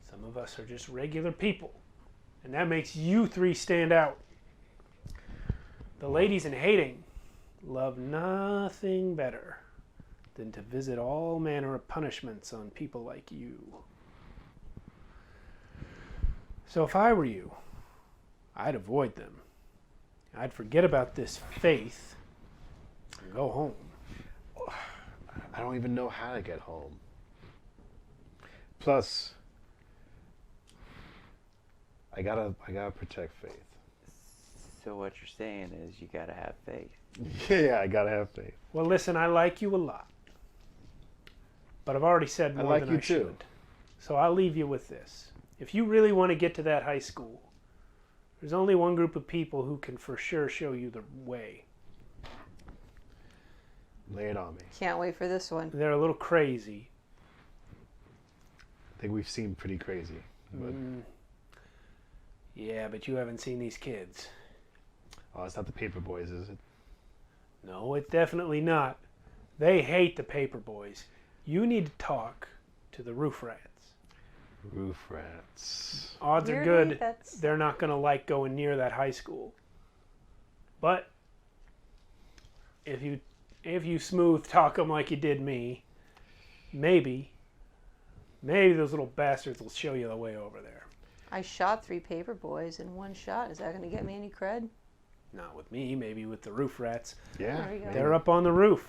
Some of us are just regular people. And that makes you 3 stand out. The ladies in hating love nothing better than to visit all manner of punishments on people like you. So if I were you, I'd avoid them. I'd forget about this faith and go home. I don't even know how to get home. Plus, I gotta protect Faith. So what you're saying is you gotta have faith. Yeah, I gotta have faith. Well, listen, I like you a lot. But I've already said more like than you I too. should. So I'll leave you with this. If you really want to get to that high school, there's only one group of people who can for sure show you the way. Lay it on me. Can't wait for this one. They're a little crazy. I think we've seen pretty crazy. But, Yeah, but you haven't seen these kids. oh, it's not the paper boys, is it? No, it's definitely not. They hate the paper boys. You need to talk to the roof rats. Roof rats. Odds are Weirdly, good that's- they're not going to like going near that high school. But if you smooth talk them like you did me, maybe those little bastards will show you the way over there. I shot 3 paper boys in one shot. Is that going to get me any cred? Not with me, maybe with the roof rats. Yeah. There you go. They're up on the roof.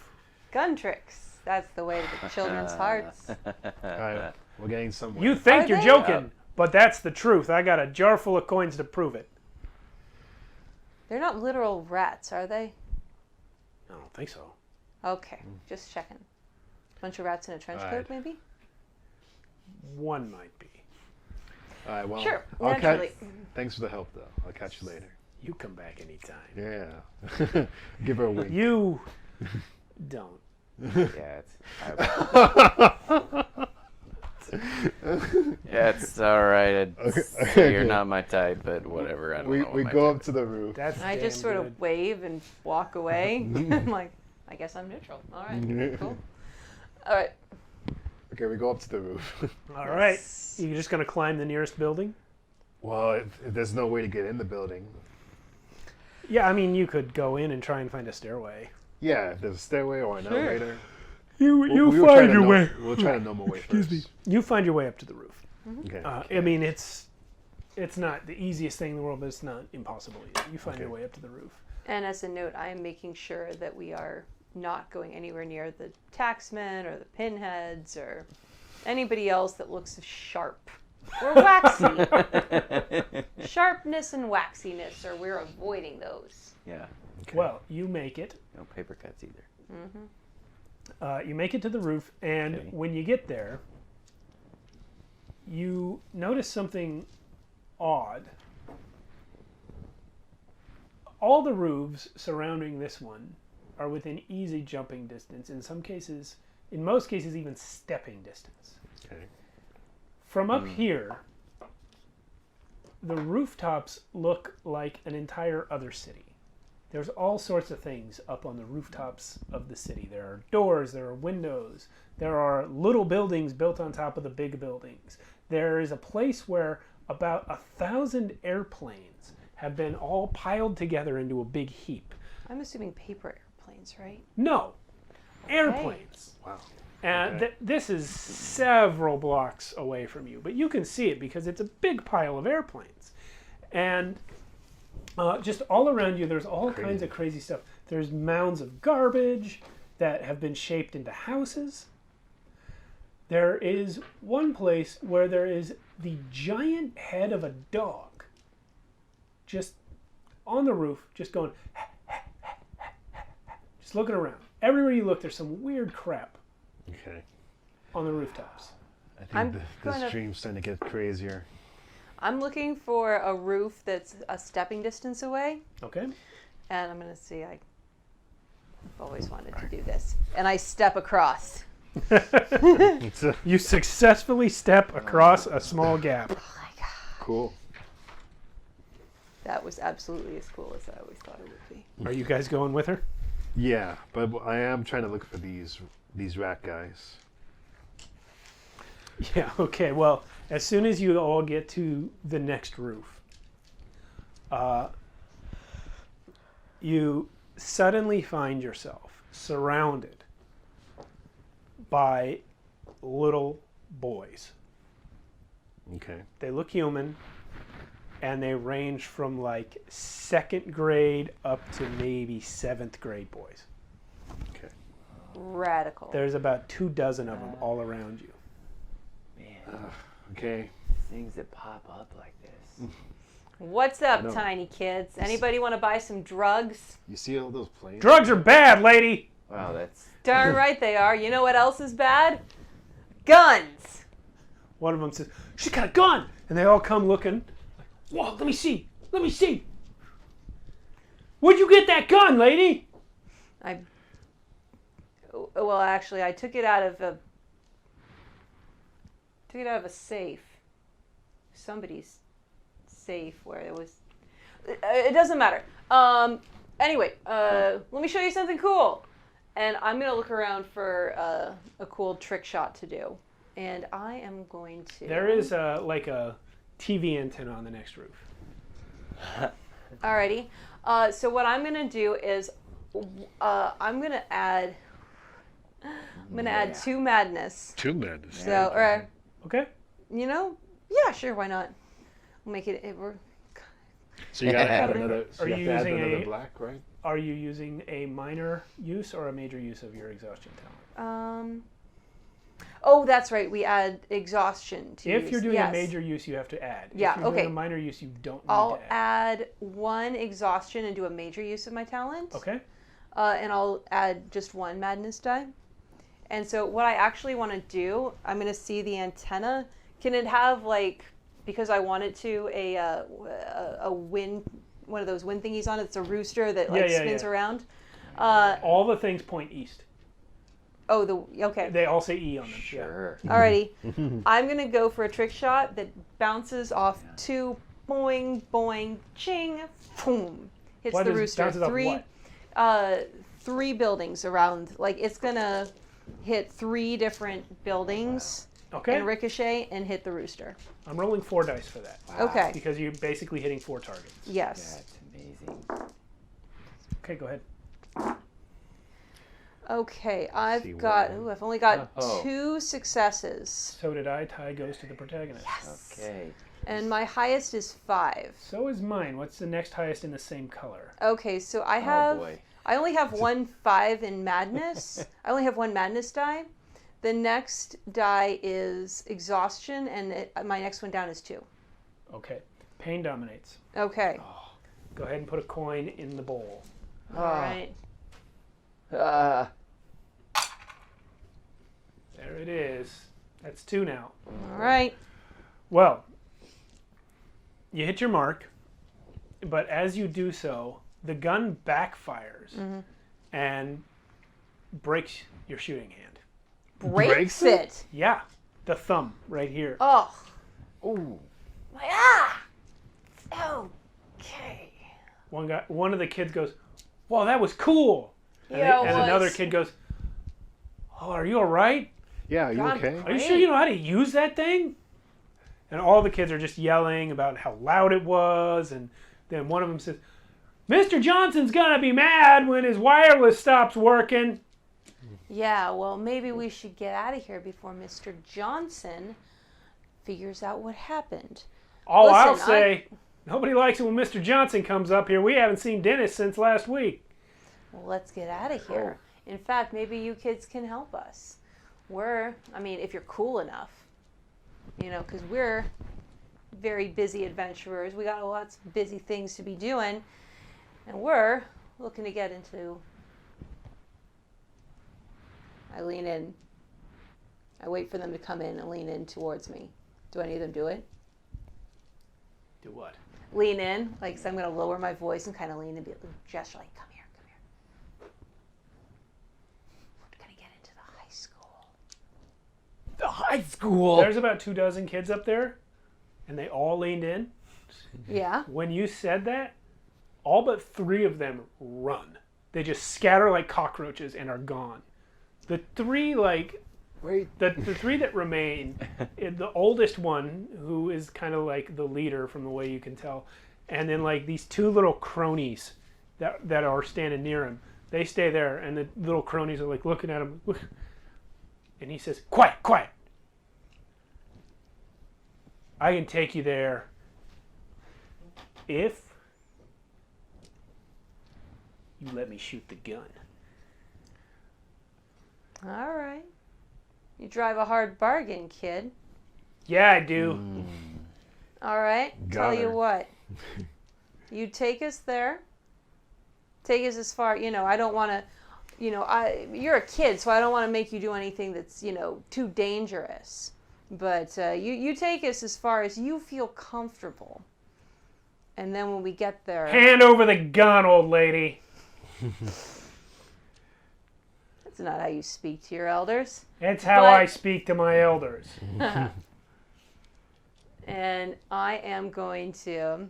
Gun tricks. That's the way to the children's hearts. All right, we're getting somewhere. You think Are you're they? joking, but that's the truth. I got a jar full of coins to prove it. They're not literal rats, are they? I don't think so. Okay, just checking. Bunch of rats in a trench coat, Alright. maybe? One might be. All right, well, Sure, I'll naturally. Thanks for the help, though. I'll catch you later. You come back anytime. Yeah. Give her a wink. You don't. Yeah, it's all right. You're not my type, but whatever. I don't know. We go up to the roof. That's And I just sort of wave and walk away. I'm like, I guess I'm neutral. All right, cool. All right. Okay, we go up to the roof. All right. You're just going to climb the nearest building? Well, if there's no way to get in the building. Yeah, I mean, you could go in and try and find a stairway. Yeah, if there's a stairway or an elevator. You find your way. We'll try to know my way first. You find your way up to the roof. Okay. I mean, it's not the easiest thing in the world, but it's not impossible either. You find your way up to the roof. And as a note, I am making sure that we are not going anywhere near the taxmen or the pinheads or anybody else that looks sharp or waxy. Sharpness and waxiness, or we're avoiding those. Yeah. Okay. Well, you make it. No paper cuts either. You make it to the roof, and Okay. when you get there, you notice something odd. All the roofs surrounding this one are within easy jumping distance. In most cases, even stepping distance. Okay. From up here, the rooftops look like an entire other city. There's all sorts of things up on the rooftops of the city. There are doors, there are windows, there are little buildings built on top of the big buildings. There is a place where about 1,000 airplanes have been all piled together into a big heap. I'm assuming paper airplanes, right? No, airplanes. Wow. And Okay. this is several blocks away from you, but you can see it because it's a big pile of airplanes. And just all around you, there's all kinds of crazy stuff. There's mounds of garbage that have been shaped into houses. There is one place where there is the giant head of a dog just on the roof, just going, just looking around. Everywhere you look, there's some weird crap Okay. on the rooftops. I think I'm this gonna- dream's starting to get crazier. I'm looking for a roof that's a stepping distance away, Okay? and I'm going to see. I've always wanted to do this. And I step across. It's You successfully step across a small gap. Oh my God. cool. That was absolutely as cool as I always thought it would be. Are you guys going with her? Yeah, but I am trying to look for these rat guys. Yeah, okay. Well, as soon as you all get to the next roof, you suddenly find yourself surrounded by little boys. Okay. They look human, and they range from like 2nd grade up to maybe 7th grade boys. Okay. Radical. There's about 24 of them all around you. Man, Okay. things that pop up like this. What's up, know. tiny kids? Anybody want to buy some drugs? You see all those planes? Drugs are bad, lady! Wow, that's Darn right they are. You know what else is bad? Guns. One of them says, "She's got a gun!" And they all come looking. Whoa, let me see. Let me see. Where'd you get that gun, lady? Well, actually, I took it out of a safe. Somebody's safe where it was. It doesn't matter. Anyway, let me show you something cool. And I'm gonna look around for a cool trick shot to do. And I am going to. There is like a TV antenna on the next roof. Alrighty. So what I'm gonna do is, I'm gonna add 2 madness. Two madness. So, or Okay? yeah, sure, why not? We'll make it. So you gotta add another. So Are you you have to add using another a- black, right? Are you using a minor use or a major use of your exhaustion talent? Oh, that's right. We add exhaustion to. If you're doing yes. a major use, you have to add. Yeah, If you're doing okay. a minor use, you don't need I'll to add. add 1 exhaustion and do a major use of my talent. Okay? And I'll add just 1 madness die. And so what I actually want to do, I'm going to see the antenna. Can it have, like, because I want it to, a wind one of those wind thingies on it. It's a rooster that Yeah, yeah, spins yeah. around. All the things point east. Okay. They all say E on them. Sure. Alrighty. I'm gonna go for a trick shot that bounces off 2 boing boing ching boom. Hits What the is- rooster. bounces off what? 3 buildings around. Like it's gonna hit 3 different buildings Okay. and ricochet and hit the rooster. I'm rolling 4 dice for that. Okay. Because you're basically hitting 4 targets. Yes. That's amazing. Okay, go ahead. Okay, See I've what- only got Oh. 2 successes. So did I. Tie goes to the protagonist. Okay. And my highest is 5. So is mine. What's the next highest in the same color? Okay, so I Oh have boy. I only have 1 5 in madness. I only have 1 madness die. The next die is exhaustion, and my next one down is 2. Okay. Pain dominates. Okay. Go ahead and put a coin in the bowl. All right. Ah. There it is. That's 2 now. All right. Well, you hit your mark, but as you do so, the gun backfires and breaks your shooting hand. Breaks Breaks it. Yeah, the thumb right here. Oh. Ooh. Okay. One of the kids goes, "Wow, that was cool," and, Yeah, it and another was. kid goes, "Oh, are you all right? Yeah, are you God, okay? Are you sure you know how to use that thing?" And all the kids are just yelling about how loud it was, and then one of them says, "Mr. Johnson's gonna be mad when his wireless stops working." Yeah, well, maybe we should get out of here before Mr. Johnson figures out what happened. All I'll Listen, say, nobody likes it when Mr. Johnson comes up here. We haven't seen Dennis since last week. Well, let's get out of here. In fact, maybe you kids can help us. If you're cool enough, because we're very busy adventurers. We got lots of busy things to be doing, and we're looking to get into. I lean in. I wait for them to come in and lean in towards me. Do any of them do it? Do what? Lean in, so I'm going to lower my voice and kind of lean and be gesture like, come here, come here. We're going to get into the high school. The high school. There's about 24 kids up there, and they all leaned in. Yeah. When you said that, all but 3 of them run. They just scatter like cockroaches and are gone. The 3, Wait. the 3 that remain, the oldest one, who is kind of like the leader from the way you can tell, and then these 2 little cronies that are standing near him, they stay there, and the little cronies are looking at him, and he says, "Quiet, quiet. I can take you there if you let me shoot the gun." All right. You drive a hard bargain, kid. Yeah, I do. All right. Got Tell you her. what. You take us there. Take us as far. I don't want to. You're a kid, so I don't want to make you do anything that's too dangerous. But you take us as far as you feel comfortable. And then when we get there, Hand over the gun, old lady. that's not how you speak to your elders. That's how But- I speak to my elders. And I am going to.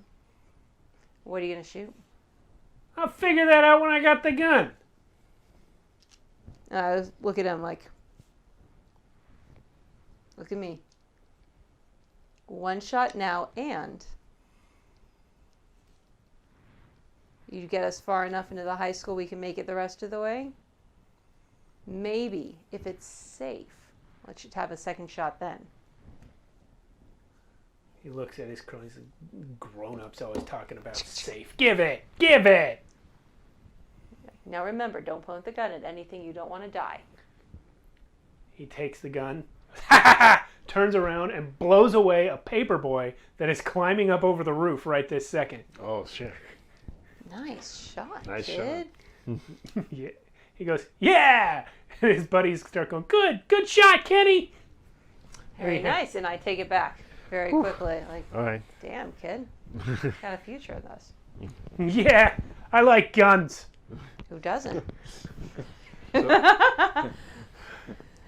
What are you going to shoot? I'll figure that out when I got the gun. And I look at him like, look at me. 1 shot now, and you get us far enough into the high school we can make it the rest of the way. Maybe, if it's safe, let's have a second shot then. He looks at his cronies. Grown-ups always talking about safe. Give it. Give it. Now remember, don't point the gun at anything you don't want to die. He takes the gun, turns around, and blows away a paper boy that is climbing up over the roof right this second. Oh, shit. Nice shot, Nice kid. Yeah. He goes, "Yeah!" And his buddies start going, Good shot, Kenny!" Very Yeah. nice, and I take it back very quickly. All right. Damn, kid. Got a future in this. Yeah, I like guns. Who doesn't?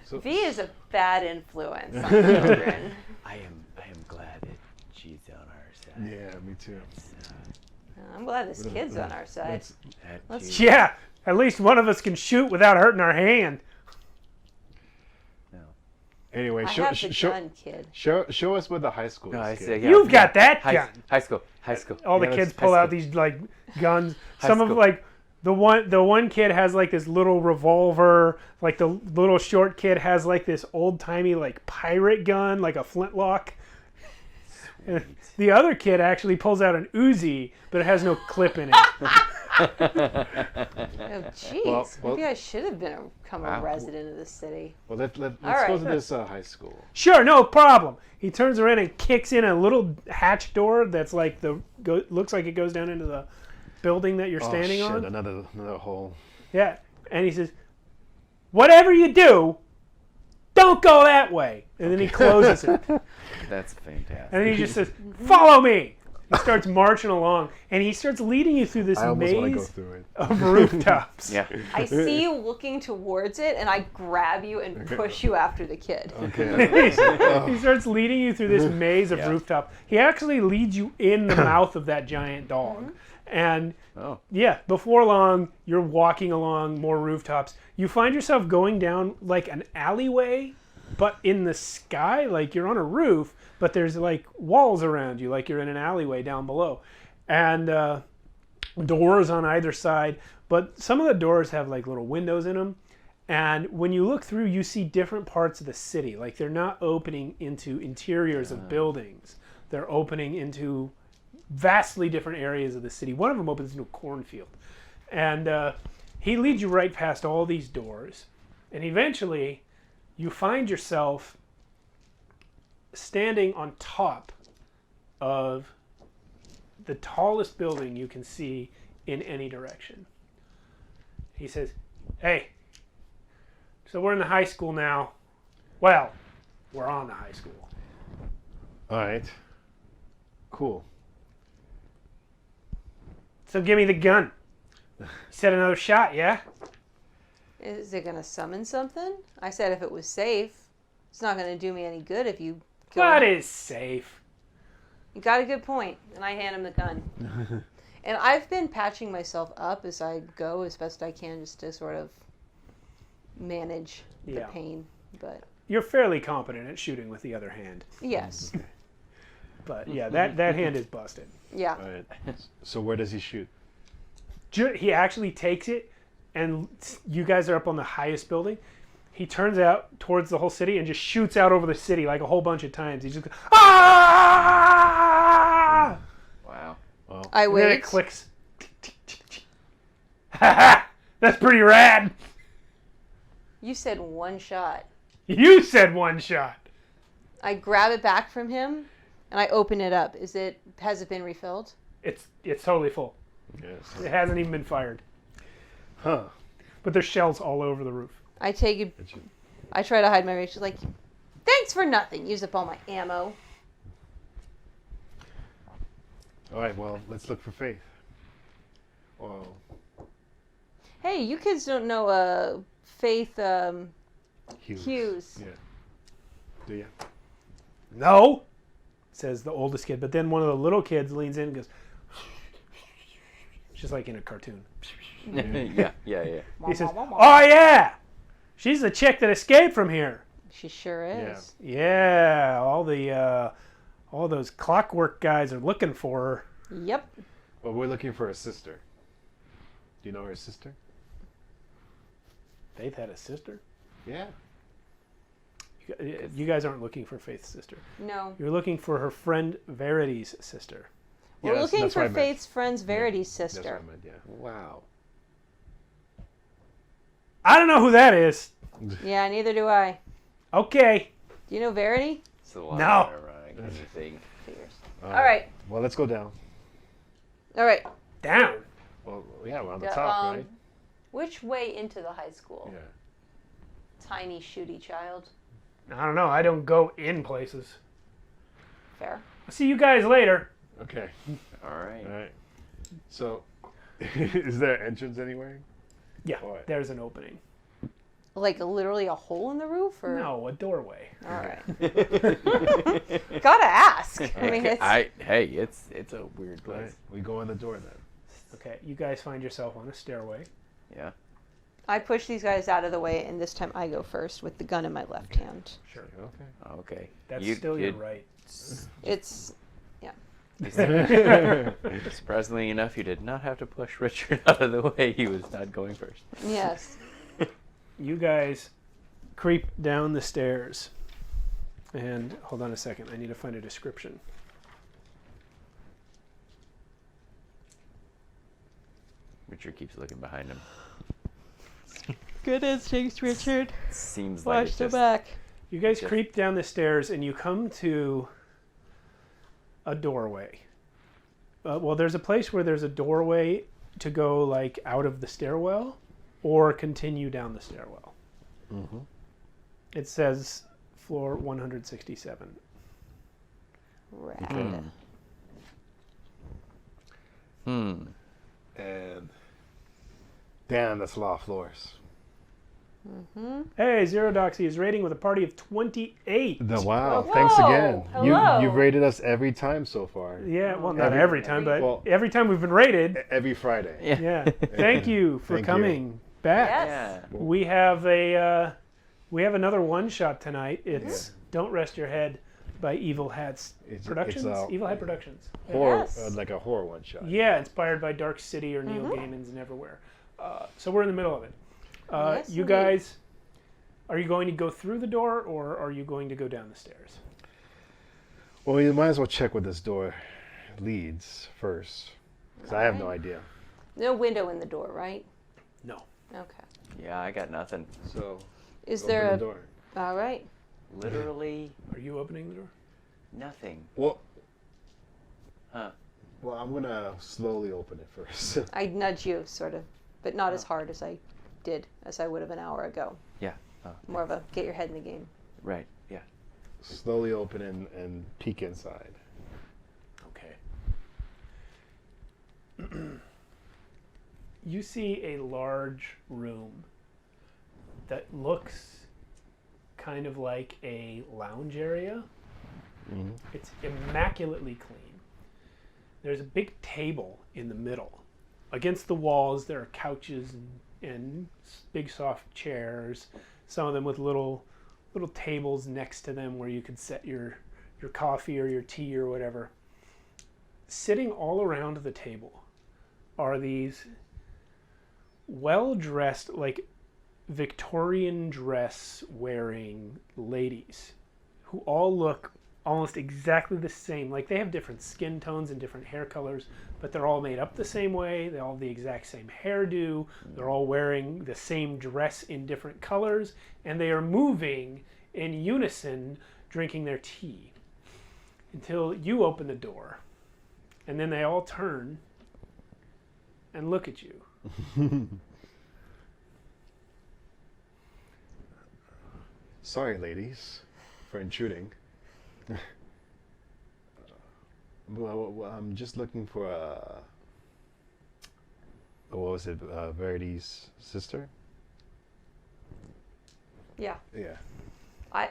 So, V is a bad influence on children. I am glad that she's on our side. yeah, me too. I'm glad this kid's on our side. Let's- Yeah, at least one of us can shoot without hurting our hand. No. Anyway, I show, have the show, gun, kid. show us where the high school No, I is. say, kid. yeah, You've got yeah. that gun. High school. All the Yeah, kids let's- pull high out school. these like guns. High Some of school. like the one kid has like this little revolver. Like the little short kid has like this old timey like pirate gun, like a flintlock. And the other kid actually pulls out an Uzi, but it has no clip in it. Oh, jeez. Well- Maybe I should have become a Wow. resident of the city. Well, let's All go right. to this high school. Sure, no problem. He turns around and kicks in a little hatch door that's like looks like it goes down into the building that you're standing oh, shit, on. Another hole. Yeah, and he says, "Whatever you do, don't go that way." And then he closes it, That's fantastic. and then he just says, "Follow me." He starts marching along, and he starts leading you through this I almost want to go maze through it. of rooftops. Yeah. I see you looking towards it, and I grab you and push you after the kid. Okay. He starts leading you through this maze of Yeah. rooftop. He actually leads you in the mouth of that giant dog. And Oh. yeah, before long, you're walking along more rooftops. You find yourself going down like an alleyway, but in the sky. Like you're on a roof, but there's like walls around you, like you're in an alleyway down below. And doors on either side. But some of the doors have like little windows in them. And when you look through, you see different parts of the city. Like they're not opening into interiors of buildings. They're opening into vastly different areas of the city. One of them opens into a cornfield. And he leads you right past all these doors. And eventually, you find yourself standing on top of the tallest building you can see in any direction. He says, "Hey, so we're in the high school now. Well, we're on the high school. All right. Cool. So give me the gun. You said another shot, yeah? Is it going to summon something? I said if it was safe. It's not going to do me any good if you kill What him. is safe? You got a good point. And I hand him the gun. And I've been patching myself up as I go as best I can just to sort of manage the Yeah. pain. But You're fairly competent at shooting with the other hand. yes. But yeah, that hand is busted. Yeah. All right. So where does he shoot? He actually takes it, and you guys are up on the highest building. He turns out towards the whole city and just shoots out over the city like a whole bunch of times. He just goes, ah! Wow. I And then it wait. clicks. That's pretty rad. You said one shot. You said one shot. I grab it back from him and I open it up. Has it been refilled? It's totally full. Yes. It hasn't even been fired. Huh. But there's shells all over the roof. I take it. I try to hide my rage. She's like, thanks for nothing. Use up all my ammo. All right. Well, let's look for Faith. Well, Hey, you kids don't know Faith Hughes. Hughes. Yeah. Do you? No, says the oldest kid. But then one of the little kids leans in and goes, just like in a cartoon. yeah. He says, "Oh yeah, she's the chick that escaped from here. She sure is. Yeah, all those clockwork guys are looking for her." Yep. Well, we're looking for a sister. Do you know her sister? Faith had a sister. Yeah. You guys aren't looking for Faith's sister. No. You're looking for her friend Verity's sister. We're Yeah, looking that's what for I meant. Faith's friend's Verity's That's what sister. I meant, yeah. Wow. I don't know who that is. Yeah, neither do I. Okay. Do you know Verity? It's a lot No. ironic, don't you think? Figures. All All right. Well, let's go down. All right. Down. Well, yeah, we're on the Yeah, top, right? Which way into the high school? Yeah. Tiny shooty child. I don't know. I don't go in places. Fair. I'll see you guys later. Okay. All right. All right. So, is there an entrance anywhere? Yeah, Alright. there's an opening. Like literally a hole in the roof, or No, a doorway. all right. Gotta ask. I mean, it's Hey, it's a weird Right. place. We go in the door then. Okay, you guys find yourself on a stairway. Yeah. I push these guys out of the way, and this time I go first with the gun in my left hand. Sure. Okay. Okay. That's You- still your you- right. It's Surprisingly enough, you did not have to push Richard out of the way. He was not going first. yes. You guys creep down the stairs. And hold on a second, I need to find a description. Richard keeps looking behind him. Good instincts, Richard. Seems like Watch it the just, back. You guys Just- creep down the stairs and you come to a doorway. Well, there's a place where there's a doorway to go like out of the stairwell or continue down the stairwell. Mm-hmm. It says floor 167. Rad. Hmm. And damn, that's a lot of floors. Hey, Zero Doxy is rating with a party of 28. Wow, Whoa, thanks again. hello. You've rated us every time so far. Yeah, well, not Every- every time, but well- every time we've been rated. Every Friday. Yeah. Yeah. Thank you for Thank you. coming back. Yes. Yeah. We have another one shot tonight. It's Don't Rest Your Head by Evil Hats It's Productions. a Evil Hat Productions. horror, Yes. like a horror one shot. Yeah, inspired by Dark City or Neil Gaiman's Neverwhere. So we're in the middle of it. Yes, You indeed. guys, are you going to go through the door or are you going to go down the stairs? Well, you might as well check where this door leads first, because I have no idea. No window in the door, right? No. Okay. Yeah, I got nothing. So, Is open there the a? door. All right. Literally Are you opening the door? nothing. Well, Huh. well, I'm gonna slowly open it first. I nudge you, sort of, but not as hard as I would have an hour ago. Yeah. Oh, More of a get your head in the game. right. Yeah. Slowly open and peek inside. Okay. You see a large room that looks kind of like a lounge area. It's immaculately clean. There's a big table in the middle. Against the walls, there are couches and big soft chairs. Some of them with little tables next to them where you could set your coffee or your tea or whatever. Sitting all around the table are these well-dressed, like Victorian dress wearing ladies who all look almost exactly the same. Like they have different skin tones and different hair colors, but they're all made up the same way. They all have the exact same hairdo. They're all wearing the same dress in different colors, and they are moving in unison, drinking their tea until you open the door, and then they all turn and look at you. Sorry, ladies, for intruding. Well, I'm just looking for what was it? Verity's sister? Yeah. Yeah. I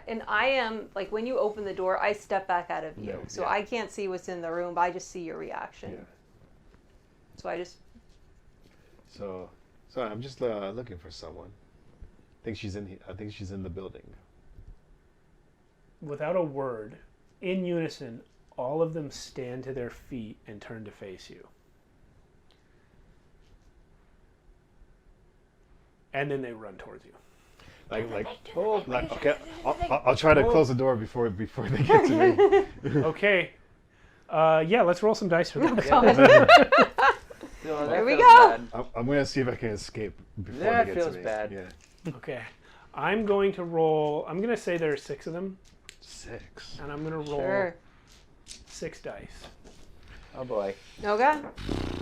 am like when you open the door, I step back out of you, Yeah, so yeah. I can't see what's in the room, but I just see your reaction. Yeah. So I just So I'm just looking for someone. I think she's in the building. Without a word, in unison, all of them stand to their feet and turn to face you. And then they run towards you. Like okay, I'll try to close the door before they get to me. Okay. Yeah, let's roll some dice for that. No, There we feels go. bad. I'm gonna see if I can escape before That they get feels to me. bad. Yeah. Okay. I'm going to roll. I'm going to say there are 6 of them, 6. and I'm going to roll sure. 6 dice. Oh boy. Okay.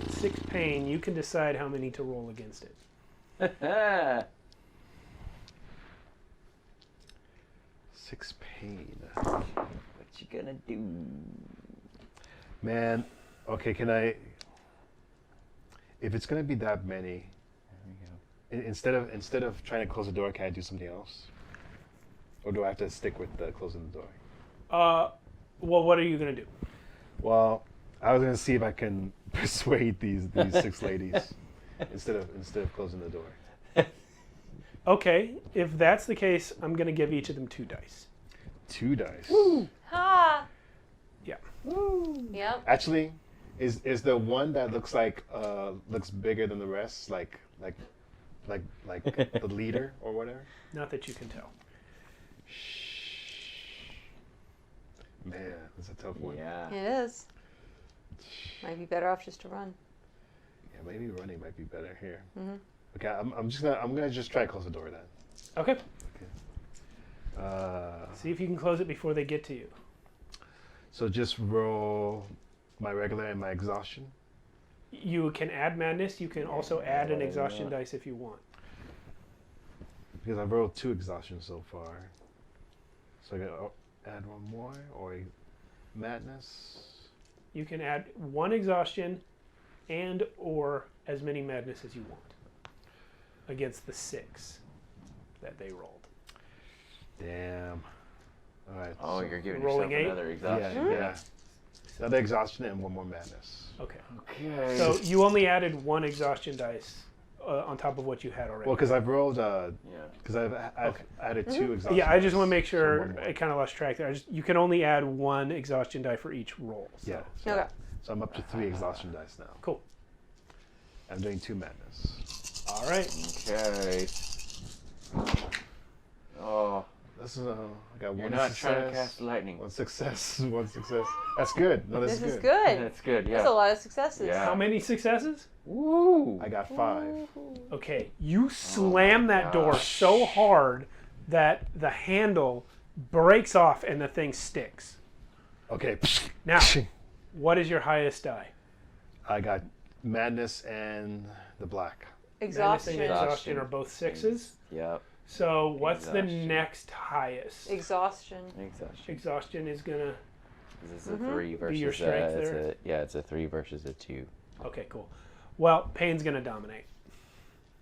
6 pain. You can decide how many to roll against it. What 6 pain. you gonna do? Man, okay, can I if it's gonna be that many, instead of trying to close the door, can I do something else, or do I have to stick with closing the door? Well, what are you gonna do? Well, I was gonna see if I can persuade these 6 ladies instead of closing the door. Okay, if that's the case, I'm gonna give each of them 2 dice. 2 dice. Ha! Yeah. Yep. Actually, is the one that looks like looks bigger than the rest, like the leader or whatever? Not that you can tell. Man, that's a tough one. Yeah. It is. Might be better off just to run. Yeah, maybe running might be better here. Mm-hmm. Okay, I'm gonna just try to close the door then. Okay. Okay. See if you can close it before they get to you. So just roll my regular and my exhaustion. You can add madness. You can also add an whatever you exhaustion want. dice if you want. Because I've rolled 2 exhaustion so far. So I gotta add 1 more or a madness. You can add 1 exhaustion and or as many madness as you want against the 6 that they rolled. Damn. All right. Oh, so- you're giving Rolling yourself 8? another exhaustion. Yeah. Another exhaustion and 1 more madness. Okay. Okay. So you only added 1 exhaustion dice on top of what you had already. Well, because I've rolled, yeah. because I've Okay. added 2 exhaustion. Yeah, I just want to make dice, so sure 1 more. I kind of lost track there. You can only add 1 exhaustion die for each roll. So. Yeah. Okay. So I'm up to 3 exhaustion dice now. Cool. I'm doing 2 madness. All right. Okay. Oh, This is I got you're 1 not success. trying to cast lightning. 1 success. 1 success. That's good. No, This is good. good. That's good. That's Yeah. a lot of successes. Yeah. How many successes? Woo. I got 5. Okay. You slam that door gosh. so hard that the handle breaks off and the thing sticks. Okay. Now, what is your highest die? I got madness and the black. Madness Exhaustion. and exhaustion are both 6s. Yep. So what's the Exhaustion. next highest? Exhaustion. Exhaustion. Exhaustion is gonna. This is a 3 versus your strength it's there? it's a 3 versus a 2. Okay, cool. Well, pain's gonna dominate.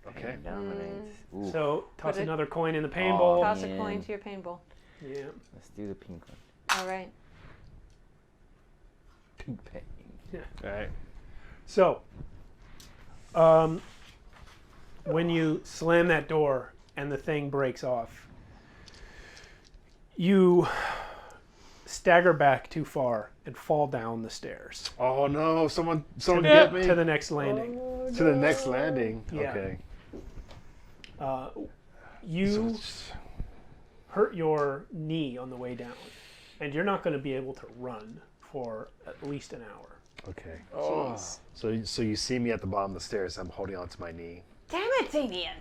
Okay. Pain dominates. Ooh. So toss Put it- another coin in the pain Aw. bowl. Toss a man. coin to your pain bowl. Yeah. Let's do the pink one. All right. Pink pain. All right. So, when you slam that door and the thing breaks off, you stagger back too far and fall down the stairs Oh no! Someone to, get me to the next landing. to the next landing. Yeah. Okay. You hurt your knee on the way down, and you're not going to be able to run for at least an hour. Okay. Jeez. So you see me at the bottom of the stairs. I'm holding onto my knee. Damn it, Damien.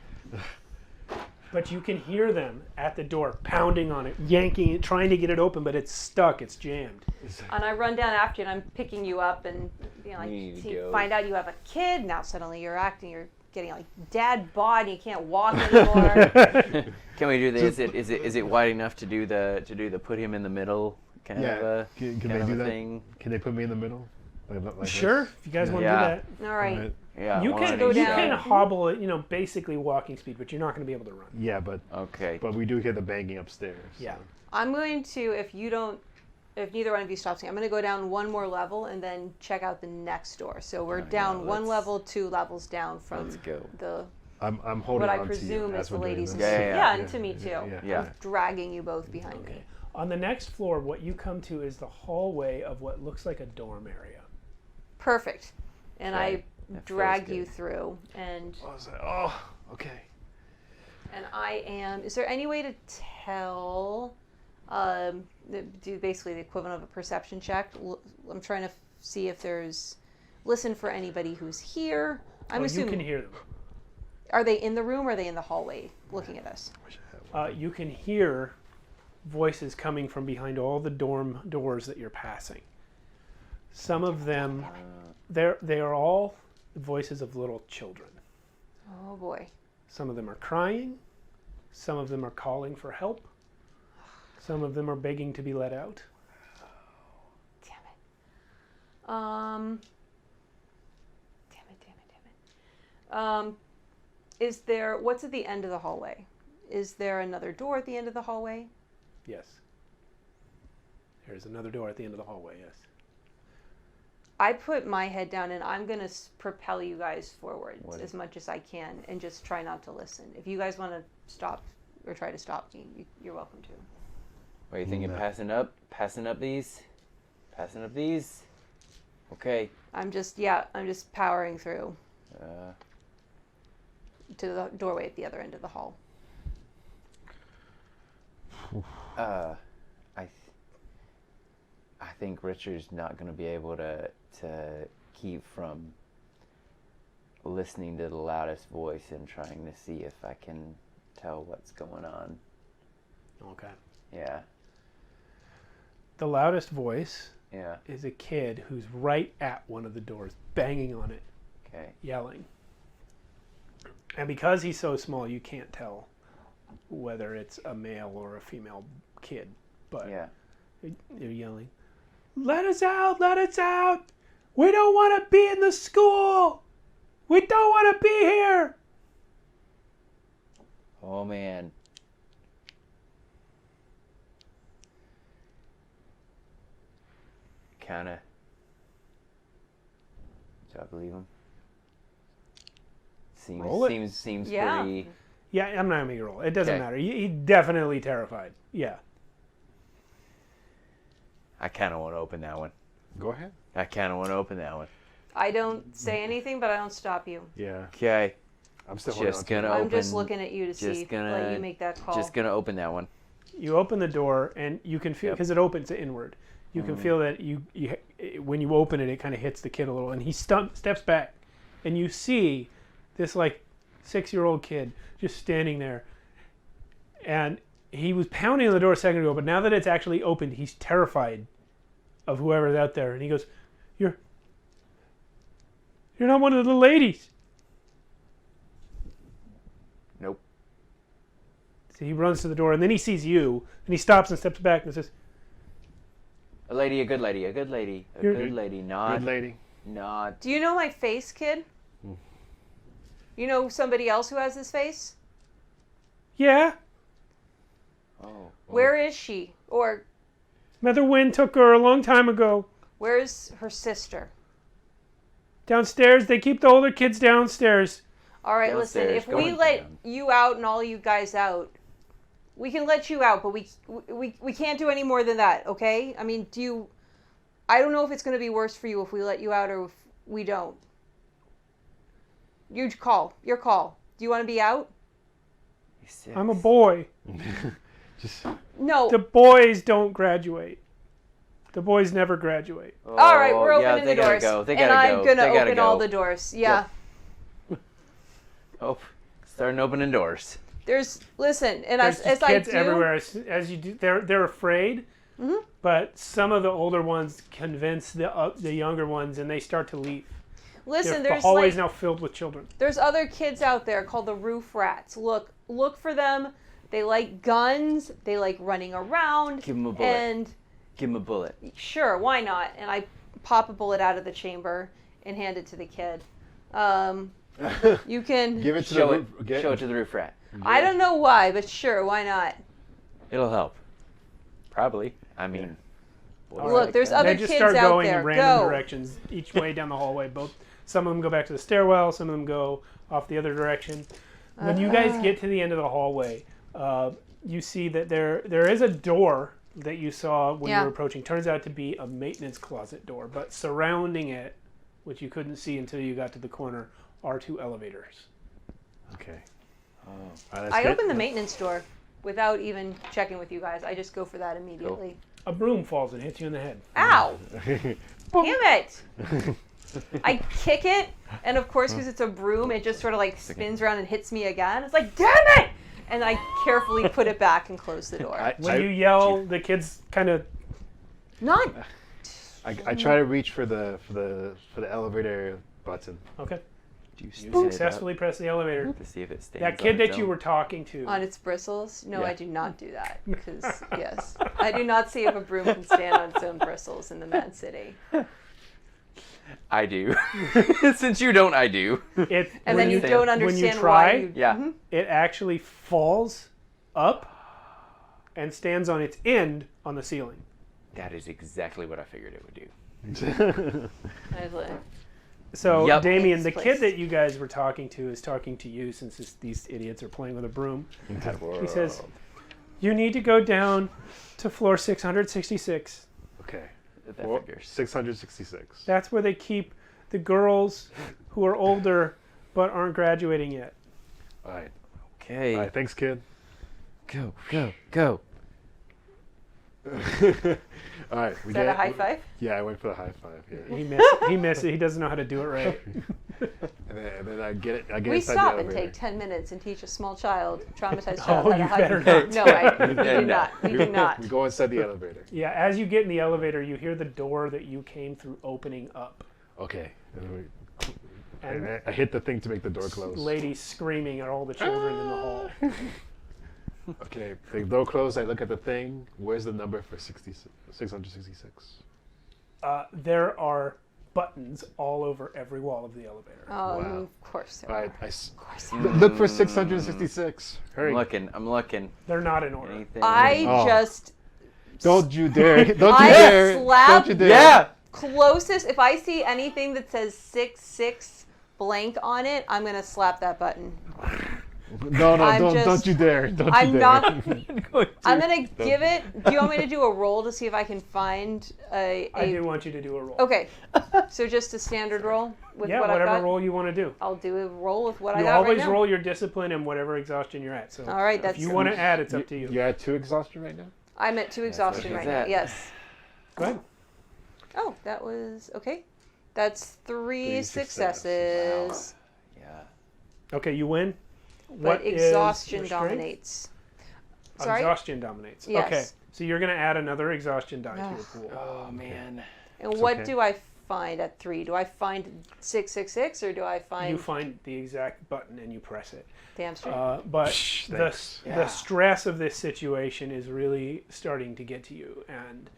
But you can hear them at the door pounding on it, yanking it, trying to get it open, but it's stuck, it's jammed. And I run down after you, and I'm picking you up, and you know, You need like, to you go. find out you have a kid. Now suddenly you're getting like dad bod, and you can't walk anymore. Can we do this? Is it wide enough to do the put him in the middle kind of Yeah. a Can kind they of do a that? thing? Can they put me in the middle? Like Sure, this? if you guys Yeah. want to Yeah. do that. All right. Alright. Yeah. You one can on go each you down. can side. hobble it, basically walking speed, but you're not going to be able to run. Yeah, but Okay. we do hear the banging upstairs. Yeah. I'm going to, if neither one of you stops me, I'm going to go down 1 more level and then check out the next door. So we're down 1 let's- level, 2 levels down from Let's go. the I'm holding what I on to you presume as is the we're doing ladies. this. And Yeah. and to me too. Yeah. I'm dragging you both behind me. On the next floor, what you come to is the hallway of what looks like a dorm area. Perfect. And Okay. I That feels drag good. you through, and I was like, oh, okay. I am. Is there any way to tell? Do basically the equivalent of a perception check. I'm trying to see if there's. Listen for anybody who's here. I'm You assuming. can hear them. Are they in the room or are they in the hallway looking at us? You can hear voices coming from behind all the dorm doors that you're passing. Some of them, they are all voices of little children. Oh boy. Some of them are crying. Some of them are calling for help. Some of them are begging to be let out. Damn it. Damn it. What's at the end of the hallway? Is there another door at the end of the hallway? Yes. There's another door at the end of the hallway, yes. I put my head down and I'm going to propel you guys forward as much as I can and just try not to listen. If you guys want to stop or try to stop me, you're welcome to. What are you thinking? Passing up these? Passing up these? Okay. I'm just powering through to the doorway at the other end of the hall. I think Richard's not going to be able to keep from listening to the loudest voice and trying to see if I can tell what's going on. Okay. Yeah. The loudest voice Yeah. is a kid who's right at one of the doors, banging on it, Okay. yelling. And because he's so small, you can't tell whether it's a male or a female kid. But Yeah. they're yelling, "Let us out! Let us out! We don't want to be in the school! We don't want to be here!" Oh man. Kinda. Do I believe him? Roll it. Seems Yeah. pretty. Yeah, I'm not going to make a roll. It doesn't Okay. matter. He's definitely terrified. Yeah. I kind of want to open that one. Go ahead. I kind of want to open that one. I don't say anything, but I don't stop you. Yeah. Okay. I'm still holding Just on to it. gonna I'm open. just looking at you to see, let you make that call. Just gonna open that one. You open the door, and you can feel, Yep. because it opens inward, you can feel that when you open it, it kind of hits the kid a little, and he steps back, and you see this like 6-year-old kid just standing there, and he was pounding on the door a second ago, but now that it's actually opened, he's terrified of whoever's out there, and he goes, "You're not one of the ladies." Nope. So he runs to the door, and then he sees you, and he stops and steps back and says, A lady, a good lady, a good lady, a You're- good lady. Not, Good lady. not. Do you know my face, kid? You know somebody else who has this face? "Yeah, Oh. Where is she? Or Mother Wynn took her a long time ago. where's her sister? Downstairs, they keep the older kids downstairs." All right, listen, Downstairs, if we going let down. you out and all you guys out, we can let you out, but we can't do any more than that, okay? I mean, I don't know if it's going to be worse for you if we let you out or if we don't. Your call. Do you want to be out? He's six. "I'm a boy. Just No. The boys don't graduate. The boys never graduate." Oh, All right, we're yeah, opening they the gotta doors. Go. They and gotta I'm go. going to They gotta open go. all the doors. Yeah. Oh, starting opening doors. Listen, and There's as just I kids do, everywhere. As you do, they're afraid. Mm-hmm. But some of the older ones convince the younger ones, and they start to leave. listen, The there's hallway's like now filled with children. there's other kids out there called the roof rats. Look for them. They like guns. They like running around. Give 'em a bullet. And Give him a bullet. sure, why not? And I pop a bullet out of the chamber and hand it to the kid. You can. give it to Show the it. roof. Get, Show it to the roof rat. I don't know why, but sure, why not? It'll help. Probably. I mean. what All is Look, it? there's other They just kids start out going there. in random Go. directions each way down the hallway. Some of them go back to the stairwell. Some of them go off the other direction. When you guys get to the end of the hallway, you see that there is a door that you saw when you Yeah. were approaching. Turns out to be a maintenance closet door, but surrounding it, which you couldn't see until you got to the corner, are 2 elevators. Okay. Oh. All right, let's I get- open the maintenance door without even checking with you guys. I just go for that immediately. A broom falls and hits you in the head. Ow! Damn it! I kick it, and of course, because it's a broom, it just sort of like spins around and hits me again. It's like, damn it! And I carefully put it back and close the door. When you yell, the kids kind of. Not. I try to reach for the elevator button. Okay. Do you You stand it successfully press the elevator. up to see if it stands That on kid its that you own? were talking to. On its bristles? No, Yeah. I do not do that. Because, yes, I do not see if a broom can stand on its own bristles in the Mad City. I do. Since you don't, I do. It, And when then you you- don't when understand you try, why. You, Yeah. it actually falls up and stands on its end on the ceiling. That is exactly what I figured it would do. I was like, So, Yep. Damien, the Place. kid that you guys were talking to is talking to you since these idiots are playing with a broom. He says, you need to go down to floor 666. Okay. That Well, figures. 666. That's where they keep the girls who are older but aren't graduating yet. All right. Okay. All right. Thanks, kid. Go, go, go. All right. is that a high five? Yeah, I went for the high five. Yeah. He missed it. He doesn't know how to do it right. And then I get it. I get We inside stop the and elevator. take 10 minutes and teach a small child, traumatized child, Oh, how to you hug. better not. No, we Yeah, do no. not. We do not. We go inside the elevator. Yeah, as you get in the elevator, you hear the door that you came through opening up. Okay. And And I hit the thing to make the door close. lady screaming at all the children in the hall. Okay. The door closed. I look at the thing. Where's the number for 666? There are buttons all over every wall of the elevator. Oh, Wow. of course there All are. right. Of course. Look for 666. Hurry. I'm looking. They're not in order. Anything? I Oh. just Don't you dare. Don't you I dare. Don't slapped you dare. Yeah! closest. If I see anything that says 66 blank on it, I'm gonna slap that button. No, I'm don't just- you dare. Don't I'm you dare. not. I'm gonna give it. Do you want me to do a roll to see if I can find I do want you to do a roll. Okay, so just a standard roll with Yeah, what I've whatever got. roll you want to do. I'll do a roll with what I You got always right now. roll your discipline and whatever exhaustion you're at. So All right, if that's. you want to add, it's up to you. You're at 2 exhaustion right now? I'm at 2 exhaustion what right she's now. at. Yes. Go ahead. Oh, that was okay. That's 3 Three successes. Yeah. Okay, you win. But What is exhaustion your strength? dominates. Sorry. Exhaustion dominates. Yes. Okay, so you're going to add another exhaustion die to your Ugh. pool. Oh, man. And It's what okay. do I find at 3? Do I find 666 or do I find You find the exact button and you press it. damn straight? But Shh, the thanks. Yeah. the stress of this situation is really starting to get to you, and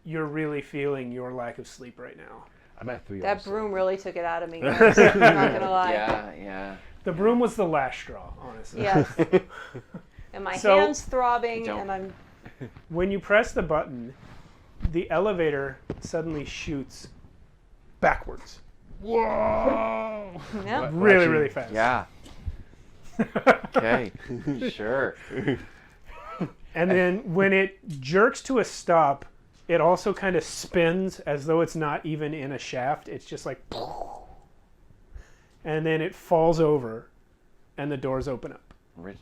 you're really feeling your lack of sleep right now. I'm at 3 That also. broom really took it out of me, guys. I'm not gonna lie. Yeah. The broom was the last straw, honestly. Yes. And my So- hands throbbing, Don't- and I'm. When you press the button, the elevator suddenly shoots backwards, Whoa! Yeah. really, actually- really fast. Yeah. Okay. Sure. And then when it jerks to a stop, it also kind of spins as though it's not even in a shaft. It's just like, and then it falls over, and the doors open up. Yeah.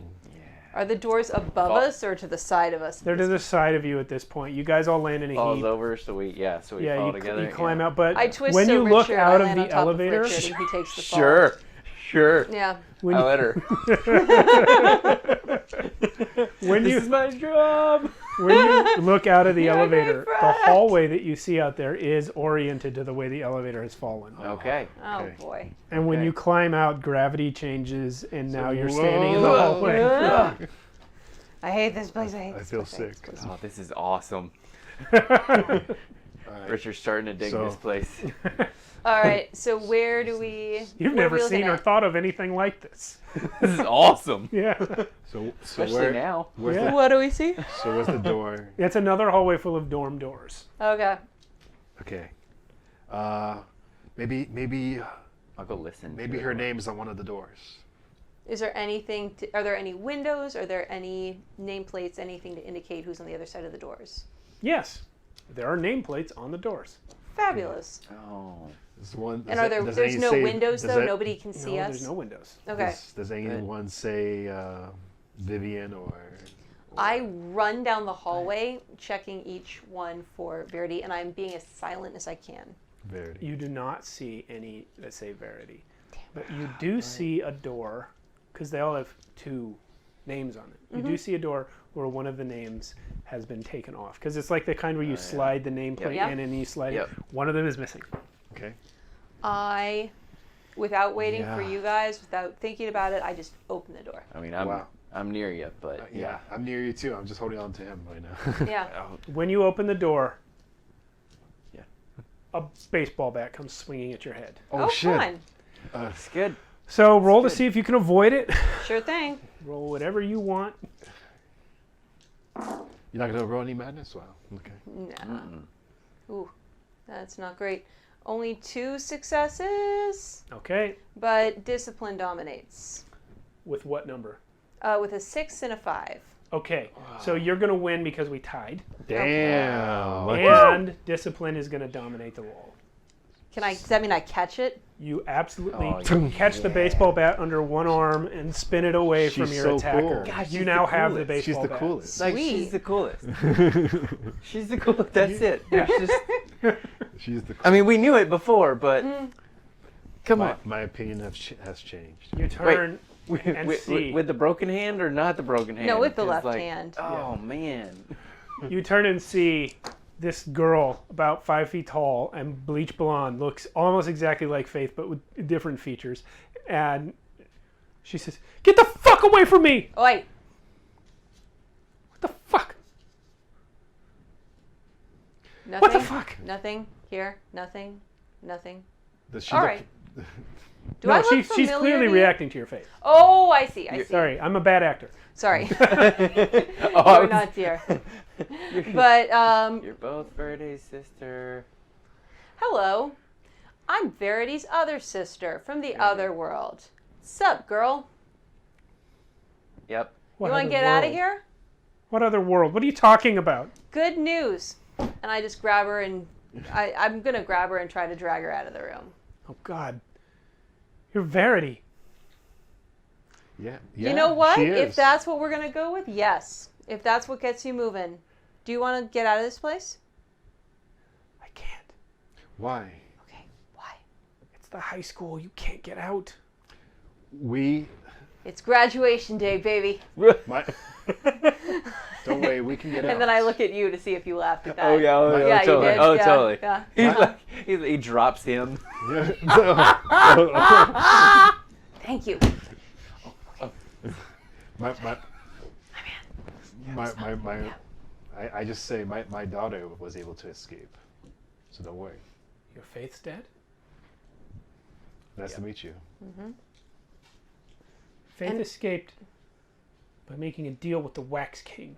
Are the doors above Fall- us or to the side of us? They're to the side of you at this point. You guys all land in a Falls heap. over, so we Yeah, fall you, together. you climb yeah. out, but I twist when so you look Richard, out I of land on the top elevator, Richard, and he takes the fall. Sure. Yeah. when I you, let her. when This you is my job. when you look out of the You're a great elevator, the brat. hallway that you see out there is oriented to the way the elevator has fallen. Okay. Oh Okay. boy. And when Okay. you climb out, gravity changes, and now you're whoa. standing in the hallway. Ugh. I hate this place. I hate I this feel place. I hate sick. this place. Oh, this is awesome. All right. Richard's starting to dig So- this place. All right. So where do we? You've what are never we seen looking or at? thought of anything like this. This is awesome. Yeah. So Especially where, now. Where's Yeah. What do we see? so where's the door? It's another hallway full of dorm doors. Okay. Okay. Maybe I'll go listen. maybe to her it. name's on one of the doors. Is there anything? Are there any windows? Are there any nameplates? Anything to indicate who's on the other side of the doors? Yes. There are nameplates on the doors. Fabulous. Oh. Is one, And are there? does There's any no say- windows does though. that- Nobody can see No, us. there's no windows. Okay. Does anyone say Vivian or? I run down the hallway, checking each one for Verity, and I'm being as silent as I can. Verity. You do not see any that say Verity. But you do see a door, because they all have two names on it. You do see a door where one of the names has been taken off. Because it's like the kind where you slide the nameplate Yep. in and you slide Yep. it. One of them is missing. Okay. I, without waiting for Yeah. you guys, without thinking about it, I just open the door. I mean, Wow. I'm near you, but Yeah, I'm near you too. I'm just holding on to him right now. Yeah. Oh, When you open the door, Yeah. a baseball bat comes swinging at your head. Oh, shit. fun. It's good. So roll to see if you can avoid it. Sure thing. Roll whatever you want. You're not going to roll any madness? Wow. Okay. Nah. Ooh, that's not great. Only 2 successes, Okay. but discipline dominates. With what number? With a 6 and a 5. Okay. So you're going to win because we tied. Damn. Lucky. And discipline is going to dominate the roll. Does that mean I catch it? You absolutely Oh, catch the baseball bat under one arm and spin it away from She's your so attacker. cool. God, You she's now the have the coolest. She's baseball the bat. coolest. Like, Sweet. she's the coolest. She's the coolest. That's it. There's just, She's the coolest. I mean, we knew it before, but come on. My opinion has changed. You turn With, and see. with the broken hand or not the broken hand? No, with the 'Cause, left like, hand. Oh, man. You turn and see this girl about 5 feet tall and bleach blonde, looks almost exactly like Faith but with different features. And she says, "Get the fuck away from me!" Oh, wait. What the fuck? Nothing. What the fuck? Nothing. Here. Nothing. Nothing. Does she All look- right. Do No, I look she's familiar clearly to you? reacting to your face. Oh, I see. I see. Sorry, I'm a bad actor. Sorry. Oh, You're not dear. But, You're both Verde's sister. hello. I'm Verity's other sister from the other world. Sup, girl? Yep. What You want other to get out of world? here? What other world? What are you talking about? Good news. And I just grab her and I'm going to grab her and try to drag her out of the room. Oh God, you're Verity. Yeah. You know what? She If is. that's what we're going to go with, yes. If that's what gets you moving. Do you want to get out of this place? I can't. Why? Okay, why? It's the high school. You can't get out. We. It's graduation day, baby. My. Don't worry, we can get out. And then I look at you to see if you laughed at that. Oh, yeah. Oh, yeah. Yeah, you totally. did. Oh, Yeah, totally. yeah. He's like, he drops him. Thank you. I just say my daughter was able to escape, so don't worry. Your Faith's dead? Nice to meet you. Faith And- escaped by making a deal with the Wax King.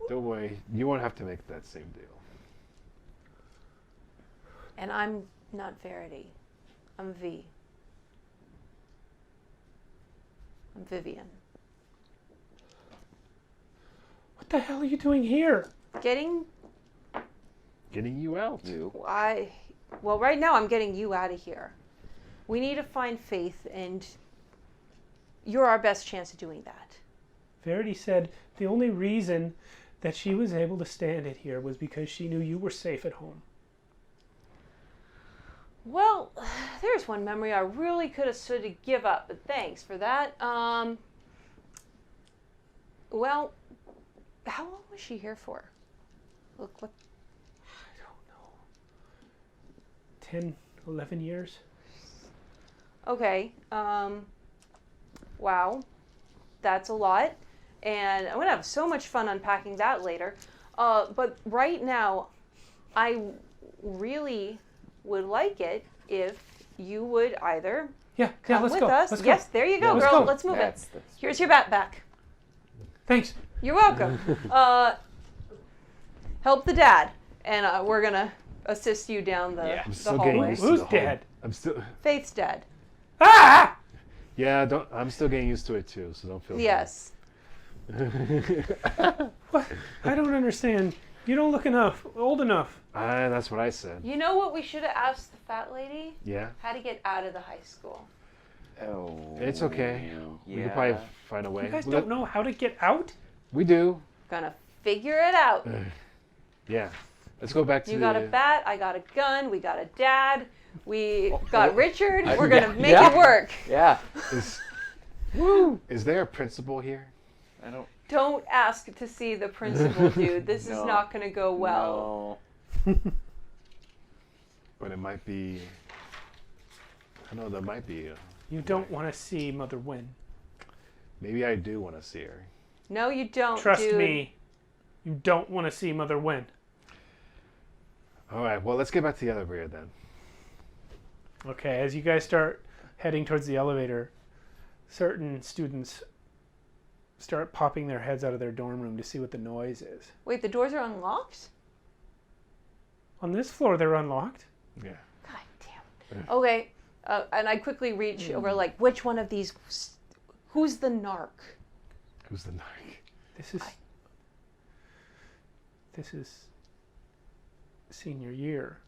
Don't worry, you won't have to make that same deal. And I'm not Verity. I'm V. I'm Vivian. What the hell are you doing here? Getting Getting you out. well, right now I'm getting you out of here. We need to find Faith, and you're our best chance of doing that. Verity said the only reason that she was able to stand it here was because she knew you were safe at home. Well, there's one memory I really could have stood to give up, but thanks for that. Well, how long was she here for? Look, what? I don't know. 10, 11 years? Okay. Wow, that's a lot, and I'm gonna have so much fun unpacking that later. But right now, I really would like it if you would either Yeah, come let's with go. us. Let's Yes, go. there you go, let's girl. go. Let's move it. That's Here's your backpack. Thanks. You're welcome. Help the dad, and we're gonna assist you down the, Yeah. I'm the still getting hallway. used Who's to the whole. dead? I'm still. Faith's dad. Ah! Yeah, I'm still getting used to it too, so don't feel bad. Yes. What? I don't understand. You don't look old enough. That's what I said. You know what we should have asked the fat lady? Yeah, How to get out of the high school. Oh. it's okay. We Yeah. can probably find a way. You guys don't know how to get out? We do. Gonna figure it out. Yeah. Let's go back to You the. got a bat, I got a gun, we got a dad, we got Richard. We're yeah, gonna make yeah. it work. Yeah. Is there a principal here? I don't. Don't ask to see the principal, dude. This is No. not gonna go well. No. But it might be. I know there might be. You don't want to see Mother Win. Maybe I do want to see her. No, you don't, Trust dude. me. You don't want to see Mother Win. All right. Well, let's get back to the elevator then. Okay, as you guys start heading towards the elevator, certain students start popping their heads out of their dorm room to see what the noise is. Wait, the doors are unlocked? On this floor, they're unlocked. Yeah. God damn it. Okay, and I quickly reach over, like, which one of these? Who's the narc? Who's the narc? This is senior year.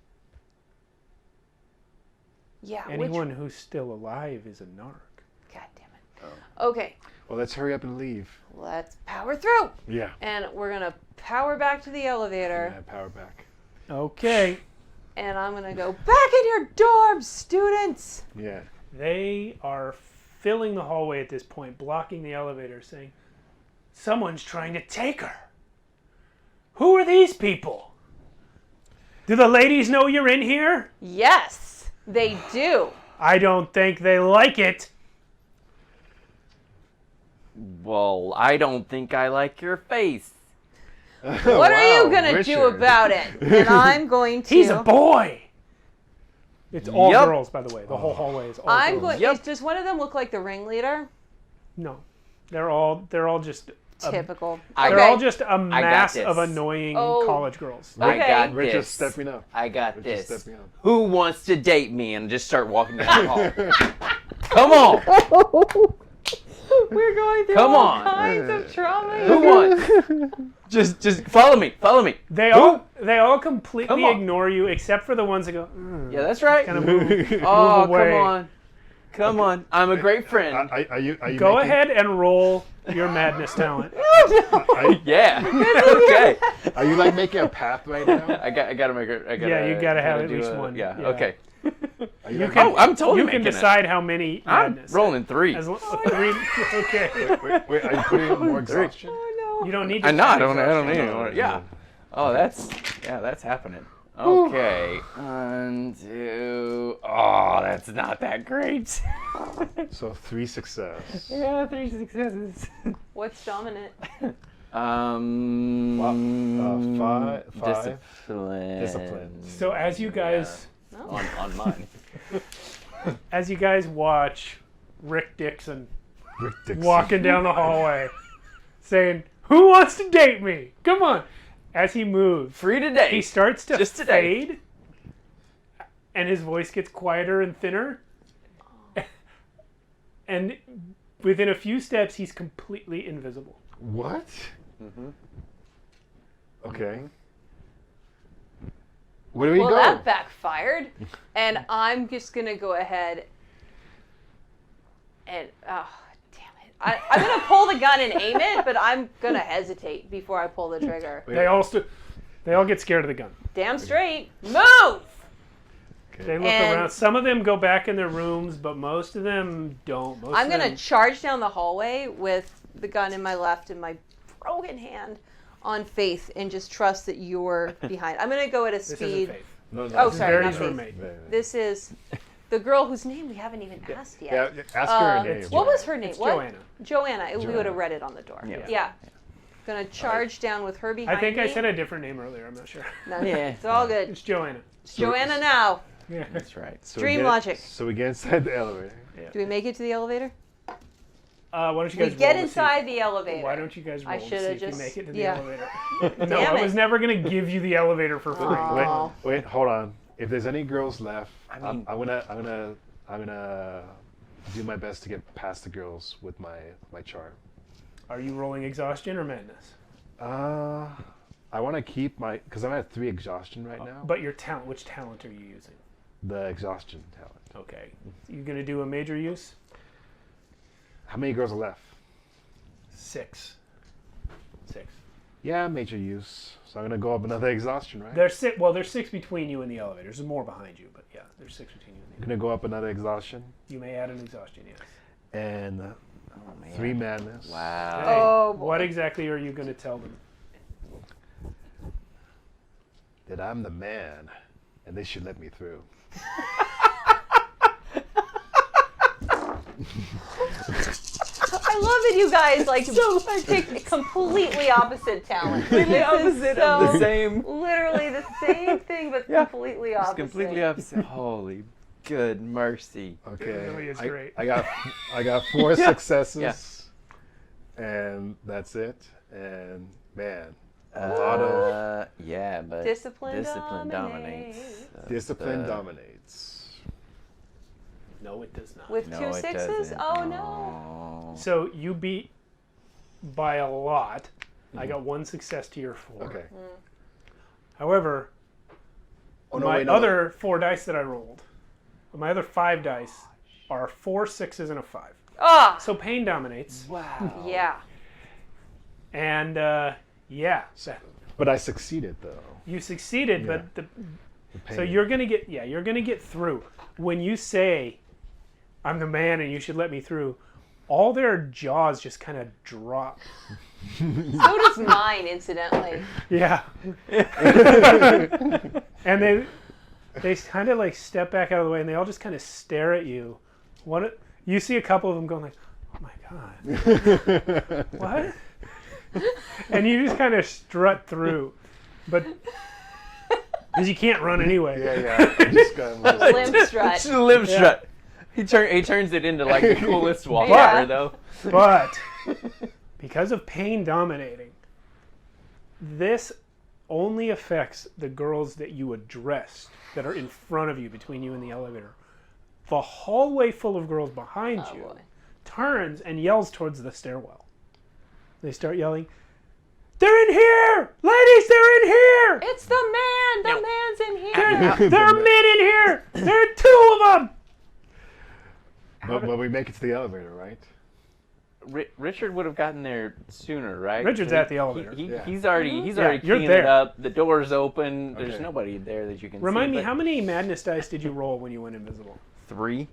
Yeah. Anyone who's still alive is a narc. God damn it. Oh. Okay, Well, let's hurry up and leave. let's power through. Yeah. And we're gonna power back to the elevator. Yeah, power back. Okay. And I'm gonna go back in your dorms, students. Yeah. They are filling the hallway at this point, blocking the elevator, saying, "Someone's trying to take her. Who are these people? Do the ladies know you're in here? Yes, they do. I don't think they like it." Well, I don't think I like your face. What are you gonna do about it? And I'm going to. He's a boy. It's all Yep. girls, by the way. The whole hallway is all I'm girls. going. Yep. Does one of them look like the ringleader? No, they're all just Typical. they're Okay. all just a mass this. of annoying Oh. college girls. I Okay. got We're this. just stepping up. I got We're this. just stepping up. Who wants to date me? And just start walking down the hall. Come on. We're going through Come all on. kinds of trauma. Who wants? Just follow me. Follow me. They Who? all completely Come on. ignore you, except for the ones that go. Yeah, that's right. Kind of move. Oh, away. come on. Come on. I'm a great friend. Are you Go making- ahead and roll your madness talent. Yeah. Okay. Are you like making a path right now? I gotta make it. Yeah, you gotta have at do least one. Yeah. Yeah. Okay. Are you You like- can, Oh, I'm totally you can making it. decide how many I'm madness. rolling 3. As three, okay. Wait, are you putting in more exhaustion? Oh You don't need to. I know. I don't exhaustion. need it. Yeah. Oh, that's happening. Okay. 1, 2. Oh, that's not that great. So 3 success. Yeah, 3 successes. What's dominant? Five. Discipline. Discipline. So as you guys On mine. as you guys watch Rick Dixon Rick Dixon. walking down the hallway, saying, "Who wants to date me? Come on!" As he moves, Free today. he starts to Just today. fade, and his voice gets quieter and thinner. And within a few steps, he's completely invisible. What? Okay. Where do we Well, go? that backfired. And I'm just going to go ahead and, oh, damn it. I'm going to pull the gun and aim it, but I'm going to hesitate before I pull the trigger. They all get scared of the gun. Damn straight. Move! They look And- around. Some of them go back in their rooms, but most of them don't. Most I'm of going them, to charge down the hallway with the gun in my left and my broken hand on Faith and just trust that you're behind. I'm going to go at a This isn't speed. Faith. No, Oh, This is sorry, not Verity's Faith. roommate. This is the girl whose name we haven't even asked yet. Yeah, ask her her name. it's What was her name? It's what? Joanna. Joanna. We would Joanna. have read it on the door. Yeah. Yeah. Gonna charge down with her behind I think I me. said a different name earlier. I'm not sure. No, Yeah. it's all good. It's Joanna. It's Joanna now. Yeah. That's right. So Dream we get, logic. So we get inside the elevator. Do we make it to the elevator? Why don't you We guys get roll to see inside the elevator. Why don't you guys roll I to see shoulda if you just- make it to the yeah. elevator? No, Damn I was it. never going to give you the elevator for free. Aw. Wait, hold on. If there's any girls left, I mean- I'm gonna do my best to get past the girls with my chart. Are you rolling exhaustion or madness? I want to keep because I'm at 3 exhaustion right now. But your talent, which talent are you using? The exhaustion talent. Okay. You going to do a major use? How many girls are left? 6. Yeah, major use. So I'm gonna go up another exhaustion, right? There's 6. Well, there's 6 between you and the elevator. There's more behind you, but yeah, there's 6 between you and the I'm gonna go up another exhaustion You may add an exhaustion, yes. and Oh, man. 3 madness. Wow. Oh, boy. What exactly are you going to tell them? That I'm the man, and they should let me through. I love that you guys picked completely opposite talent. Completely opposite of the same. Literally the same thing, but Yeah. completely It's opposite. completely opposite. Holy good mercy. Okay. really is great. I got 4 successes, and that's it. And man, a lot of yeah, but Discipline dominates. discipline dominates. No, it does not. With No, 2 it sixes? doesn't. Oh no. So you beat by a lot. I got 1 success to your 4. Okay. However, Oh no, my wait, no. other 4 dice that I rolled, my other 5 dice are 4 6s and a 5. Ah! So pain dominates. Wow. Yeah. And yeah, But I succeeded though. you succeeded, Yeah. but The pain. so you're gonna get through. When you say, "I'm the man and you should let me through," all their jaws just kind of drop. So does mine, incidentally. Yeah. And they kind of like step back out of the way and they all just kind of stare at you. You see a couple of them going like, "Oh my god, what?" And you just kind of strut through, but because you can't run anyway. Yeah. I just got Limb strut. It's a limb strut. He turns it into like the coolest walk Yeah. ever, though. But because of pain dominating, this only affects the girls that you addressed that are in front of you, between you and the elevator. The hallway full of girls behind Oh, you boy. turns and yells towards the stairwell. They start yelling, "They're in here! Ladies, they're in here! It's the man! The man's in here! There are men in here! There are 2 of them!" But we make it to the elevator, right? Richard would have gotten there sooner, right? Richard's at the elevator. Yeah. He's already you're cleaning there. it up. The door's open. There's Okay. nobody there that you can Remind see. me, but how many madness dice did you roll when you went invisible? 3?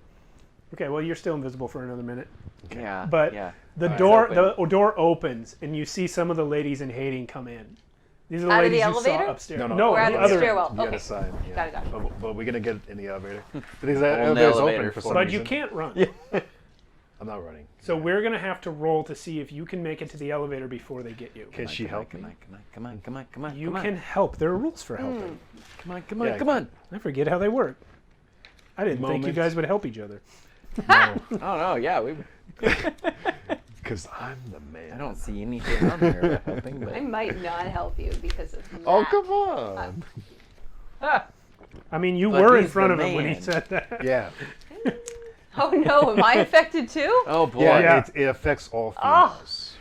Okay, well, you're still invisible for another minute. Yeah. But yeah. the Alright. door opens, and you see some of the ladies in Hating come in. These are the Out of ladies the you saw elevator? upstairs. No, We're at the the other stairwell. The Okay. other side. Yeah. Got it. But we're gonna get in the elevator. Because that On the elevator's elevator open for for some But reason. you can't run. I'm not running. So we're going to have to roll to see if you can make it to the elevator before they get you. Can she help me? Come on. You can help. There are rules for helping. Come Yeah. on. I forget how they work. I didn't think you Moment. guys would help each other. No, Oh no, yeah, because I'm the man. I don't see anything on there about helping, but I might not help you because of that. Oh, come on. I mean, you But were in he's front the of him when he man. said that. Yeah. Oh no, am I affected too? oh boy. Yeah. It affects all Oh. females.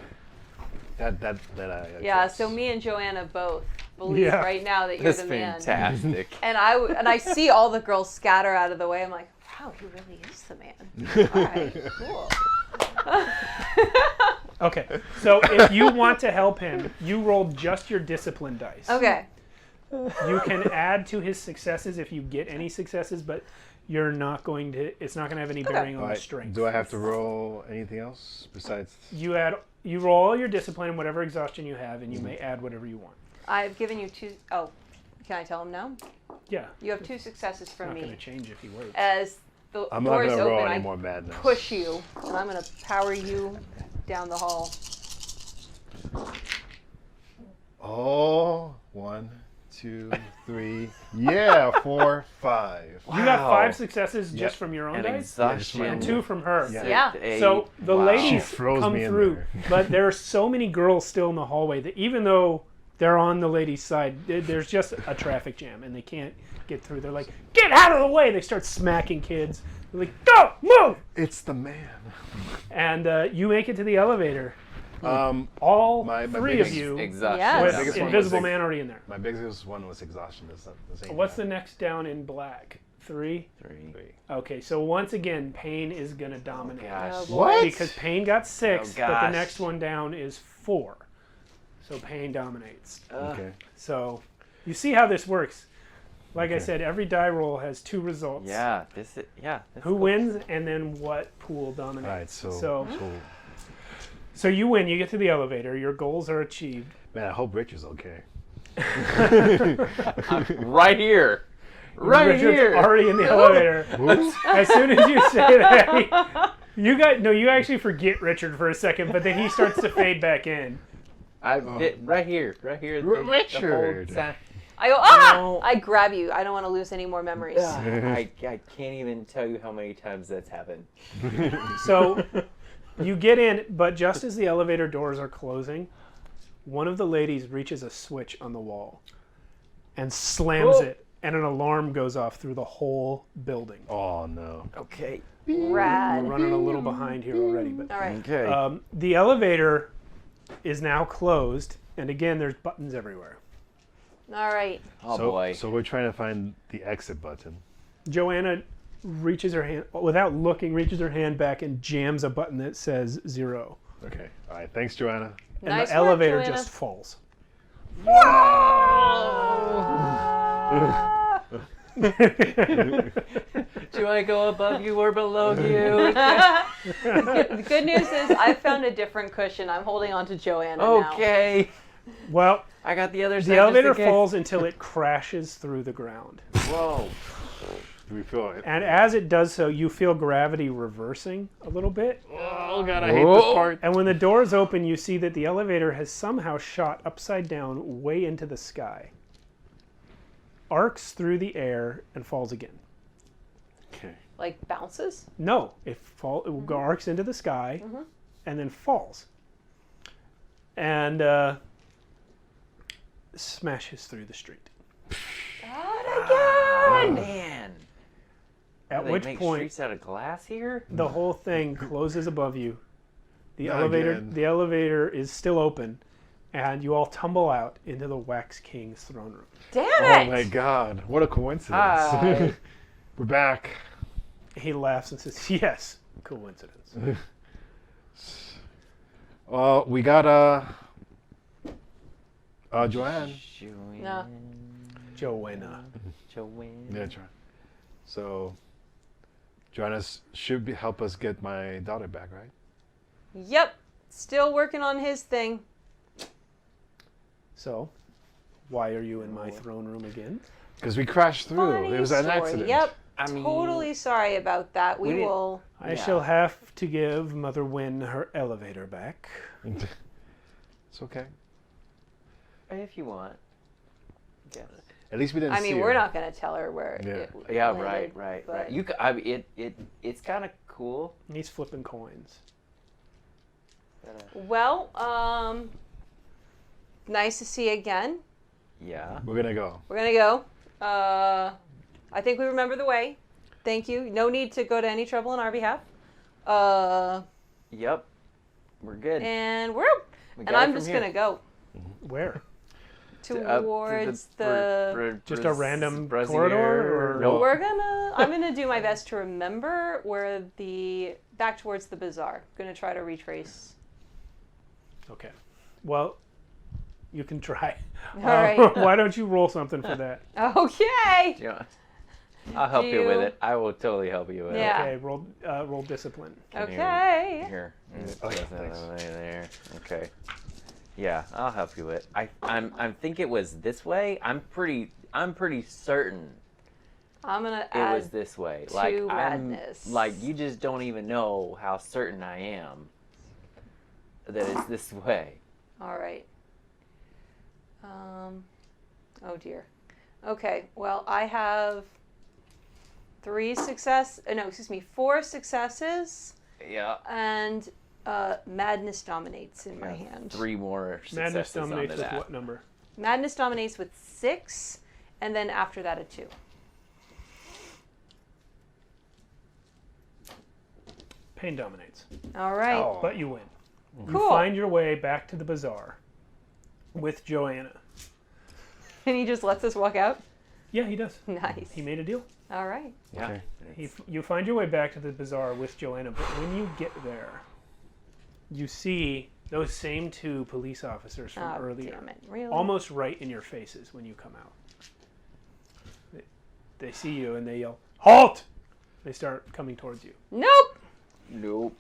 That I Yeah, address. so me and Joanna both believe Yeah. right now that you're That's the man. fantastic. And I see all the girls scatter out of the way. I'm like, wow, he really is the man. All right, cool. Okay, so if you want to help him, you roll just your discipline dice. Okay. You can add to his successes if you get any successes, but you're not going to. It's not going to have any bearing on All the right, strength. do I have to roll anything else besides? You roll all your discipline, whatever exhaustion you have, and you may add whatever you want. I've given you 2. Oh, can I tell him now? Yeah, You have 2 successes from not going me. to change if he waits. As the I'm not door is gonna roll open, any I more madness. push you, and I'm going to power you down the hall. Oh, 1, 2, 3. Yeah, 4, 5. You got Wow. 5 successes Yep. just from your own And dice, exhaustion. and 2 from her. Yeah. Yeah. 8. So the Wow. ladies She froze come me in through, there. but there are so many girls still in the hallway that even though they're on the ladies' side, there's just a traffic jam and they can't get through. They're like, "Get out of the way!" They start smacking kids. They're like, "Go, move!" It's the man. And you make it to the elevator. My All 3 biggest of you Exhaustion. Yes. with biggest one was Invisible ex- Man already in there. My biggest one was exhaustion. That's not the same. What's the next down in black? 3? 3. Okay, so once again, Pain is going to dominate. Gosh. Oh, boy. What? Because Pain got 6, Oh, but the gosh. next one down is 4. So Pain dominates. Okay. So you see how this works. Like I said, every die roll has 2 results. Yeah. This is. Yeah. That's Who cool. wins and then what pool All right. dominates. So So you win. You get to the elevator. Your goals are achieved. man, I hope Richard's okay. Right here. Right Richard's here. already in the elevator. As soon as you say that, You actually forget Richard for a second, but then he starts to fade back in. Right here. Richard. I go, ah! No. I grab you. I don't want to lose any more memories. I can't even tell you how many times that's happened. So you get in, but just as the elevator doors are closing, one of the ladies reaches a switch on the wall and slams it, and an alarm goes off through the whole building. Oh no. Okay. Rad. We're running a little behind here already, but All right. Okay. the elevator is now closed, and again, there's buttons everywhere. All right. Oh so, boy. So we're trying to find the exit button. Joanna reaches her hand, without looking, reaches her hand back and jams a button that says 0. Okay. All right. Thanks, Joanna. And Nice the work, elevator Joanna. just falls. Do I go above you or below you? The good news is I found a different cushion. I'm holding on to Joanna now. Okay. Well, I got the other side. the elevator just in case. falls until it crashes through the ground. Whoa. Do we feel it? And as it does so, you feel gravity reversing a little bit. Oh god, I hate this part. And when the doors open, you see that the elevator has somehow shot upside down way into the sky, arcs through the air, and falls again. Okay. Like bounces? No, it arcs into the sky and then falls. And smashes through the street. Not again! Man. At They which make point, streets out of glass here? the whole thing closes above you. The Not elevator, again. the elevator is still open, and you all tumble out into the Wax King's throne room. Damn Oh it! my god, what a coincidence. Hi. We're back. He laughs and says, "Yes, coincidence." Well, we got Joanne. No. Joanna. Joanne. Yeah, Joanne. So Joanna should help us get my daughter back, right? Yep. Still working on his thing. So, why are you in my throne room again? Because we crashed through. Funny It was an story. accident. Yep. I mean, Totally sorry about that. We didn't- will. I Yeah. shall have to give Mother Wynn her elevator back. It's okay. if you want. Yeah. At least we didn't I see mean, her. we're not going to tell her where Yeah. it Yeah, landed, right. but- You, I mean, it's kind of cool. He's flipping coins. Well, nice to see you again. Yeah. We're gonna go. We're going to go. I think we remember the way. Thank you. No need to go to any trouble on our behalf. Yep. We're good. And we're... We And got it I'm from just here. going to go Where? towards the... Just a random Brazier corridor, or- No. I'm gonna do my best to remember where back towards the bazaar. Gonna try to retrace. Okay. Well, you can try. All right. Why don't you roll something for that? Okay. Yeah. I'll help you with it. I will totally help you with Yeah. Okay. Roll discipline. it. Can you- Okay. Here. Okay, Put that thanks. over there. Okay. Yeah, I'll help you with it. I think it was this way. I'm pretty certain I'm gonna it was add. this way. to Like madness. you just don't even know how certain I am that it's this way. All right. Oh dear. Okay. Well, I have 4 successes, Yeah. and madness dominates in my hand. 3 more Madness successes dominates onto with that. what number? Madness dominates with 6, and then after that a 2. Pain dominates. All right. Oh. But you win. You Cool. find your way back to the bazaar with Joanna. And he just lets us walk out. Yeah, he does. Nice. He made a deal. All right. Yeah. Okay. You find your way back to the bazaar with Joanna, but when you get there, you see those same 2 police officers from Oh, earlier, damn it. Really? almost right in your faces when you come out. They see you and they yell, "Halt!" They start coming towards you. Nope. Nope.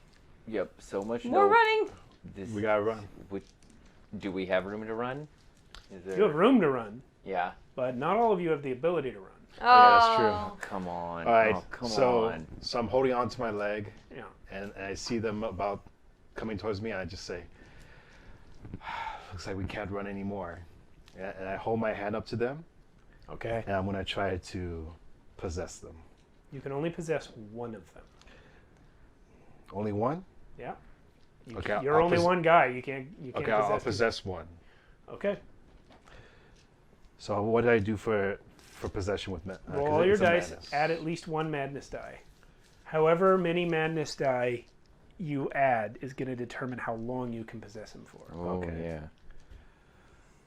Yep. So much. More nope. running. This, We gotta run. do we have room to run? Is there? You have room to run, Yeah. but not all of you have the ability to run. Yeah, that's true. Oh, come on. All right, Oh, come so on. I'm holding on to my leg, Yeah. and I see them about coming towards me, and I just say, "Looks like we can't run anymore." And I hold my hand up to them, Okay. and I'm gonna try to possess them. You can only possess one of them. Only one? Yeah. Okay, You're I'll only one guy. You can't. Okay, I'll possess one. Okay. So what did I do for possession with Roll all your dice. Add at least one madness die. However many madness die you add is going to determine how long you can possess him for. Oh, Okay. yeah.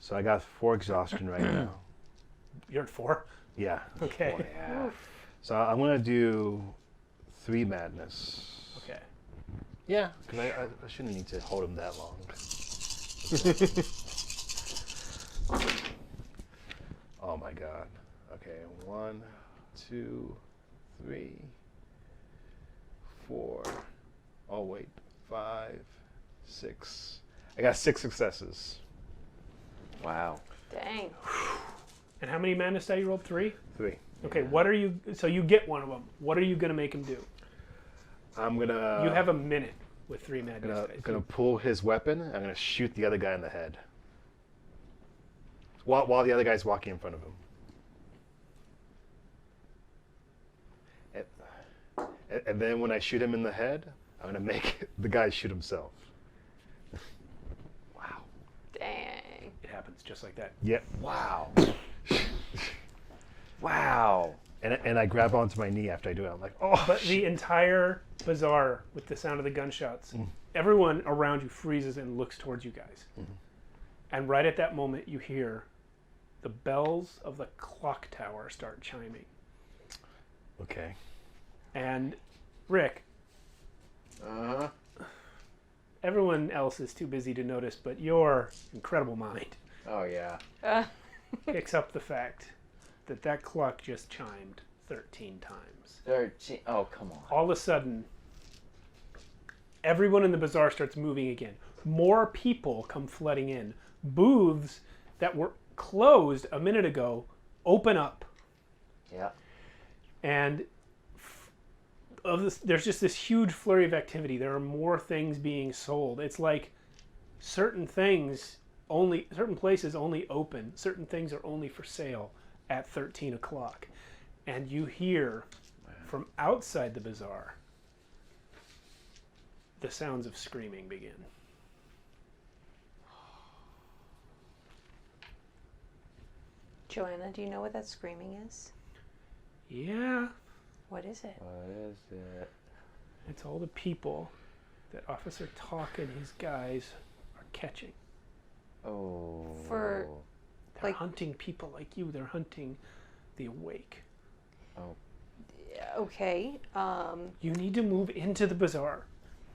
So I got 4 exhaustion right now. You're at 4. Yeah. Okay. Yeah. So I'm gonna do 3 madness. Okay. Yeah, because I shouldn't need to hold him that long. Oh my god. Okay, 1, 2, 3, 4. Oh wait, 5, 6. I got 6 successes. Wow. Dang. And how many madness die you rolled? 3. 3. Okay. What are you? So you get one of them. What are you going to make him do? I'm gonna. You have a minute with 3 madness dice. Gonna pull his weapon. I'm gonna shoot the other guy in the head. While the other guy's walking in front of him. And then when I shoot him in the head, I'm gonna make the guy shoot himself. Wow. Dang. It happens just like that. Yep. Wow. Wow. And I grab onto my knee after I do it. I'm like, oh. But the entire bazaar, with the sound of the gunshots, everyone around you freezes and looks towards you guys. And right at that moment, you hear the bells of the clock tower start chiming. Okay. And Rick, Uh-huh. everyone else is too busy to notice, but your incredible mind Oh, yeah. picks up the fact that that clock just chimed 13 times. 13. Oh, come on. All of a sudden, everyone in the bazaar starts moving again. More people come flooding in. Booths that were closed a minute ago open up. Yeah. And there's just this huge flurry of activity. There are more things being sold. It's like certain places only open, certain things are only for sale at 13 o'clock. And you hear from outside the bazaar the sounds of screaming begin. Joanna, do you know what that screaming is? Yeah, What is it? What is it? it's all the people that Officer Talk and his guys are catching. Oh. For- They're Like- hunting people like you. They're hunting the awake. Okay. You need to move into the bazaar.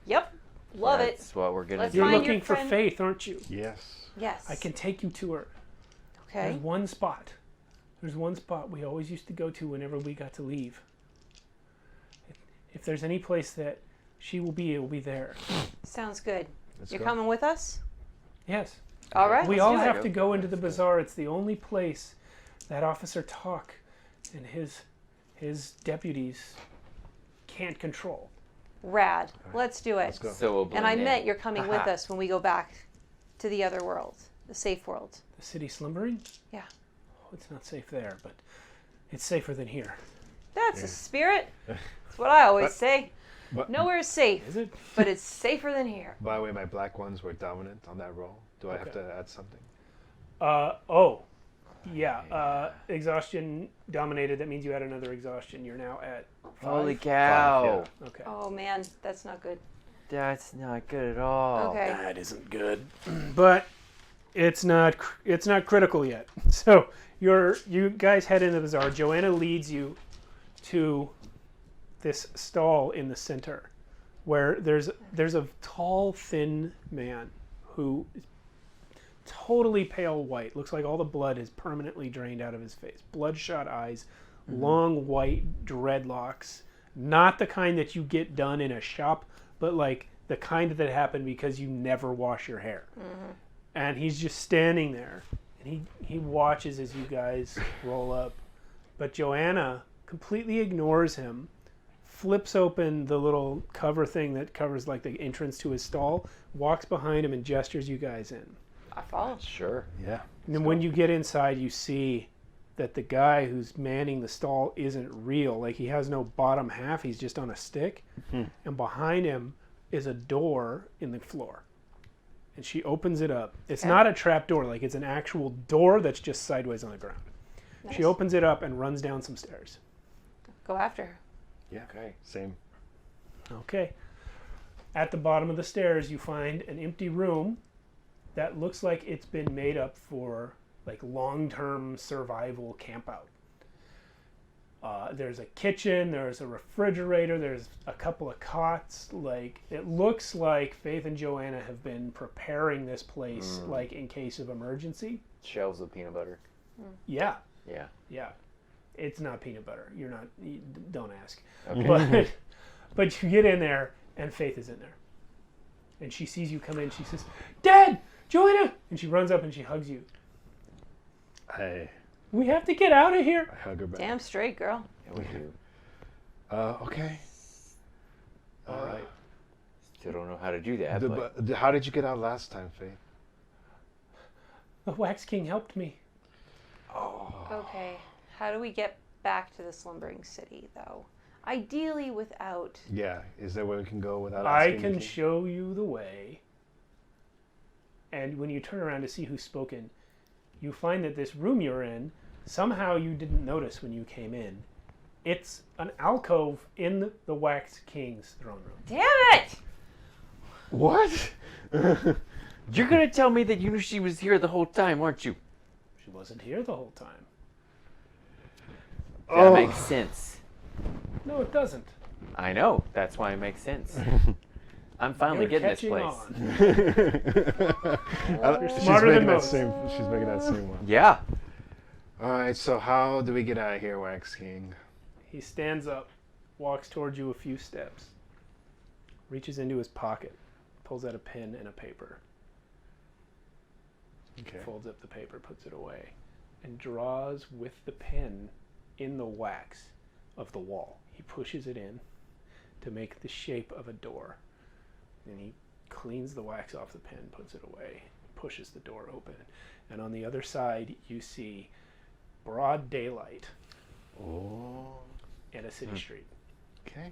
Yep. Love it. That's what we're going to Let's do. You're find looking your for friend. Faith, aren't you? Yes. Yes. I can take you to her. Okay. There's one spot. There's one spot we always used to go to whenever we got to leave. If there's any place that she will be, it will be there. Sounds good. Let's You're go. coming with us? Yes. All right. We let's all do it. have to go into the bazaar. It's the only place that Officer Talk and his deputies can't control. Rad. Let's do it. Let's go. So we'll And I blend in. meant you're coming with Aha. us when we go back to the other world, the safe world. The city slumbering? Yeah. Oh, it's not safe there, but it's safer than here. That's the spirit. That's what I always say. But, Nowhere is safe, Is it? but it's safer than here. by the way, my black ones were dominant on that roll. Do I have Okay. to add something? Yeah. Exhaustion dominated. That means you add another exhaustion. You're now at 5. Holy cow. Okay. Oh man, that's not good. That's not good at all. Okay. That isn't good, but it's not critical yet. So you guys head into the bazaar. Joanna leads you to this stall in the center, where there's a tall, thin man who is totally pale white. Looks like all the blood is permanently drained out of his face. Bloodshot eyes, long white dreadlocks. Not the kind that you get done in a shop, but like the kind that happened because you never wash your hair. And he's just standing there, and he watches as you guys roll up, But Joanna completely ignores him, flips open the little cover thing that covers like the entrance to his stall, walks behind him and gestures you guys in. I follow. Sure. Yeah. And then when you get inside, you see that the guy who's manning the stall isn't real. Like, he has no bottom half. He's just on a stick. And behind him is a door in the floor. And she opens it up. It's not a trap door. Like, it's an actual door that's just sideways on the ground. Nice. She opens it up and runs down some stairs. Go after her. Yeah. Okay. Same. Okay. At the bottom of the stairs, you find an empty room that looks like it's been made up for like long-term survival campout. There's a kitchen, there's a refrigerator, there's a couple of cots. Like, it looks like Faith and Joanna have been preparing this place like in case of emergency. Shelves of peanut butter. Yeah, Yeah. yeah. It's not peanut butter. Don't ask. Okay. But you get in there and Faith is in there. And she sees you come in, she says, "Dad! Joanna!" And she runs up and she hugs you. We have to get out of here. I hug her back. Damn straight, girl. Yeah, we do. Okay. All right. Still don't know how to do that, but How did you get out last time, Faith? The Wax King helped me. Okay. How do we get back to the slumbering city, though? Ideally without... Yeah. Is there where we can go without I asking? can the king? show you the way. And when you turn around to see who's spoken, you find that this room you're in, somehow you didn't notice when you came in. It's an alcove in the Wax King's throne room. Damn it! What? you're gonna tell me that you knew she was here the whole time, aren't you? She wasn't here the whole time. That makes sense. No, it doesn't. I know. That's why it makes sense. I'm finally You're getting this catching place. on. She's smarter than making that most. same. She's making that same one. Yeah. All right. So how do we get out of here, Wax King? He stands up, walks towards you a few steps, reaches into his pocket, pulls out a pen and a paper, Okay. folds up the paper, puts it away, and draws with the pen in the wax of the wall. He pushes it in to make the shape of a door. Then he cleans the wax off the pen, puts it away, pushes the door open. And on the other side, you see broad daylight Oh. and a city street. Okay.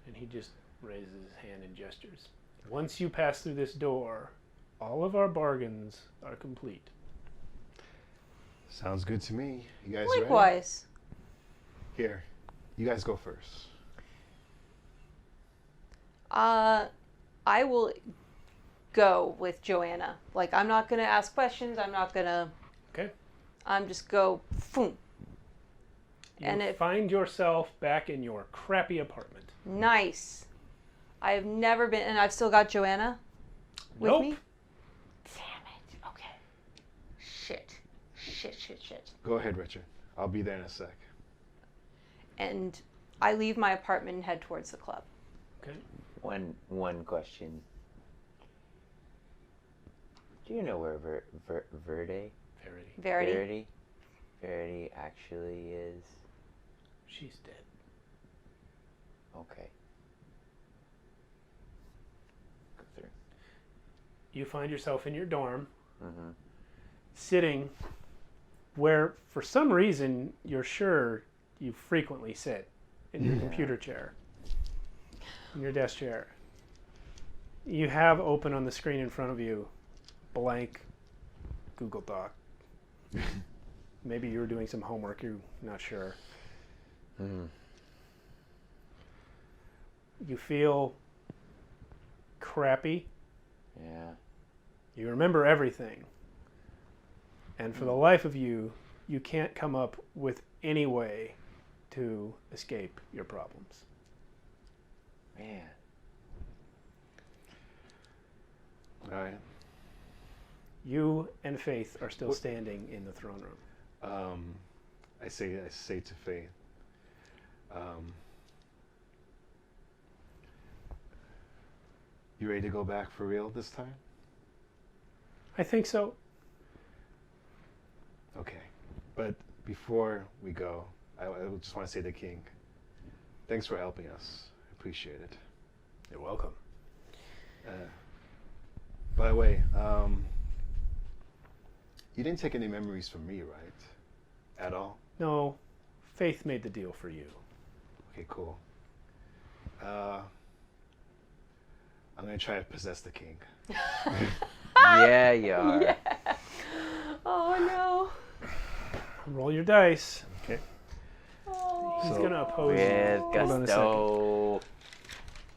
And he just raises his hand and gestures. Once you pass through this door, all of our bargains are complete. Sounds good to me. You guys ready? Likewise. Here. You guys go first. I will go with Joanna. Like, I'm not going to ask questions. I'm not going to... Okay? I'm just go... Boom. You And if- find yourself back in your crappy apartment. Nice. I've never been... And I've still got Joanna with Nope. me? Damn it. Okay. Shit. Shit. Go ahead, Richard. I'll be there in a sec. And I leave my apartment and head towards the club. Okay? One question. Do you know where Verity. Verity actually is? She's dead. Okay. Go through. You find yourself in your dorm, Mm-hmm. sitting where, for some reason, you're sure you frequently sit in your computer chair, in your desk chair. You have open on the screen in front of you, blank Google Doc. Maybe you were doing some homework, you're not sure. Mm. You feel crappy. Yeah. You remember everything. And for the life of you, you can't come up with any way to escape your problems. Man. All right. You and Faith are still standing in the throne room. I say to Faith, you ready to go back for real this time? I think so. Okay. But before we go, I just want to say to the king, thanks for helping us. I appreciate it. You're welcome. By the way, you didn't take any memories from me, right? At all? No, Faith made the deal for you. Okay, cool. I'm gonna try to possess the king. Yeah, you are. Yeah. Oh no. Roll your dice. Okay. Oh. He's So- gonna oppose With you. Hold on a second. gusto.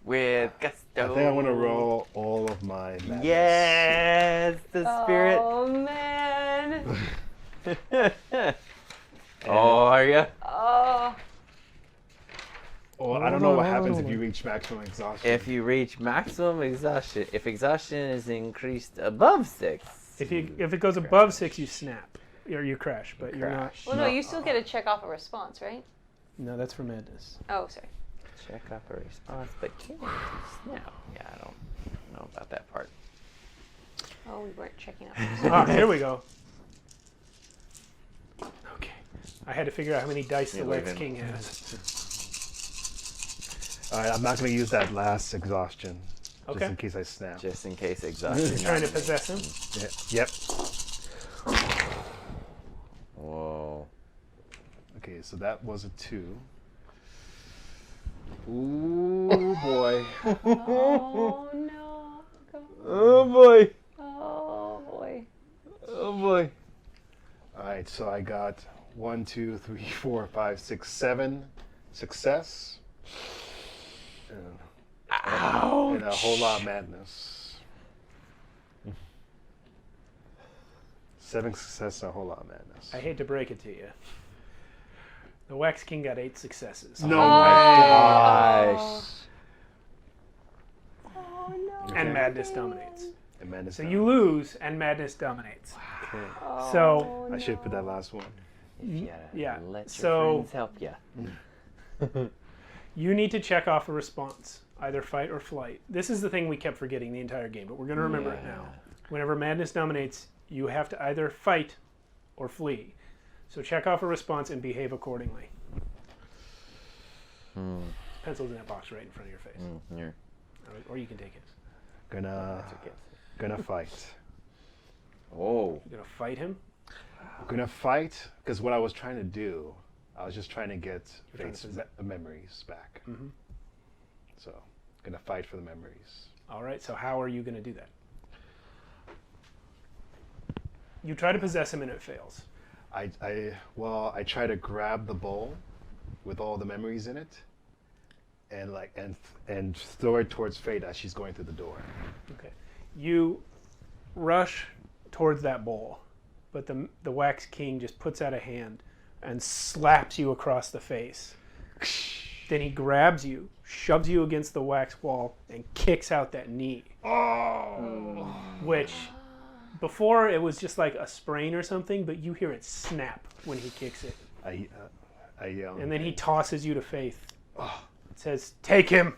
With gusto. I think I'm gonna roll all of my madness. Yes, the spirit. Oh man. Oh, are you? Oh. Well, I don't know what happens if you reach maximum exhaustion. If you reach maximum exhaustion, if exhaustion is increased above 6, If it goes above 6, you snap or you crash, but you're not. crash. Well, no, you still get to check off a response, right? No, that's for madness. Oh, sorry. check off a response, but can't snap. Yeah, I don't know about that part. Oh, we weren't checking out. Ah, here we go. Okay. I had to figure out how many dice the Wax King has. All right, I'm not going to use that last exhaustion. Okay. Just in case I snap. Just in case exhaustion. Trying to possess him. Yeah. Yep. Whoa. Okay, so that was a 2. Ooh, boy. Oh no. Oh boy. Oh boy. Oh boy. All right, so I got 1, 2, 3, 4, 5, 6, 7 success. Ouch. And a whole lot of madness. 7 success and a whole lot of madness. I hate to break it to you. The Wax King got 8 successes. No Gosh. Oh no. And madness dominates. And madness. So you lose, and madness dominates. Okay. So- I should put that last one. You gotta Yeah, let your so- friends help you. You need to check off a response, either fight or flight. This is the thing we kept forgetting the entire game, but we're going to remember it now. Whenever madness dominates, you have to either fight or flee. So check off a response and behave accordingly. Pencil's in that box right in front of your face. Here. Or you can take it. Gonna fight. Oh. You're going to fight him? Gonna fight because what I was trying to do, I was just trying to get You're trying to Faith's memories back. Mhm. So, gonna fight for the memories. All right, so how are you going to do that? You try to possess him and it fails. I try to grab the bowl with all the memories in it, and throw it towards Faith as she's going through the door. Okay. You rush towards that bowl, but the Wax King just puts out a hand and slaps you across the face. Then he grabs you, shoves you against the wax wall, and kicks out that knee. Oh! Which, before it was just like a sprain or something, but you hear it snap when he kicks it. I yell. And then he tosses you to Faith. It says, "Take him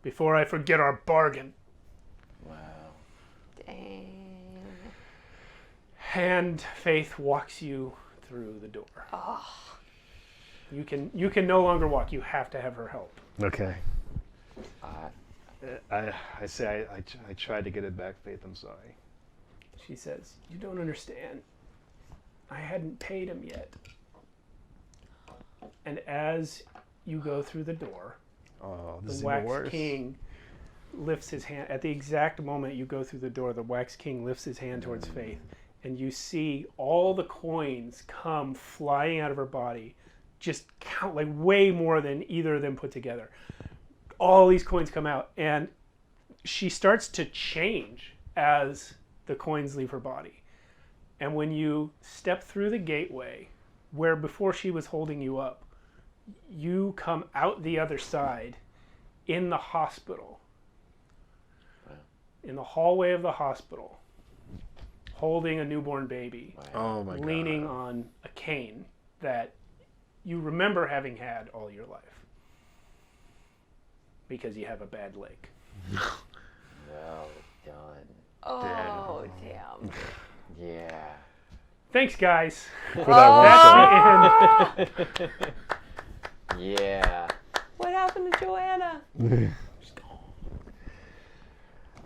before I forget our bargain." Wow. Dang. And Faith walks you through the door. You can no longer walk. You have to have her help. Okay. I tried to get it back, Faith. I'm sorry. She says, "You don't understand. I hadn't paid him yet." And as you go through the door, Oh, this the is even Wax worse. King lifts his hand. At the exact moment you go through the door, the Wax King lifts his hand towards Faith, and you see all the coins come flying out of her body. Just count like way more than either of them put together. All these coins come out, and she starts to change as the coins leave her body. And when you step through the gateway, where before she was holding you up, you come out the other side in the hospital. In the hallway of the hospital, holding a newborn baby, Oh my god. leaning on a cane that you remember having had all your life because you have a bad leg. Well done. Oh damn. Yeah. Thanks, guys. For that one That's the end. Yeah. What happened to Joanna?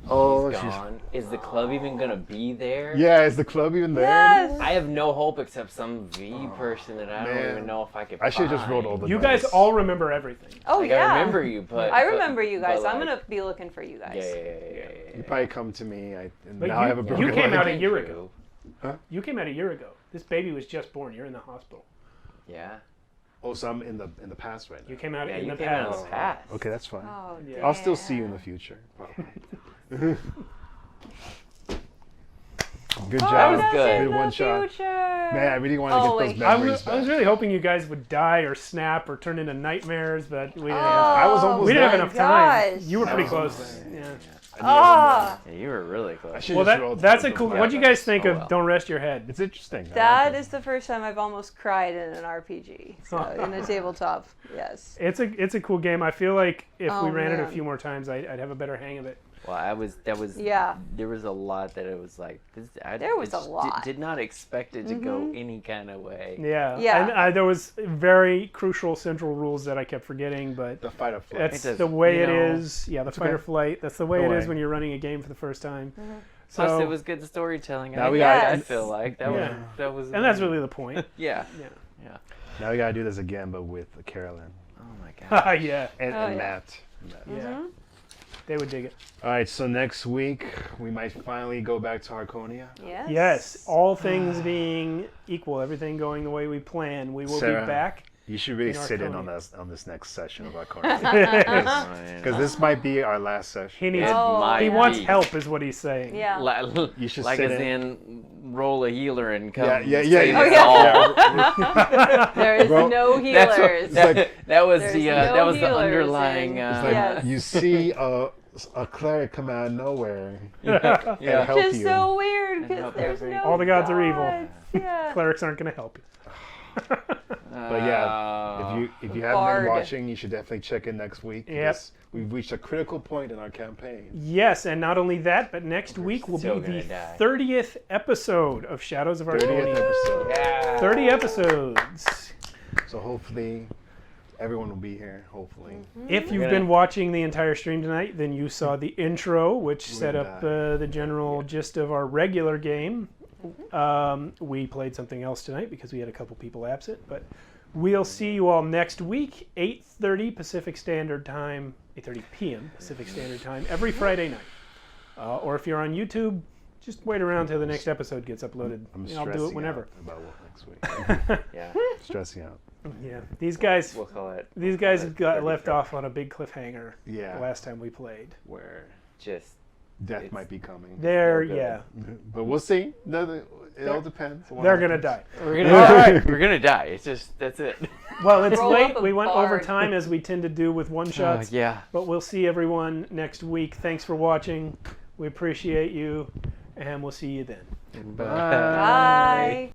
Oh, She's she's gone. Is the club even gonna be there? Yeah, is the club even there? Yes. I have no hope except some V person that I don't man. even know if I could. I should have just find. rolled all the You dice. guys all remember everything. Oh Like, yeah. I remember you, but I remember you guys. but, I'm like, gonna be looking for you guys. Yeah. You probably come to me. And But now I have a broken you came leg. out a year ago. Huh? You came out a year ago. This baby was just born. You're in the hospital. Yeah. Oh, so I'm in the past right now. You came out Yeah, in you the came out past. in the past. Okay, that's fine. Oh, Yeah. I'll still see you in damn. the future. Good Oh, job. was good. in Good the one shot. future. Man, I really want to Oh, get those wait. I memories was back. really hoping you guys would die or snap or turn into nightmares, but we didn't have I was almost we didn't have there. enough time. Gosh. You were I pretty was close. Yeah. Ah, Yeah, you were really I close. should've Well, just rolled that's the a cool. black What do you guys dice. think Oh, of well. Don't Rest Your Head? It's interesting. I that like it. is the first time I've almost cried in an RPG. So in a tabletop, yes. It's a cool game. I feel like if Oh, we ran it a man. few more times, I'd have a better hang of it. Well, that was Yeah. There was a lot that it was like this. There was a just lot. Did not expect it to go any kind of way. Yeah. Yeah. And there was very crucial central rules that I kept forgetting, but The fight or flight. that's It does- the way you it know, is. Yeah, the fight or flight. That's the way No it is way. when you're running a game for the first time. Plus, So, it was good storytelling. Now I, we got- I Yes. feel like that Yeah. was, and that's really the point. yeah. Yeah. Now we gotta do this again, but with Carolyn Oh my god. Yeah. and, Oh, and yeah. Matt. Yeah. They would dig it. All right, so next week we might finally go back to Archonia. Yes. Yes, all things being equal, everything going the way we plan, we will Sarah. be back. You should really In sit in Archonia. on this next session of Archonia Because because this might be our last session. He needs. Oh, might He wants be. help, is what he's saying. Yeah. You should like sit as in. roll a healer and come. Yeah. save Oh, us yeah. all. There is Bro, no That's what, healers. that was There's the no that was the healers underlying. in- It's like Yes. you see a cleric come out of nowhere Yeah. and help Just you. so weird because help there's every- no All the gods are evil. gods. Yeah. Clerics aren't going to help you. But yeah, if you haven't Bard. been watching, you should definitely check in next week. Yep. because We've reached a critical point in our campaign. Yes, and not only that, but next week will still be gonna the die. 30th episode of Shadows of 30th Archonia. episode. Yeah. 30 episodes. So hopefully everyone will be here. Hopefully. If you've gonna- been watching the entire stream tonight, then you saw the intro, which set We're up back. the general gist of our regular game. We played something else tonight because we had a couple people absent, but we'll see you all next week, 8:30 Pacific Standard Time, 8:30 p.m. Pacific Standard Time, every Friday night. Or if you're on YouTube, just wait around till the next episode gets uploaded. I'm I'll stressing do it whenever. out about what next week. Yeah. Stressing out. Yeah, these guys We'll call it. got left off on a big cliffhanger Yeah. the last time we played. Where Just death It's- might be coming. There, good. yeah, But we'll see. It all depends. on what they're gonna happens. die. we're gonna All die. right. We're gonna die. It's just that's it. Well, it's Roll late. up a We went over bard. time as we tend to do with one shots. Yeah. But we'll see everyone next week. Thanks for watching. We appreciate you, and we'll see you then. Bye. Bye.